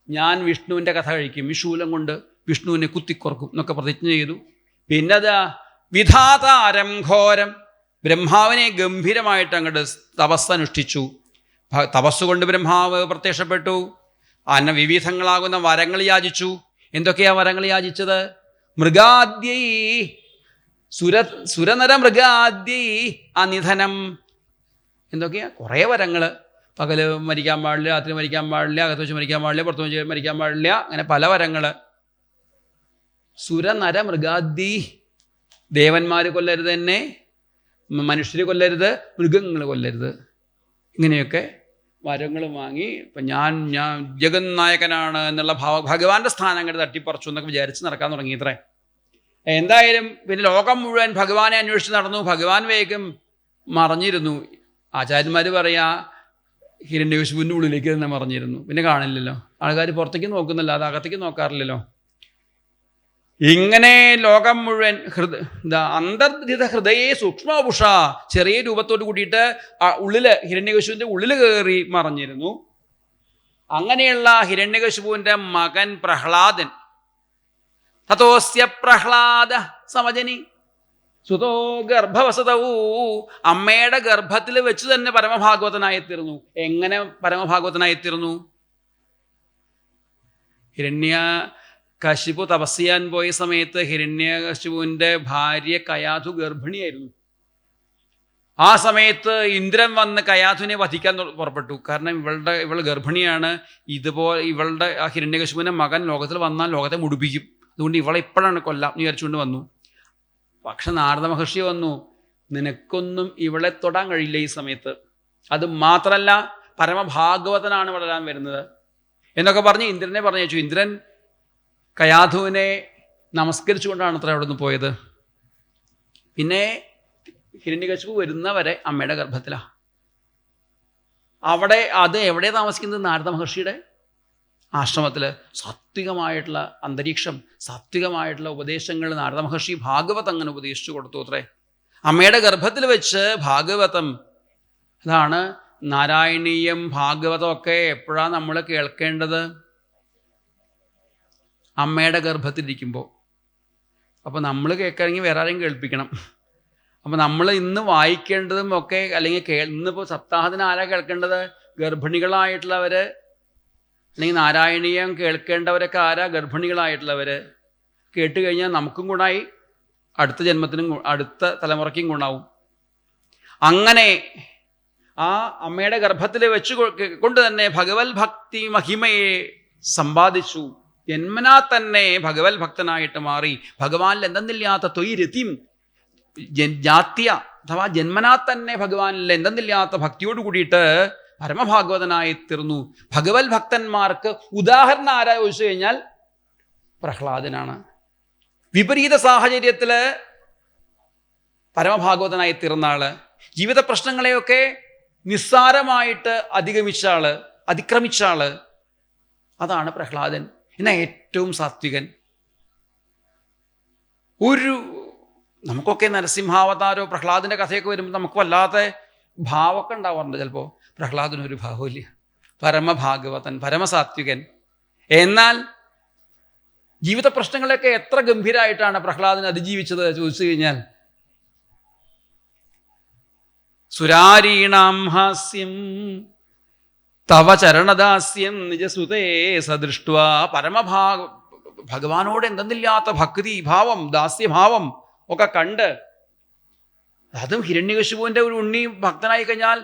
ഞാൻ വിഷ്ണുവിൻ്റെ കഥ കഴിക്കും, ഈ ശൂലം കൊണ്ട് വിഷ്ണുവിനെ കുത്തിക്കുറക്കും എന്നൊക്കെ പ്രതിജ്ഞ ചെയ്തു. പിന്നെ അത് വിധാതാരം ഘോരം, ബ്രഹ്മാവിനെ ഗംഭീരമായിട്ട് അങ്ങോട്ട് തപസ്സനുഷ്ഠിച്ചു. തപസ്സുകൊണ്ട് ബ്രഹ്മാവ് പ്രത്യക്ഷപ്പെട്ടു. വിവിധങ്ങളാകുന്ന വരങ്ങൾ യാചിച്ചു. എന്തൊക്കെയാ വരങ്ങൾ യാചിച്ചത്? മൃഗാദ്യൈ സുരനര മൃഗാദ്യൈ അനിധനം. എന്തൊക്കെയാ? കുറേ വരങ്ങൾ. പകല് മരിക്കാൻ പാടില്ല, രാത്രി മരിക്കാൻ പാടില്ല, അകത്ത് വെച്ച് മരിക്കാൻ പാടില്ല, പുറത്ത് വെച്ച് മരിക്കാൻ പാടില്ല, അങ്ങനെ പല വരങ്ങൾ. സുരനര മൃഗാദ്യൈ, ദേവന്മാർ കൊല്ലരുത് എന്നെ, മനുഷ്യർ കൊല്ലരുത്, മൃഗങ്ങൾ കൊല്ലരുത്, ഇങ്ങനെയൊക്കെ വരങ്ങൾ വാങ്ങി. ഇപ്പം ഞാൻ ജഗന്നായകനാണ് എന്നുള്ള ഭഗവാന്റെ സ്ഥാനം അങ്ങോട്ട് തട്ടിപ്പറിച്ചു എന്നൊക്കെ വിചാരിച്ച് നടക്കാൻ തുടങ്ങിയത്രേ. എന്തായാലും പിന്നെ ലോകം മുഴുവൻ ഭഗവാനെ അന്വേഷിച്ച് നടന്നു. ഭഗവാൻ വേഗം മറഞ്ഞിരുന്നു. ആചാര്യന്മാർ പറയാ ഹിരണ്യകശിപുവിൻ്റെ ഉള്ളിലേക്ക് തന്നെ മറഞ്ഞിരുന്നു. പിന്നെ കാണില്ലല്ലോ. ആൾക്കാർ പുറത്തേക്ക് നോക്കുന്നില്ല, അത് അകത്തേക്ക് നോക്കാറില്ലല്ലോ. ഇങ്ങനെ ലോകം മുഴുവൻ അന്തർധിത ഹൃദയേ സൂക്ഷ്മപുഷ, ചെറിയ രൂപത്തോട് കൂടിയിട്ട് ഉള്ളില് ഹിരണ്യകശിപുവിൻ്റെ ഉള്ളിൽ കയറി മറഞ്ഞിരുന്നു. അങ്ങനെയുള്ള ഹിരണ്യകശിപുവിൻ്റെ മകൻ പ്രഹ്ലാദൻ, തതോസ്യ പ്രഹ്ലാദ സമജനി സുതോ ഗർഭവസതവൂ, അമ്മയുടെ ഗർഭത്തിൽ വെച്ച് തന്നെ പരമഭാഗവതനായിത്തീർന്നു. എങ്ങനെ പരമഭാഗവതനായിത്തീർന്നു? ഹിരണ്യകശിപു തപസ് ചെയ്യാൻ പോയ സമയത്ത് ഹിരണ്യകശിപുവിൻ്റെ ഭാര്യ കയാധു ഗർഭിണിയായിരുന്നു. ആ സമയത്ത് ഇന്ദ്രൻ വന്ന് കയാധുവിനെ വധിക്കാൻ പുറപ്പെട്ടു. കാരണം ഇവൾ ഗർഭിണിയാണ്. ഇതുപോലെ ഇവളുടെ ആ ഹിരണ്യകശിപുവിൻ്റെ മകൻ ലോകത്തിൽ വന്നാൽ ലോകത്തെ മുടിപ്പിക്കും, അതുകൊണ്ട് ഇവളെ ഇപ്പോഴാണ് കൊല്ലാം എന്ന് വിചാരിച്ചുകൊണ്ട് വന്നു. പക്ഷെ നാരദ മഹർഷി വന്നു, നിനക്കൊന്നും ഇവളെ തൊടാൻ കഴിയില്ല ഈ സമയത്ത്, അത് മാത്രമല്ല പരമഭാഗവതനാണ് വളരാൻ വരുന്നത് എന്നൊക്കെ പറഞ്ഞ് ഇന്ദ്രനെ പറഞ്ഞു. ഇന്ദ്രൻ കയാധുവിനെ നമസ്കരിച്ചുകൊണ്ടാണ് അത്ര അവിടെ നിന്ന് പോയത്. പിന്നെ ഹിരണ്യകശിപു വരുന്നവരെ അമ്മയുടെ ഗർഭത്തിലാണ്. അവിടെ അത് എവിടെ താമസിക്കുന്നത്? നാരദ മഹർഷിയുടെ ആശ്രമത്തിൽ. സാത്വികമായിട്ടുള്ള അന്തരീക്ഷം, സാത്വികമായിട്ടുള്ള ഉപദേശങ്ങൾ നാരദ മഹർഷി ഭാഗവതം അങ്ങനെ ഉപദേശിച്ചു കൊടുത്തു അത്രേ. അമ്മയുടെ ഗർഭത്തിൽ വെച്ച് ഭാഗവതം, അതാണ് നാരായണീയം ഭാഗവതമൊക്കെ എപ്പോഴാണ് നമ്മൾ കേൾക്കേണ്ടത്? അമ്മയുടെ ഗർഭത്തിലിരിക്കുമ്പോൾ. അപ്പോൾ നമ്മൾ കേൾക്കണമെങ്കിൽ വേറെ ആരെയും കേൾപ്പിക്കണം. അപ്പോൾ നമ്മൾ ഇന്ന് വായിക്കേണ്ടതും ഒക്കെ, അല്ലെങ്കിൽ ഇന്നിപ്പോൾ സപ്താഹത്തിന് ആരാ കേൾക്കേണ്ടത്? ഗർഭിണികളായിട്ടുള്ളവർ, അല്ലെങ്കിൽ നാരായണീയം കേൾക്കേണ്ടവരൊക്കെ ആരാ? ഗർഭിണികളായിട്ടുള്ളവർ. കേട്ട് കഴിഞ്ഞാൽ നമുക്കും ഗുണമായി, അടുത്ത ജന്മത്തിനും അടുത്ത തലമുറയ്ക്കും ഗുണാവും. അങ്ങനെ ആ അമ്മയുടെ ഗർഭത്തിൽ വെച്ച് കൊണ്ട് തന്നെ ഭഗവത് ഭക്തി മഹിമയെ സമ്പാദിച്ചു. ജന്മനാ തന്നെ ഭഗവത് ഭക്തനായിട്ട് മാറി. ഭഗവാനിൽ എന്തെന്നില്ലാത്ത തൊയ്രതിം ജാത്യ അഥവാ ജന്മനാ തന്നെ ഭഗവാനിൽ എന്തെന്നില്ലാത്ത ഭക്തിയോട് കൂടിയിട്ട് പരമഭാഗവതനായി തീർന്നു. ഭഗവത് ഭക്തന്മാർക്ക് ഉദാഹരണം ആരാ ചോദിച്ചു കഴിഞ്ഞാൽ പ്രഹ്ലാദനാണ്. വിപരീത സാഹചര്യത്തിൽ പരമഭാഗവതനായി തീർന്ന ആള്, ജീവിത പ്രശ്നങ്ങളെയൊക്കെ നിസ്സാരമായിട്ട് അതിക്രമിച്ച ആള്, അതാണ് പ്രഹ്ലാദൻ. എന്നാൽ ഏറ്റവും സാത്വികൻ. നമുക്കൊക്കെ നരസിംഹാവതാരോ പ്രഹ്ലാദിൻ്റെ കഥയൊക്കെ വരുമ്പോൾ നമുക്ക് വല്ലാത്ത ഭാവമൊക്കെ ഉണ്ടാവാറുണ്ട്. ചിലപ്പോൾ പ്രഹ്ലാദനൊരു ഭാവമില്ല. പരമഭാഗവതൻ, പരമസാത്വികൻ. എന്നാൽ ജീവിത പ്രശ്നങ്ങളൊക്കെ എത്ര ഗംഭീരമായിട്ടാണ് പ്രഹ്ലാദൻ അതിജീവിച്ചത് ചോദിച്ചു കഴിഞ്ഞാൽ, സുരാരീണാം ഹാസ്യം തവ ചരണദാസ്യം നിജസുതേ സദൃഷ്ട്വാ. ഭഗവാനോട് എന്തെന്നില്ലാത്ത ഭക്തി ഭാവം, ദാസ്യഭാവം ഒക്കെ കണ്ട്, അതും ഹിരണ്യകശിപുവിൻ്റെ ഒരു ഉണ്ണി ഭക്തനായി കഴിഞ്ഞാൽ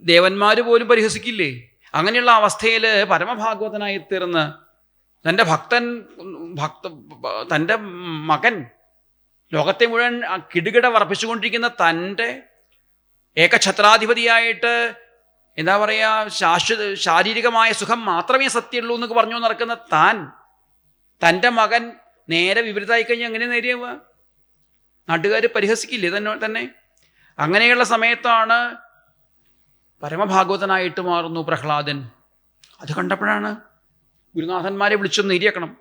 ദേവന്മാർ പോലും പരിഹസിക്കില്ലേ? അങ്ങനെയുള്ള അവസ്ഥയിൽ പരമഭാഗവതനായി തീർന്ന് തൻ്റെ മകൻ ലോകത്തെ മുഴുവൻ കിടുകിട വർപ്പിച്ചുകൊണ്ടിരിക്കുന്ന തൻ്റെ ഏകഛത്രാധിപതിയായിട്ട്, എന്താ പറയുക, ശാരീരികമായ സുഖം മാത്രമേ സത്യമുള്ളൂ എന്നൊക്കെ പറഞ്ഞു നടക്കുന്ന തൻ്റെ മകൻ നേരെ വിപരീതമായി കഴിഞ്ഞാൽ എങ്ങനെ നേരെയാവുക? നാട്ടുകാർ പരിഹസിക്കില്ലേ തന്നെ? അങ്ങനെയുള്ള സമയത്താണ് പരമഭാഗവതനായിട്ട് മാറുന്നു പ്രഹ്ലാദൻ. അത് കണ്ടപ്പോഴാണ് ഗുരുനാഥന്മാരെ വിളിച്ചൊന്ന് നേരിയാക്കണം,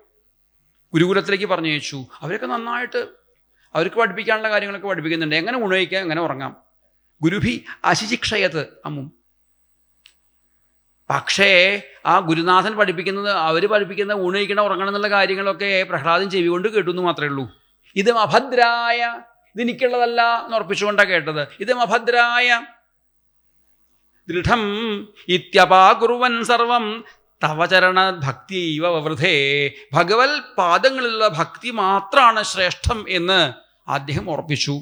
ഗുരുകുലത്തിലേക്ക് പറഞ്ഞയച്ചു. അവരൊക്കെ നന്നായിട്ട് അവർക്ക് പഠിപ്പിക്കാനുള്ള കാര്യങ്ങളൊക്കെ പഠിപ്പിക്കുന്നുണ്ട്. എങ്ങനെ ഉണയിക്കാം, എങ്ങനെ ഉറങ്ങാം. ഗുരുഭി അശിശിക്ഷയത് അമ്മും. പക്ഷേ ആ ഗുരുനാഥൻ പഠിപ്പിക്കുന്നത്, അവർ പഠിപ്പിക്കുന്ന ഉണയിക്കണം, ഉറങ്ങണം എന്നുള്ള കാര്യങ്ങളൊക്കെ പ്രഹ്ലാദൻ ചെവി കൊണ്ട് കേട്ടു എന്ന് മാത്രമേ ഉള്ളൂ. ഇത് അഭദ്രായ, ഇതെനിക്കുള്ളതല്ല എന്ന് ഉറപ്പിച്ചുകൊണ്ടാണ് കേട്ടത്. ഇത് അഭദ്രായ ദൃഢം ഇത്യപാകുറുവൻ സർവം തവ ചരണ ഭക്തിയൈവ വവൃധേ. ഭഗവത് പാദങ്ങളിലുള്ള ഭക്തി മാത്രമാണ് ശ്രേഷ്ഠം എന്ന് അദ്ദേഹം ഉറപ്പിച്ചു.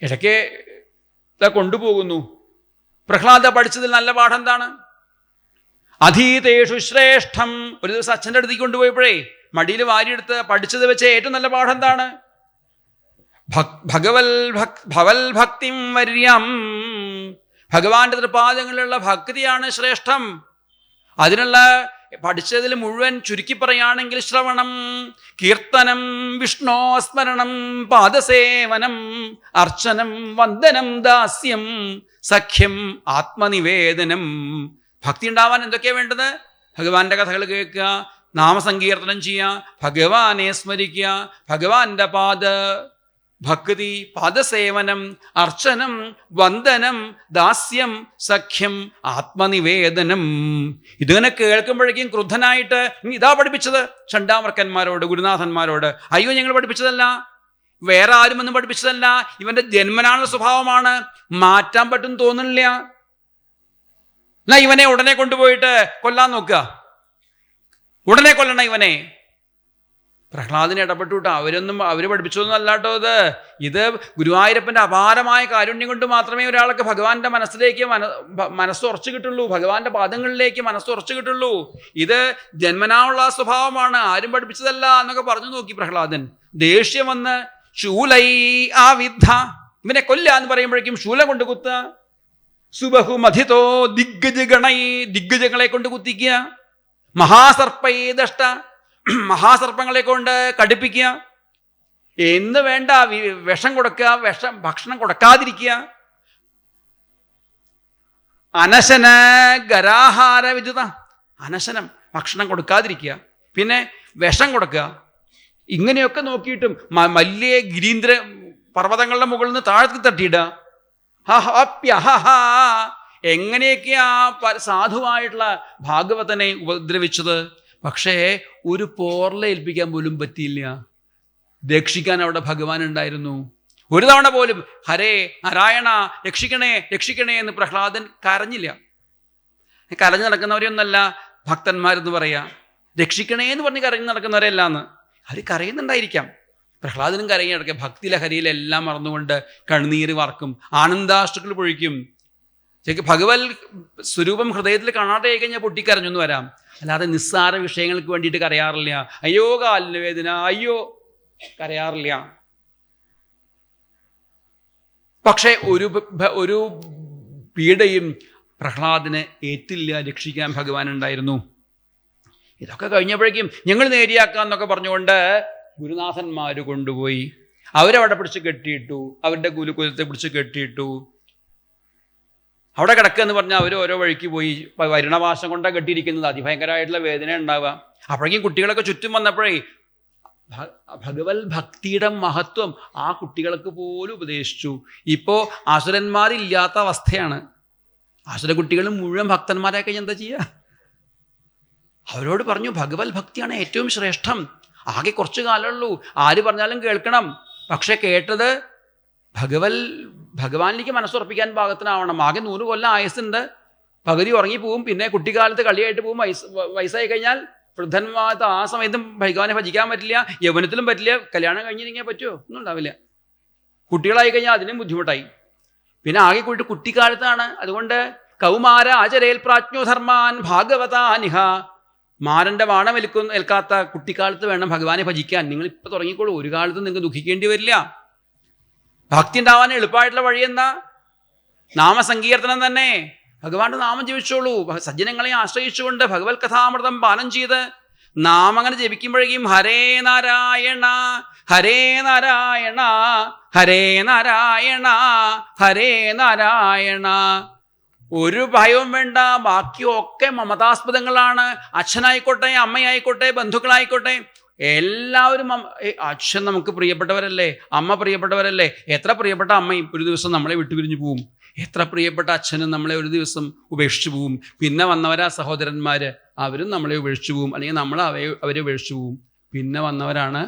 ഇടയ്ക്ക് കൊണ്ടുപോകുന്നു. പ്രഹ്ലാദ പഠിച്ചതിൽ നല്ല പാഠം എന്താണ്? അധീതേഷു ശ്രേഷ്ഠം. ഒരു ദിവസം അച്ഛൻ്റെ അടുത്തേക്ക് കൊണ്ടുപോയപ്പോഴേ മടിയിൽ വാരിയെടുത്ത് പഠിച്ചത് വെച്ച് ഏറ്റവും നല്ല പാഠം എന്താണ്? ഭവൽ ഭക്തിം വര്യം. ഭഗവാന്റെ തൃപാദങ്ങളിലുള്ള ഭക്തിയാണ് ശ്രേഷ്ഠം. അതിനുള്ള പഠിച്ചതിൽ മുഴുവൻ ചുരുക്കി പറയുകയാണെങ്കിൽ ശ്രവണം, കീർത്തനം, വിഷ്ണോസ്മരണം, പാദസേവനം, അർച്ചനം, വന്ദനം, ദാസ്യം, സഖ്യം, ആത്മനിവേദനം. ഭക്തി ഉണ്ടാവാൻ എന്തൊക്കെയാണ് വേണ്ടത്? ഭഗവാന്റെ കഥകൾ കേൾക്കുക, നാമസങ്കീർത്തനം ചെയ്യുക, ഭഗവാനെ സ്മരിക്കുക, ഭഗവാന്റെ ഭക്തി, പാദസേവനം, അർച്ചനം, വന്ദനം, ദാസ്യം, സഖ്യം, ആത്മനിവേദനം. ഇതിങ്ങനെ കേൾക്കുമ്പോഴേക്കും ക്രുദ്ധനായിട്ട് ഇതാ പഠിപ്പിച്ചത് ചണ്ടാമർക്കന്മാരോട്, ഗുരുനാഥന്മാരോട്. അയ്യോ, ഞങ്ങൾ പഠിപ്പിച്ചതല്ല, വേറെ ആരുമൊന്നും പഠിപ്പിച്ചതല്ല, ഇവന്റെ ജന്മനാളുടെ സ്വഭാവമാണ്, മാറ്റാൻ പറ്റും തോന്നുന്നില്ല. എന്നാ ഇവനെ ഉടനെ കൊണ്ടുപോയിട്ട് കൊല്ലാൻ നോക്കുക, ഉടനെ കൊല്ലണം ഇവനെ. പ്രഹ്ലാദിനെ ഇടപെട്ടുവിട്ടോ. അവർ പഠിപ്പിച്ചതൊന്നും അല്ലാട്ടോ ഇത് ഗുരുവായൂരപ്പൻ്റെ അപാരമായ കാരുണ്യം കൊണ്ട് മാത്രമേ ഒരാൾക്ക് ഭഗവാന്റെ മനസ്സിലേക്ക് മനസ്സുറച്ചു കിട്ടുള്ളൂ, ഭഗവാന്റെ പാദങ്ങളിലേക്ക് മനസ്സുറച്ചു കിട്ടുള്ളൂ. ഇത് ജന്മനായുള്ള സ്വഭാവമാണ്, ആരും പഠിപ്പിച്ചതല്ല എന്നൊക്കെ പറഞ്ഞു നോക്കി പ്രഹ്ലാദൻ. ദേഷ്യം വന്ന് ശൂലൈ ആ വിദ്ധ, ഇവനെ കൊല്ല എന്ന് പറയുമ്പോഴേക്കും ശൂലം കൊണ്ട് കുത്തുക. സുബഹുമധിതോ ദിഗ്ഗജഗണൈ, ദിഗ്ഗജങ്ങളെ കൊണ്ട് കുത്തിക്കുക. മഹാസർപ്പൈ ദഷ്ട, മഹാസർപ്പങ്ങളെ കൊണ്ട് കടുപ്പിക്കുക. എന്ന് വേണ്ട, വിഷം കൊടുക്കുക, ഭക്ഷണം കൊടുക്കാതിരിക്കുക. അനശന ഗരാഹാര വിദ്യുത, അനശനം, ഭക്ഷണം കൊടുക്കാതിരിക്കുക, പിന്നെ വിഷം കൊടുക്കുക. ഇങ്ങനെയൊക്കെ നോക്കിയിട്ടും വലിയ ഗിരീന്ദ്ര പർവ്വതങ്ങളുടെ മുകളിൽ നിന്ന് താഴത്ത് തട്ടിയിടുക. എങ്ങനെയൊക്കെയാ സാധുവായിട്ടുള്ള ഭാഗവതനെ ഉപദ്രവിച്ചത്. പക്ഷേ ഒരു പോർല ഏൽപ്പിക്കാൻ പോലും പറ്റിയില്ല. രക്ഷിക്കാൻ അവിടെ ഭഗവാൻ ഉണ്ടായിരുന്നു. ഒരു തവണ പോലും ഹരേ നാരായണ രക്ഷിക്കണേ രക്ഷിക്കണേ എന്ന് പ്രഹ്ലാദൻ കരഞ്ഞില്ല. കരഞ്ഞു നടക്കുന്നവരെയൊന്നല്ല ഭക്തന്മാരെന്ന് പറയാ. രക്ഷിക്കണേ എന്ന് പറഞ്ഞ് കരഞ്ഞു നടക്കുന്നവരെയല്ല എന്ന്. അവർ കരയുന്നുണ്ടായിരിക്കാം. പ്രഹ്ലാദനും കരഞ്ഞു നടക്കുക. ഭക്തി ലഹരിയിലെല്ലാം മറന്നുകൊണ്ട് കണ്ണുനീര് വാർക്കും, ആനന്ദാശ്രുക്കൾ പൊഴിക്കും. ഭഗവത് സ്വരൂപം ഹൃദയത്തിൽ കാണാതെ കഴിഞ്ഞാൽ പൊട്ടിക്കരഞ്ഞൊന്നും വരാം. അല്ലാതെ നിസ്സാര വിഷയങ്ങൾക്ക് വേണ്ടിയിട്ട് കരയാറില്ല. അയ്യോ കാലിന് വേദന, അയ്യോ, കരയാറില്ല. പക്ഷേ ഒരു പീഡയും പ്രഹ്ലാദന് ഏറ്റില്ല. രക്ഷിക്കാൻ ഭഗവാൻ ഉണ്ടായിരുന്നു. ഇതൊക്കെ കഴിഞ്ഞപ്പോഴേക്കും ഞങ്ങൾ നേരിയാക്കാന്നൊക്കെ പറഞ്ഞുകൊണ്ട് ഗുരുനാഥന്മാർ കൊണ്ടുപോയി അവരവിടെ പിടിച്ച് കെട്ടിയിട്ടു. അവരുടെ ഗുരുകുലത്തെ പിടിച്ച് കെട്ടിയിട്ടു. അവിടെ കിടക്കുക എന്ന് പറഞ്ഞാൽ അവർ ഓരോ വഴിക്ക് പോയി. വരുണവാസം കൊണ്ടാണ് കെട്ടിയിരിക്കുന്നത്. അതിഭയങ്കരമായിട്ടുള്ള വേദന ഉണ്ടാവുക. അപ്പോഴേക്കും കുട്ടികളൊക്കെ ചുറ്റും വന്നപ്പോഴേ ഭഗവത് ഭക്തിയുടെ മഹത്വം ആ കുട്ടികൾക്ക് പോലും ഉപദേശിച്ചു. ഇപ്പോൾ അസുരന്മാരില്ലാത്ത അവസ്ഥയാണ്. അസുര കുട്ടികൾ മുഴുവൻ ഭക്തന്മാരായി കഴിഞ്ഞാൽ എന്താ ചെയ്യുക? അവരോട് പറഞ്ഞു ഭഗവത് ഭക്തിയാണ് ഏറ്റവും ശ്രേഷ്ഠം. ആകെ കുറച്ച് കാലമുള്ളൂ, ആര് പറഞ്ഞാലും കേൾക്കണം. പക്ഷെ കേട്ടത് ഭഗവാനിലേക്ക് മനസ്സുറപ്പിക്കാൻ പാകത്തിനാവണം. ആകെ 100 കൊല്ലം ആയുസ്സുണ്ട്. പകുതി ഉറങ്ങിപ്പോവും. പിന്നെ കുട്ടിക്കാലത്ത് കളിയായിട്ട് പോവും. വയസ്സായി കഴിഞ്ഞാൽ വൃദ്ധന്മാരത്ത് ആ സമയത്തും ഭഗവാനെ ഭജിക്കാൻ പറ്റില്ല. യൗവനത്തിലും പറ്റില്ല. കല്യാണം കഴിഞ്ഞിരിക്കാൻ പറ്റുമോ? ഒന്നും ഉണ്ടാവില്ല. കുട്ടികളായി കഴിഞ്ഞാൽ അതിനും ബുദ്ധിമുട്ടായി. പിന്നെ ആകെ കൂയിട്ട് കുട്ടിക്കാലത്താണ്. അതുകൊണ്ട് കൗമാര ആചരേൽ പ്രാജ്ഞോധർമാൻ ഭാഗവതാനിഹ, മാരൻ്റെ വാണം ഏൽക്കാത്ത കുട്ടിക്കാലത്ത് വേണം ഭഗവാനെ ഭജിക്കാൻ. നിങ്ങൾ ഇപ്പം തുടങ്ങിക്കോളൂ. ഒരു കാലത്ത് നിങ്ങൾക്ക് ദുഃഖിക്കേണ്ടി വരില്ല. ഭക്തി ഉണ്ടാവാൻ എളുപ്പമായിട്ടുള്ള വഴി എന്താ? നാമസങ്കീർത്തനം തന്നെ. ഭഗവാന്റെ നാമം ജപിച്ചോളൂ. സജ്ജനങ്ങളെ ആശ്രയിച്ചുകൊണ്ട് ഭഗവത് കഥാമൃതം പാനം ചെയ്ത് നാമം അങ്ങനെ ജപിക്കുമ്പോഴേക്കും ഹരേ നാരായണ ഹരേ നാരായണ ഹരേ നാരായണ ഹരേ നാരായണ. ഒരു ഭയവും വേണ്ട. ബാക്കിയൊക്കെ മമതാസ്പദങ്ങളാണ്. അച്ഛനായിക്കോട്ടെ, അമ്മയായിക്കോട്ടെ, ബന്ധുക്കളായിക്കോട്ടെ, എല്ലാവരും അച്ഛൻ നമുക്ക് പ്രിയപ്പെട്ടവരല്ലേ, അമ്മ പ്രിയപ്പെട്ടവരല്ലേ. എത്ര പ്രിയപ്പെട്ട അമ്മയും ഒരു ദിവസം നമ്മളെ വിട്ടുപിരിഞ്ഞു പോവും. എത്ര പ്രിയപ്പെട്ട അച്ഛനും നമ്മളെ ഒരു ദിവസം ഉപേക്ഷിച്ചു പോവും. പിന്നെ വന്നവരാ സഹോദരന്മാർ, അവരും നമ്മളെ ഉപേക്ഷിച്ചു പോവും. അല്ലെങ്കിൽ നമ്മൾ അവരെ ഉപേക്ഷിച്ചു പോവും. പിന്നെ വന്നവരാണ്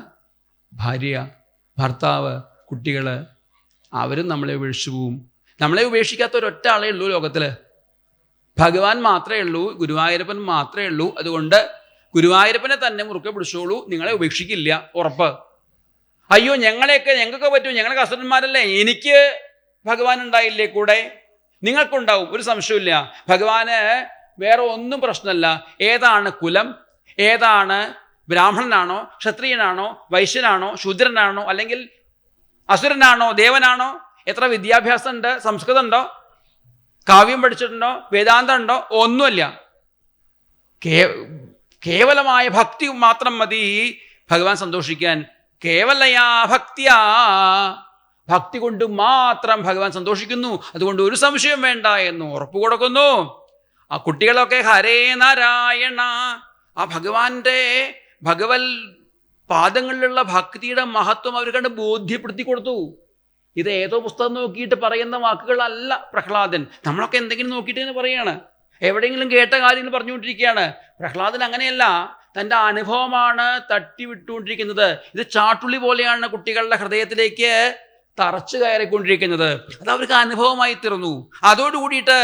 ഭാര്യ, ഭർത്താവ്, കുട്ടികൾ, അവരും നമ്മളെ ഉപേക്ഷിച്ചു പോവും. നമ്മളെ ഉപേക്ഷിക്കാത്ത ഒരൊറ്റ ആളേ ഉള്ളൂ ലോകത്തിൽ. ഭഗവാൻ മാത്രമേ ഉള്ളൂ, ഗുരുവായൂരപ്പൻ മാത്രമേ ഉള്ളൂ. അതുകൊണ്ട് ഗുരുവായൂരപ്പനെ തന്നെ മുറുക്കെ പിടിച്ചോളൂ, നിങ്ങളെ ഉപേക്ഷിക്കില്ല, ഉറപ്പ്. അയ്യോ ഞങ്ങൾക്കൊക്കെ പറ്റും, ഞങ്ങളൊക്കെ അസുരന്മാരല്ലേ, എനിക്ക് ഭഗവാൻ ഉണ്ടായില്ലേ കൂടെ? നിങ്ങൾക്കുണ്ടാവും, ഒരു സംശയമില്ല. ഭഗവാന് വേറെ ഒന്നും പ്രശ്നമല്ല. ഏതാണ് കുലം, ഏതാണ് ബ്രാഹ്മണനാണോ, ക്ഷത്രിയനാണോ, വൈശ്യനാണോ, ശൂദ്രനാണോ, അല്ലെങ്കിൽ അസുരനാണോ, ദേവനാണോ, എത്ര വിദ്യാഭ്യാസം ഉണ്ട്, സംസ്കൃതം ഉണ്ടോ, കാവ്യം പഠിച്ചിട്ടുണ്ടോ, വേദാന്തം ഉണ്ടോ, ഒന്നുമില്ല. കേവലമായ ഭക്തി മാത്രം മതി ഭഗവാൻ സന്തോഷിക്കാൻ. കേവലയാ ഭക്തിയാ, ഭക്തി കൊണ്ട് മാത്രം ഭഗവാൻ സന്തോഷിക്കുന്നു. അതുകൊണ്ട് ഒരു സംശയം വേണ്ട എന്ന് ഉറപ്പ് കൊടുക്കുന്നു. ആ കുട്ടികളൊക്കെ ഹരേ നാരായണ, ആ ഭഗവാന്റെ ഭഗവത് പാദങ്ങളിലുള്ള ഭക്തിയുടെ മഹത്വം അവർ കണ്ട് ബോധ്യപ്പെടുത്തി കൊടുത്തു. ഇത് ഏതോ പുസ്തകം നോക്കിയിട്ട് പറയുന്ന വാക്കുകളല്ല പ്രഹ്ലാദൻ. നമ്മളൊക്കെ എന്തെങ്കിലും നോക്കിയിട്ട് തന്നെ പറയാണ്, എവിടെയെങ്കിലും കേട്ട കാര്യങ്ങൾ പറഞ്ഞുകൊണ്ടിരിക്കുകയാണ്. പ്രഹ്ലാദൻ അങ്ങനെയല്ല, തൻ്റെ അനുഭവമാണ് തട്ടിവിട്ടുകൊണ്ടിരിക്കുന്നത്. ഇത് ചാട്ടുള്ളി പോലെയാണ് കുട്ടികളുടെ ഹൃദയത്തിലേക്ക് തറച്ചു കയറിക്കൊണ്ടിരിക്കുന്നത്. അത് അവർക്ക് അനുഭവമായി തീർന്നു. അതോടുകൂടിയിട്ട്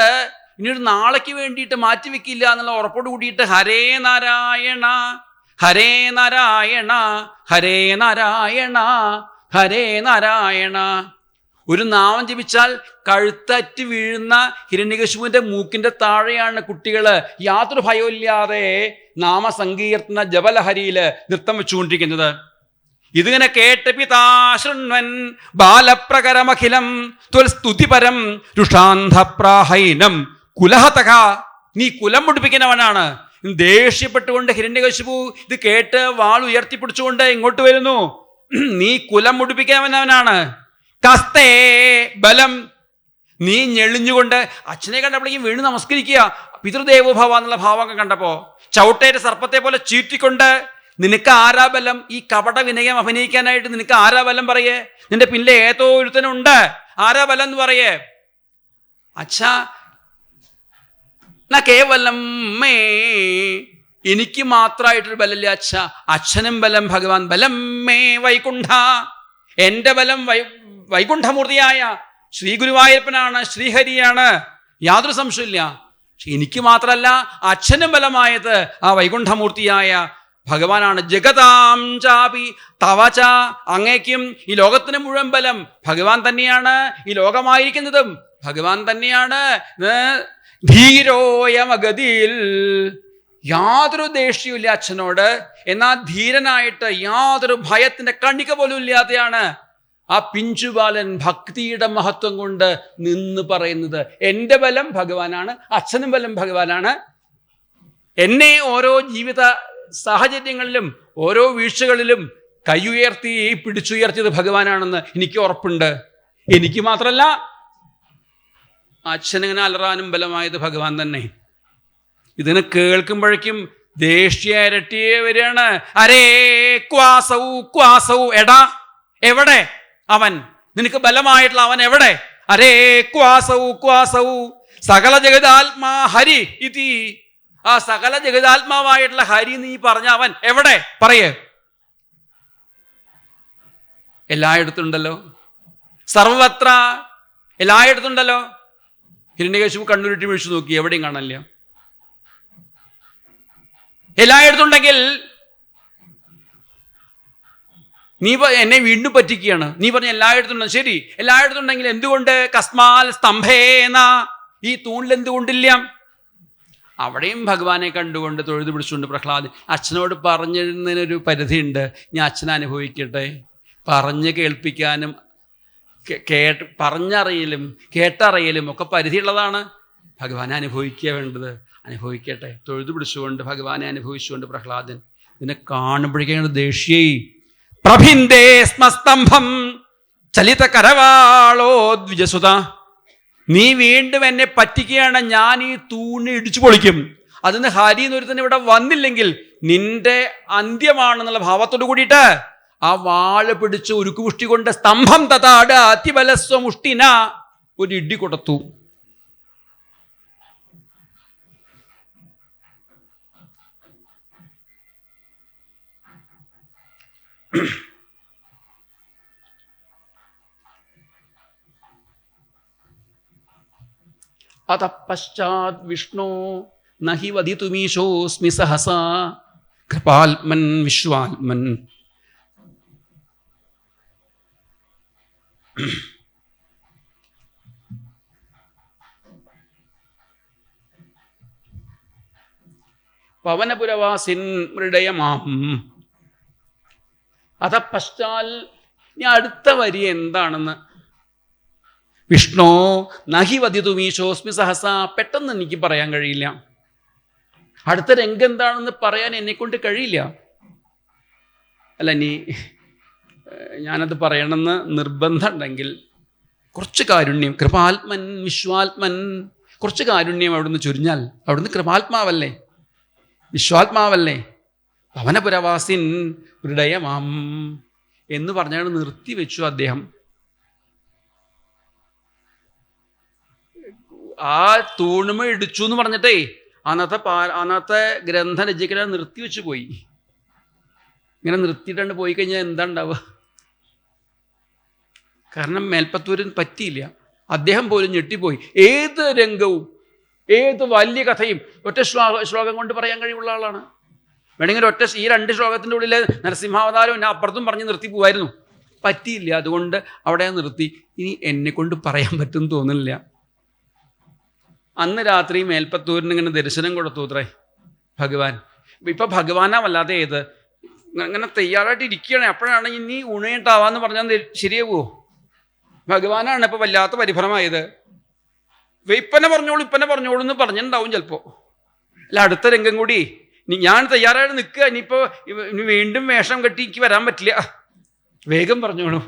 ഇനിയൊരു നാളേക്ക് വേണ്ടിയിട്ട് മാറ്റിവെക്കില്ല എന്നുള്ള ഉറപ്പോട് കൂടിയിട്ട് ഹരേ നാരായണ ഹരേ നാരായണ ഹരേ നാരായണ ഹരേ നാരായണ. ഒരു നാമം ജപിച്ചാൽ കഴുത്തറ്റ് വീഴുന്ന ഹിരണ്യകശിപുവിന്റെ മൂക്കിന്റെ താഴെയാണ് കുട്ടികൾ യാതൊരു ഭയമില്ലാതെ നാമസങ്കീർത്തന ജപലഹരിയില് നൃത്തം വെച്ചുകൊണ്ടിരിക്കുന്നത്. ഇതിങ്ങനെ കേട്ട് പിതാശൃണ്വൻ ബാലപ്രകരമഖിലം ത്വൽസ്തുതിപരം രുഷാന്ധപ്രാഹൈനം കുലഹതക. നീ കുലം മുടിപ്പിക്കുന്നവനാണ്. ദേഷ്യപ്പെട്ടുകൊണ്ട് ഹിരണ്യകശിപു ഇത് കേട്ട് വാൾ ഉയർത്തിപ്പിടിച്ചുകൊണ്ട് ഇങ്ങോട്ട് വരുന്നു. നീ കുലം മുടിപ്പിക്കുന്നവനാണ്. കസ്തേ ബലം. നീ ഞെളിഞ്ഞുകൊണ്ട് അച്ഛനെ കണ്ടപ്പോഴേക്കും വീണ് നമസ്കരിക്കുക, പിതൃദേവോഭവ എന്നുള്ള ഭാവമൊക്കെ കണ്ടപ്പോ ചവിട്ടേറ്റ സർപ്പത്തെ പോലെ ചീറ്റിക്കൊണ്ട് നിനക്ക് ആരാ ബലം? ഈ കപട വിനയം അഭിനയിക്കാനായിട്ട് നിനക്ക് ആരാ ബലം പറയേ? നിന്റെ പിന്നിലെ ഏതോ ഒരുത്തനുണ്ട്, ആരാ ബലം എന്ന് പറയേ? അച്ഛാ കേവലം മേ, എനിക്ക് മാത്രമായിട്ടൊരു ബലമില്ല അച്ഛ, അച്ഛനും ബലം ഭഗവാൻ. ബലം മേ വൈകുണ്ഠ, എൻ്റെ ബലം വൈകുണ്ഠമൂർത്തിയായ ശ്രീ ഗുരുവായൂരപ്പനാണ്, ശ്രീഹരിയാണ്, യാതൊരു സംശയമില്ല. എനിക്ക് മാത്രമല്ല അച്ഛനും ബലമായത് ആ വൈകുണ്ഠമൂർത്തിയായ ഭഗവാനാണ്. ജഗതാം ചാപി തവച, അങ്ങേക്കും ഈ ലോകത്തിന് മുഴുവൻ ബലം ഭഗവാൻ തന്നെയാണ്. ഈ ലോകമായിരിക്കുന്നതും ഭഗവാൻ തന്നെയാണ്. ധീരോയമഗതിയിൽ, യാതൊരു ദേഷ്യമില്ല അച്ഛനോട്, എന്നാൽ ധീരനായിട്ട് യാതൊരു ഭയത്തിന്റെ കണിക പോലും ഇല്ലാതെയാണ് ആ പിഞ്ചുബാലൻ ഭക്തിയുടെ മഹത്വം കൊണ്ട് നിന്ന് പറയുന്നത്. എൻ്റെ ബലം ഭഗവാനാണ്, അച്ഛനും ബലം ഭഗവാനാണ്. എന്നെ ഓരോ ജീവിത സാഹചര്യങ്ങളിലും ഓരോ വീഴ്ചകളിലും കൈയുയർത്തി പിടിച്ചുയർത്തിയത് ഭഗവാനാണെന്ന് എനിക്ക് ഉറപ്പുണ്ട്. എനിക്ക് മാത്രമല്ല അച്ഛനിങ്ങനെ അലറാനും ബലമായത് ഭഗവാൻ തന്നെ. ഇതിന് കേൾക്കുമ്പോഴേക്കും ദേഷ്യ ഇരട്ടിയെ വരികയാണ്. അരേ ക്വാസൗ ക്വാസൗ, എടാ എവിടെ അവൻ? നിനക്ക് ബലമായിട്ടുള്ള അവൻ എവിടെ? അരേ ക്വാസൗ ക്വാസൗ സകല ജഗതാത്മാ ഹരി ഇതി, ആ സകല ജഗതാത്മാവായിട്ടുള്ള ഹരി നീ പറഞ്ഞ അവൻ എവിടെ? പറയേ. എല്ലായിടത്തുണ്ടല്ലോ, സർവത്ര എല്ലായിടത്തുണ്ടല്ലോ. ഹിരണ്യകശിപു കണ്ണുരുട്ടി വീഴ്ച നോക്കി, എവിടെയും കാണാനില്ല. എല്ലായിടത്തുണ്ടെങ്കിൽ നീ എന്നെ വീണ്ടും പറ്റിക്കുകയാണ്. നീ പറഞ്ഞ എല്ലായിടത്തുണ്ടെങ്കിൽ ശരി, എല്ലായിടത്തുണ്ടെങ്കിൽ എന്തുകൊണ്ട് കസ്മാൽ സ്തംഭേന, ഈ തൂണിൽ എന്തുകൊണ്ടില്ല? അവിടെയും ഭഗവാനെ കണ്ടുകൊണ്ട് തൊഴുതു പിടിച്ചുകൊണ്ട് പ്രഹ്ലാദൻ അച്ഛനോട് പറഞ്ഞിരുന്നതിനൊരു പരിധിയുണ്ട്. ഞാൻ അച്ഛനെ അനുഭവിക്കട്ടെ. പറഞ്ഞ് കേൾപ്പിക്കാനും പറഞ്ഞറിയലും കേട്ടറിയലും ഒക്കെ പരിധിയുള്ളതാണ്. ഭഗവാനെ അനുഭവിക്കുക വേണ്ടത്. അനുഭവിക്കട്ടെ. തൊഴുതു പിടിച്ചുകൊണ്ട് ഭഗവാനെ അനുഭവിച്ചുകൊണ്ട് പ്രഹ്ലാദൻ ഇതിനെ കാണുമ്പോഴേക്കാണ് ദേഷ്യേ. പ്രഭിന്ദേ സ്മസ്തംഭം ചലിത കരവാളോ ദ്വിജസുത, നീ വീണ്ടും എന്നെ പറ്റിക്കുകയാണ്, ഞാൻ ഈ തൂണ് ഇടിച്ചു പൊളിക്കും. അതിന് ഹരി എന്നൊരുത്തന്നെ ഇവിടെ വന്നില്ലെങ്കിൽ നിന്റെ അന്ത്യമാണെന്നുള്ള ഭാവത്തോട് കൂടിയിട്ട് ആ വാള് പിടിച്ച് ഉരുക്കുമുഷ്ടി കൊണ്ട് സ്തംഭം തതാട് അതിബലസ്വമുഷ്ടിന ഒരു ഇടി കൊടുത്തു. അത പശ്ചാത് വിഷ്ണു നഹി വദിതുമീശോസ്മി സഹസാ കൃപാത്മൻ വിശ്വാത്മൻ. പവനപുരവാസിൻ മൃഡയമാം. അത പശ്ചാൽ, ഇനി അടുത്ത വരി എന്താണെന്ന്. വിഷ്ണു നഹി വദിതുമീശോസ്മി സഹസ, പെട്ടെന്ന് എനിക്ക് പറയാൻ കഴിയില്ല. അടുത്ത രംഗം എന്താണെന്ന് പറയാൻ എന്നെക്കൊണ്ട് കഴിയില്ല. അല്ല, ഇനി ഞാനത് പറയണമെന്ന് നിർബന്ധം ഉണ്ടെങ്കിൽ കുറച്ച് കാരുണ്യം, കൃപാത്മൻ വിശ്വാത്മൻ, കുറച്ച് കാരുണ്യം അവിടുന്ന് ചൊരിഞ്ഞാൽ, അവിടുന്ന് കൃപാത്മാവല്ലേ, വിശ്വാത്മാവല്ലേ. പവനപുരവാസിൻ ഹൃദയമാം എന്ന് പറഞ്ഞാണ് നിർത്തിവെച്ചു അദ്ദേഹം. ആ തൂണുമ ഇടിച്ചു എന്ന് പറഞ്ഞിട്ടേ അന്നത്തെ ഗ്രന്ഥ രചിക്കൽ നിർത്തിവെച്ചു പോയി. ഇങ്ങനെ നിർത്തിയിട്ടാണ് പോയി കഴിഞ്ഞാൽ എന്താ ഉണ്ടാവുക? കാരണം മേൽപ്പത്തൂരിന് പറ്റിയില്ല. അദ്ദേഹം പോലും ഞെട്ടിപ്പോയി. ഏത് രംഗവും ഏത് വലിയ കഥയും ഒറ്റ ശ്ലോകം കൊണ്ട് പറയാൻ കഴിവുള്ള ആളാണ്. വേണമെങ്കിൽ ഒറ്റ ഈ 2 ശ്ലോകത്തിൻ്റെ ഉള്ളിൽ നരസിംഹാവതാരം എന്നെ അപ്പുറത്തും പറഞ്ഞ് നിർത്തി പോവായിരുന്നു. പറ്റിയില്ല. അതുകൊണ്ട് അവിടെ നിർത്തി. ഇനി എന്നെക്കൊണ്ട് പറയാൻ പറ്റും തോന്നുന്നില്ല. അന്ന് രാത്രി മേൽപ്പത്തൂരിന് ഇങ്ങനെ ദർശനം കൊടുത്തു അത്രേ ഭഗവാൻ. ഇപ്പം ഭഗവാനാ വല്ലാതെ ഏത് ഇങ്ങനെ തയ്യാറായിട്ട് ഇരിക്കുകയാണ്. അപ്പോഴാണ് ഇനി ഉണയിട്ടാവാന്ന് പറഞ്ഞാൽ ശരിയാവുമോ? ഭഗവാനാണ് ഇപ്പം വല്ലാത്ത പരിഭ്രമായത്. ഇപ്പനെ പറഞ്ഞോളൂ എന്ന് പറഞ്ഞിട്ടുണ്ടാവും ചിലപ്പോൾ. അല്ല, അടുത്ത രംഗം കൂടി ഞാൻ തയ്യാറായിട്ട് നിൽക്കുക. ഇനി വീണ്ടും വേഷം കെട്ടി എനിക്ക് വരാൻ പറ്റില്ല, വേഗം പറഞ്ഞോളൂ,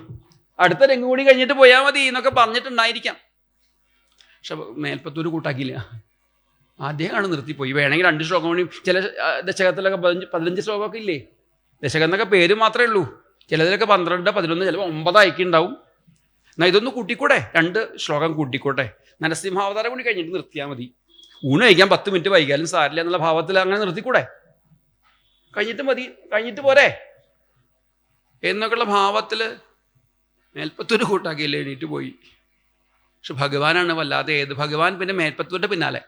അടുത്ത രംഗം കൂടി കഴിഞ്ഞിട്ട് പോയാൽ മതി എന്നൊക്കെ പറഞ്ഞിട്ടുണ്ടായിരിക്കാം. പക്ഷെ മേൽപ്പത്തൂർ കൂട്ടാക്കിയില്ല. അദ്ദേഹമാണ് നിർത്തിപ്പോയി. വേണമെങ്കിൽ 2 ശ്ലോകം കൂടി, ചില ദശകത്തിലൊക്കെ 15 ശ്ലോകമൊക്കെ ഇല്ലേ, ദശകം എന്നൊക്കെ പേര് മാത്രമേ ഉള്ളൂ. ചിലതിലൊക്കെ 12, 11, ചിലപ്പോൾ 9 ആയിക്കുണ്ടാവും. എന്നാൽ ഇതൊന്ന് കൂട്ടിക്കൂടെ, 2 ശ്ലോകം കൂട്ടിക്കോട്ടെ, നരസിംഹാവതാരം കൂടി കഴിഞ്ഞിട്ട് നിർത്തിയാൽ മതി. ഊണ് കഴിക്കാൻ 10 മിനിറ്റ് വൈകിയാലും സാരില്ല എന്നുള്ള ഭാവത്തിൽ അങ്ങനെ നിർത്തിക്കൂടെ, കഴിഞ്ഞിട്ട് മതി, കഴിഞ്ഞിട്ട് പോരെ എന്നൊക്കെയുള്ള ഭാവത്തിൽ മേൽപ്പത്തൂര് കൂട്ടാക്കിയില്ലേ, എണീറ്റ് പോയി. പക്ഷെ ഭഗവാനാണ് വല്ലാതെ ഏത്. ഭഗവാൻ പിന്നെ മേൽപ്പത്തൂരിൻ്റെ പിന്നാലെ.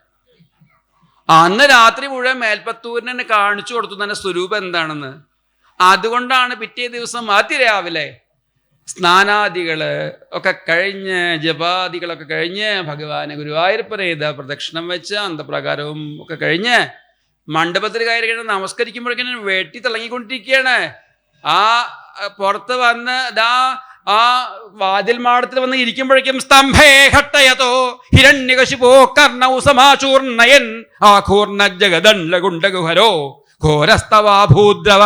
അന്ന് രാത്രി മുഴുവൻ മേൽപ്പത്തൂരിനെ തന്നെ കാണിച്ചു കൊടുത്തു തന്നെ സ്വരൂപം എന്താണെന്ന്. അതുകൊണ്ടാണ് പിറ്റേ ദിവസം അതിരാവിലെ സ്നാനാദികൾ ഒക്കെ കഴിഞ്ഞ് ജപാദികളൊക്കെ കഴിഞ്ഞ് ഭഗവാനെ ഗുരുവായൂരപ്പനെ പ്രദക്ഷിണം വെച്ച് അന്തപ്രകാരവും ഒക്കെ കഴിഞ്ഞ് മണ്ഡപത്തിൽ കയറി കഴിഞ്ഞ് നമസ്കരിക്കുമ്പോഴേക്കും വെട്ടി തിളങ്ങിക്കൊണ്ടിരിക്കുകയാണ്. ആ പുറത്ത് വന്ന് ആ വാതിൽ മാടത്തിൽ വന്ന് ഇരിക്കുമ്പോഴേക്കും സ്തംഭേ ഘട്ടയതോ ഹിരണ്യകശിപോ കർണൗ സമാചൂർണയൻ ആഘൂർണ ജഗദണ്ഡഗുണ്ടഗുഹരോ ഘോരസ്തവാഭൂദ്രവ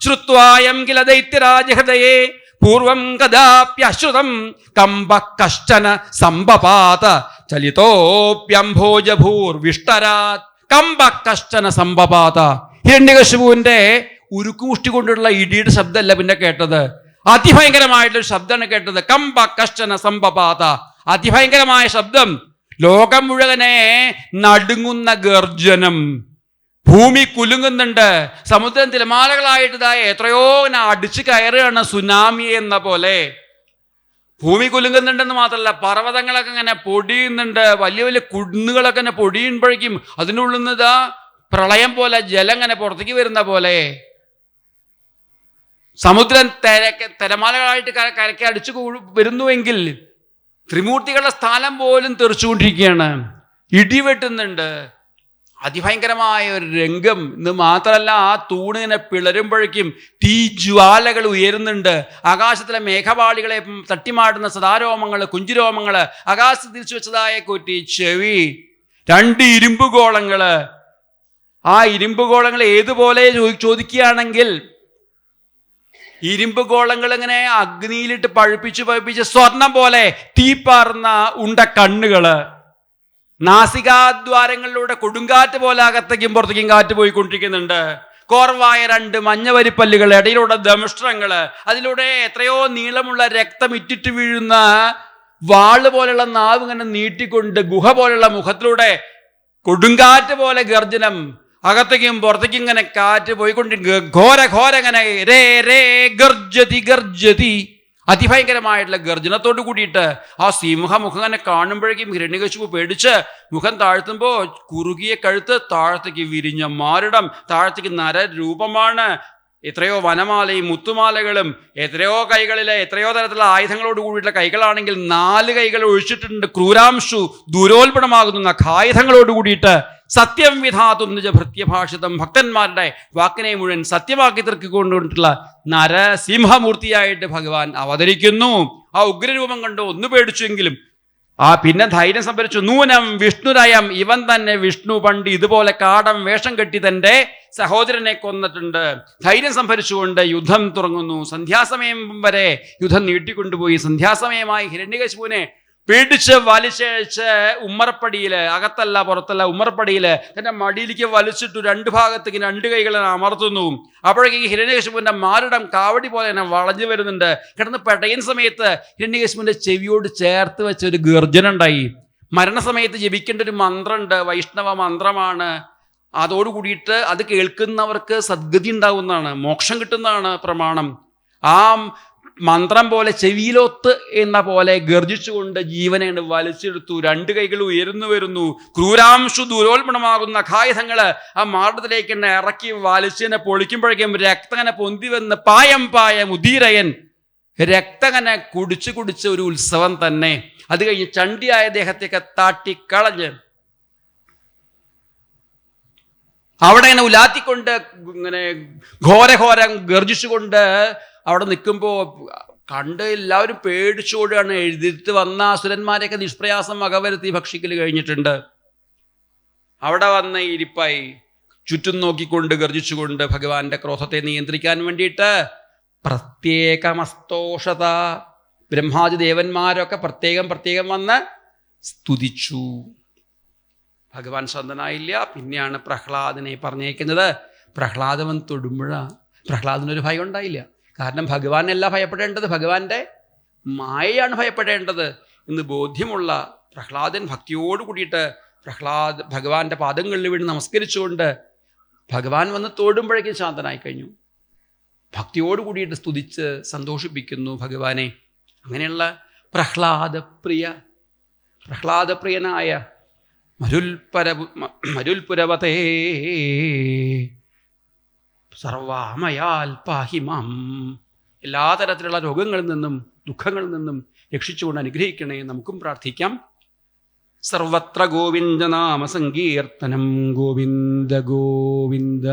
ശ്രുത്വായം കില ദൈത്യരാജഹൃദയേ പൂർവം കദാപ്യശ്രുതം കമ്പ കശ്ചന സംബപാത ചലിതോപ്യംഭോജഭൂർവിഷ്ടരാത്. കമ്പ കശ്ചന സംബപാത. ഹിരണ്യകശിപുവിന്റെ ഉരുക്കുമുഷ്ടി കൊണ്ടുള്ള ഇടിയുടെ ശബ്ദമല്ല പിന്നെ കേട്ടത്, അതിഭയങ്കരമായിട്ടൊരു ശബ്ദമാണ് കേട്ടത്. കമ്പ കശ്ചന സംബപാത, അതിഭയങ്കരമായ ശബ്ദം, ലോകം മുഴുവനെ നടുങ്ങുന്ന ഗർജനം. ഭൂമി കുലുങ്ങുന്നുണ്ട്, സമുദ്രം തിരമാലകളായിട്ടതായ എത്രയോ അടിച്ചു കയറുകയാണ് സുനാമി എന്ന പോലെ. ഭൂമി കുലുങ്ങുന്നുണ്ടെന്ന് മാത്രമല്ല, പർവ്വതങ്ങളൊക്കെ ഇങ്ങനെ പൊടിയുന്നുണ്ട്, വലിയ വലിയ കുന്നുകളൊക്കെ ഇങ്ങനെ പൊടിയുമ്പോഴേക്കും അതിനുള്ളിൽ നിന്ന് പ്രളയം പോലെ ജലം ഇങ്ങനെ പുറത്തേക്ക് വരുന്ന പോലെ. സമുദ്രം തിരമാലകളായിട്ട് കരയ്ക്ക് അടിച്ചു വരുന്നുവെങ്കിൽ ത്രിമൂർത്തികളുടെ സ്ഥലം പോലും തെറിച്ചുകൊണ്ടിരിക്കുകയാണ്, ഇടിവെട്ടുന്നുണ്ട്. അതിഭയങ്കരമായ ഒരു രംഗം. ഇന്ന് മാത്രമല്ല, ആ തൂണിങ്ങനെ പിളരുമ്പോഴേക്കും തീജ്വാലകൾ ഉയരുന്നുണ്ട്. ആകാശത്തിലെ മേഘപാളികളെ തട്ടിമാടുന്ന സദാരോമങ്ങൾ, കുഞ്ചുരോമങ്ങൾ, ആകാശത്ത് തിരിച്ചു വെച്ചതായ കുറ്റി ചെവി, 2 ഇരുമ്പുഗോളങ്ങൾ. ആ ഇരുമ്പുഗോളങ്ങൾ ഏതുപോലെ ചോദിക്കുകയാണെങ്കിൽ, ഇരുമ്പുഗോളങ്ങൾ ഇങ്ങനെ അഗ്നിയിലിട്ട് പഴുപ്പിച്ച് സ്വർണം പോലെ തീപ്പാർന്ന ഉണ്ട കണ്ണുകള്, നാസികാദ്വാരങ്ങളിലൂടെ കൊടുങ്കാറ്റ് പോലെ അകത്തേക്കും പുറത്തേക്കും കാറ്റ് പോയിക്കൊണ്ടിരിക്കുന്നുണ്ട്. കോർവായ 2 മഞ്ഞവരിപ്പല്ലുകൾ, ഇടയിലൂടെ ദംഷ്ട്രങ്ങള്, അതിലൂടെ എത്രയോ നീളമുള്ള രക്തം ഇറ്റിട്ട് വീഴുന്ന വാള് പോലുള്ള നാവ് ഇങ്ങനെ നീട്ടിക്കൊണ്ട് ഗുഹ പോലുള്ള മുഖത്തിലൂടെ കൊടുങ്കാറ്റ് പോലെ ഗർജനം, അകത്തേക്കും പുറത്തേക്കും ഇങ്ങനെ കാറ്റ് പോയിക്കൊണ്ടിരിക്കുക. ഘോര ഇങ്ങനെ രേ രേ ഗർജതി ഗർജതി, അതിഭയങ്കരമായിട്ടുള്ള ഗർജനത്തോട് കൂടിയിട്ട് ആ സിംഹമുഖം തന്നെ കാണുമ്പോഴേക്കും ഹിരണ്യകശിപു പേടിച്ച് മുഖം താഴ്ത്തുമ്പോൾ കുറുകിയ കഴുത്ത്, താഴത്തേക്ക് വിരിഞ്ഞ മാറിടം, താഴത്തേക്ക് നരരൂപമാണ്. എത്രയോ വനമാലയും മുത്തുമാലകളും എത്രയോ കൈകളിലെ എത്രയോ തരത്തിലുള്ള ആയുധങ്ങളോട് കൂടിയിട്ടുള്ള കൈകളാണെങ്കിൽ 4 കൈകൾ ഒഴിച്ചിട്ടുണ്ട്. ക്രൂരാംശു ദുരോൽപണമാകുന്ന നഖായുധങ്ങളോട് കൂടിയിട്ട് സത്യം വിധാതും നിജ ഭൃത്യഭാഷിതം, ഭക്തന്മാരുടെ വാക്കിനെ മുഴുവൻ സത്യമാക്കി തീർക്കൊണ്ടുകൊണ്ടിട്ടുള്ള നരസിംഹമൂർത്തിയായിട്ട് ഭഗവാൻ അവതരിക്കുന്നു. ആ ഉഗ്രരൂപം കണ്ട് ഒന്ന് പേടിച്ചുവെങ്കിലും പിന്നെ ധൈര്യം സംഭരിച്ചു. നൂനം വിഷ്ണുരയം, ഇവൻ തന്നെ വിഷ്ണു പണ്ട് ഇതുപോലെ കാടം വേഷം കെട്ടി തൻ്റെ സഹോദരനെ കൊന്നിട്ടുണ്ട്. ധൈര്യം സംഭരിച്ചുകൊണ്ട് യുദ്ധം തുടങ്ങുന്നു. സന്ധ്യാസമയം വരെ യുദ്ധം നീട്ടിക്കൊണ്ടുപോയി. സന്ധ്യാസമയമായി ഹിരണ്യകശിപുവിനെ പേടിച്ച് വലിച്ചഴിച്ച് ഉമ്മറപ്പടിയില്, അകത്തല്ല പുറത്തല്ല, ഉമ്മറപ്പടിയില് തന്റെ മടിയിലേക്ക് വലിച്ചിട്ടു 2 ഭാഗത്തേക്ക് 2 കൈകളെ അമർത്തുന്നു. അപ്പോഴേക്കും ഈ ഹിരണ്യകശിപുവിന്റെ മാറിടം കാവടി പോലെ തന്നെ വളഞ്ഞു വരുന്നുണ്ട്. കിടന്ന് പെടയുന്ന സമയത്ത് ഹിരണ്യകശിപുവിന്റെ ചെവിയോട് ചേർത്ത് വെച്ച ഒരു ഗർജന ഉണ്ടായി. മരണസമയത്ത് ജപിക്കേണ്ട ഒരു മന്ത്രമുണ്ട്, വൈഷ്ണവ മന്ത്രമാണ്. അതോടുകൂടിയിട്ട് അത് കേൾക്കുന്നവർക്ക് സദ്ഗതി ഉണ്ടാവുന്നതാണ്, മോക്ഷം കിട്ടുന്നതാണ് പ്രമാണം. ആ മന്ത്രം പോലെ ചെവിയിലൊത്ത് എന്ന പോലെ ഗർജിച്ചുകൊണ്ട് ജീവനെ വലിച്ചെടുത്തു. 2 കൈകൾ ഉയർന്നു വരുന്നു. ക്രൂരാംശു ദുരോൽപണമാകുന്ന നഖായുധങ്ങള് ആ മാർദ്ദത്തിലേക്ക് ഇറക്കി വലിച്ചിനെ പൊളിക്കുമ്പോഴേക്കും രക്തങ്ങനെ പൊന്തി വന്ന് പായം പായം ഉദീരയൻ, രക്തങ്ങനെ കുടിച്ച് ഒരു ഉത്സവം തന്നെ. അത് കഴിഞ്ഞ് ചണ്ടിയായ ദേഹത്തേക്ക് താട്ടിക്കളഞ്ഞ് അവിടെ ഇങ്ങനെ ഉലാത്തിക്കൊണ്ട് ഇങ്ങനെ ഘോരഘോരം ഗർജിച്ചുകൊണ്ട് അവിടെ നിൽക്കുമ്പോൾ കണ്ട് എല്ലാവരും പേടിച്ചോടുകയാണ്. എഴുതിട്ട് വന്ന അസുരന്മാരെയൊക്കെ നിഷ്പ്രയാസം വകവരുത്തി ഭക്ഷിക്കൽ കഴിഞ്ഞിട്ടുണ്ട്. അവിടെ വന്ന് ഇരിപ്പായി ചുറ്റും നോക്കിക്കൊണ്ട് ഗർജിച്ചുകൊണ്ട് ഭഗവാന്റെ ക്രോധത്തെ നിയന്ത്രിക്കാൻ വേണ്ടിയിട്ട് പ്രത്യേകമസ്തോഷത, ബ്രഹ്മാദി ദേവന്മാരൊക്കെ പ്രത്യേകം വന്ന് സ്തുതിച്ചു. ഭഗവാൻ സ്വന്തനായില്ല. പിന്നെയാണ് പ്രഹ്ലാദനെ പറഞ്ഞേക്കുന്നത്. പ്രഹ്ലാദവൻ തൊടുമ്പോഴാണ് പ്രഹ്ലാദനൊരു ഭയം ഉണ്ടായില്ല. കാരണം ഭഗവാനല്ല ഭയപ്പെടേണ്ടത്, ഭഗവാന്റെ മായയാണ് ഭയപ്പെടേണ്ടത് എന്ന് ബോധ്യമുള്ള പ്രഹ്ലാദൻ ഭക്തിയോട് കൂടിയിട്ട് ഭഗവാന്റെ പാദങ്ങളിൽ വീണ് നമസ്കരിച്ചുകൊണ്ട് ഭഗവാൻ വന്ന് തോടുമ്പോഴേക്കും ശാന്തനായി കഴിഞ്ഞു. ഭക്തിയോട് കൂടിയിട്ട് സ്തുതിച്ച് സന്തോഷിപ്പിക്കുന്നു ഭഗവാനെ. അങ്ങനെയുള്ള പ്രഹ്ലാദപ്രിയനായ മരുൽപുരവതേ സർവാമയാൽ പാഹിമാം, എല്ലാ തരത്തിലുള്ള രോഗങ്ങളിൽ നിന്നും ദുഃഖങ്ങളിൽ നിന്നും രക്ഷിച്ചുകൊണ്ട് അനുഗ്രഹിക്കണേ. നമുക്കും പ്രാർത്ഥിക്കാം. സർവത്ര ഗോവിന്ദ നാമ സങ്കീർത്തനം, ഗോവിന്ദ ഗോവിന്ദ.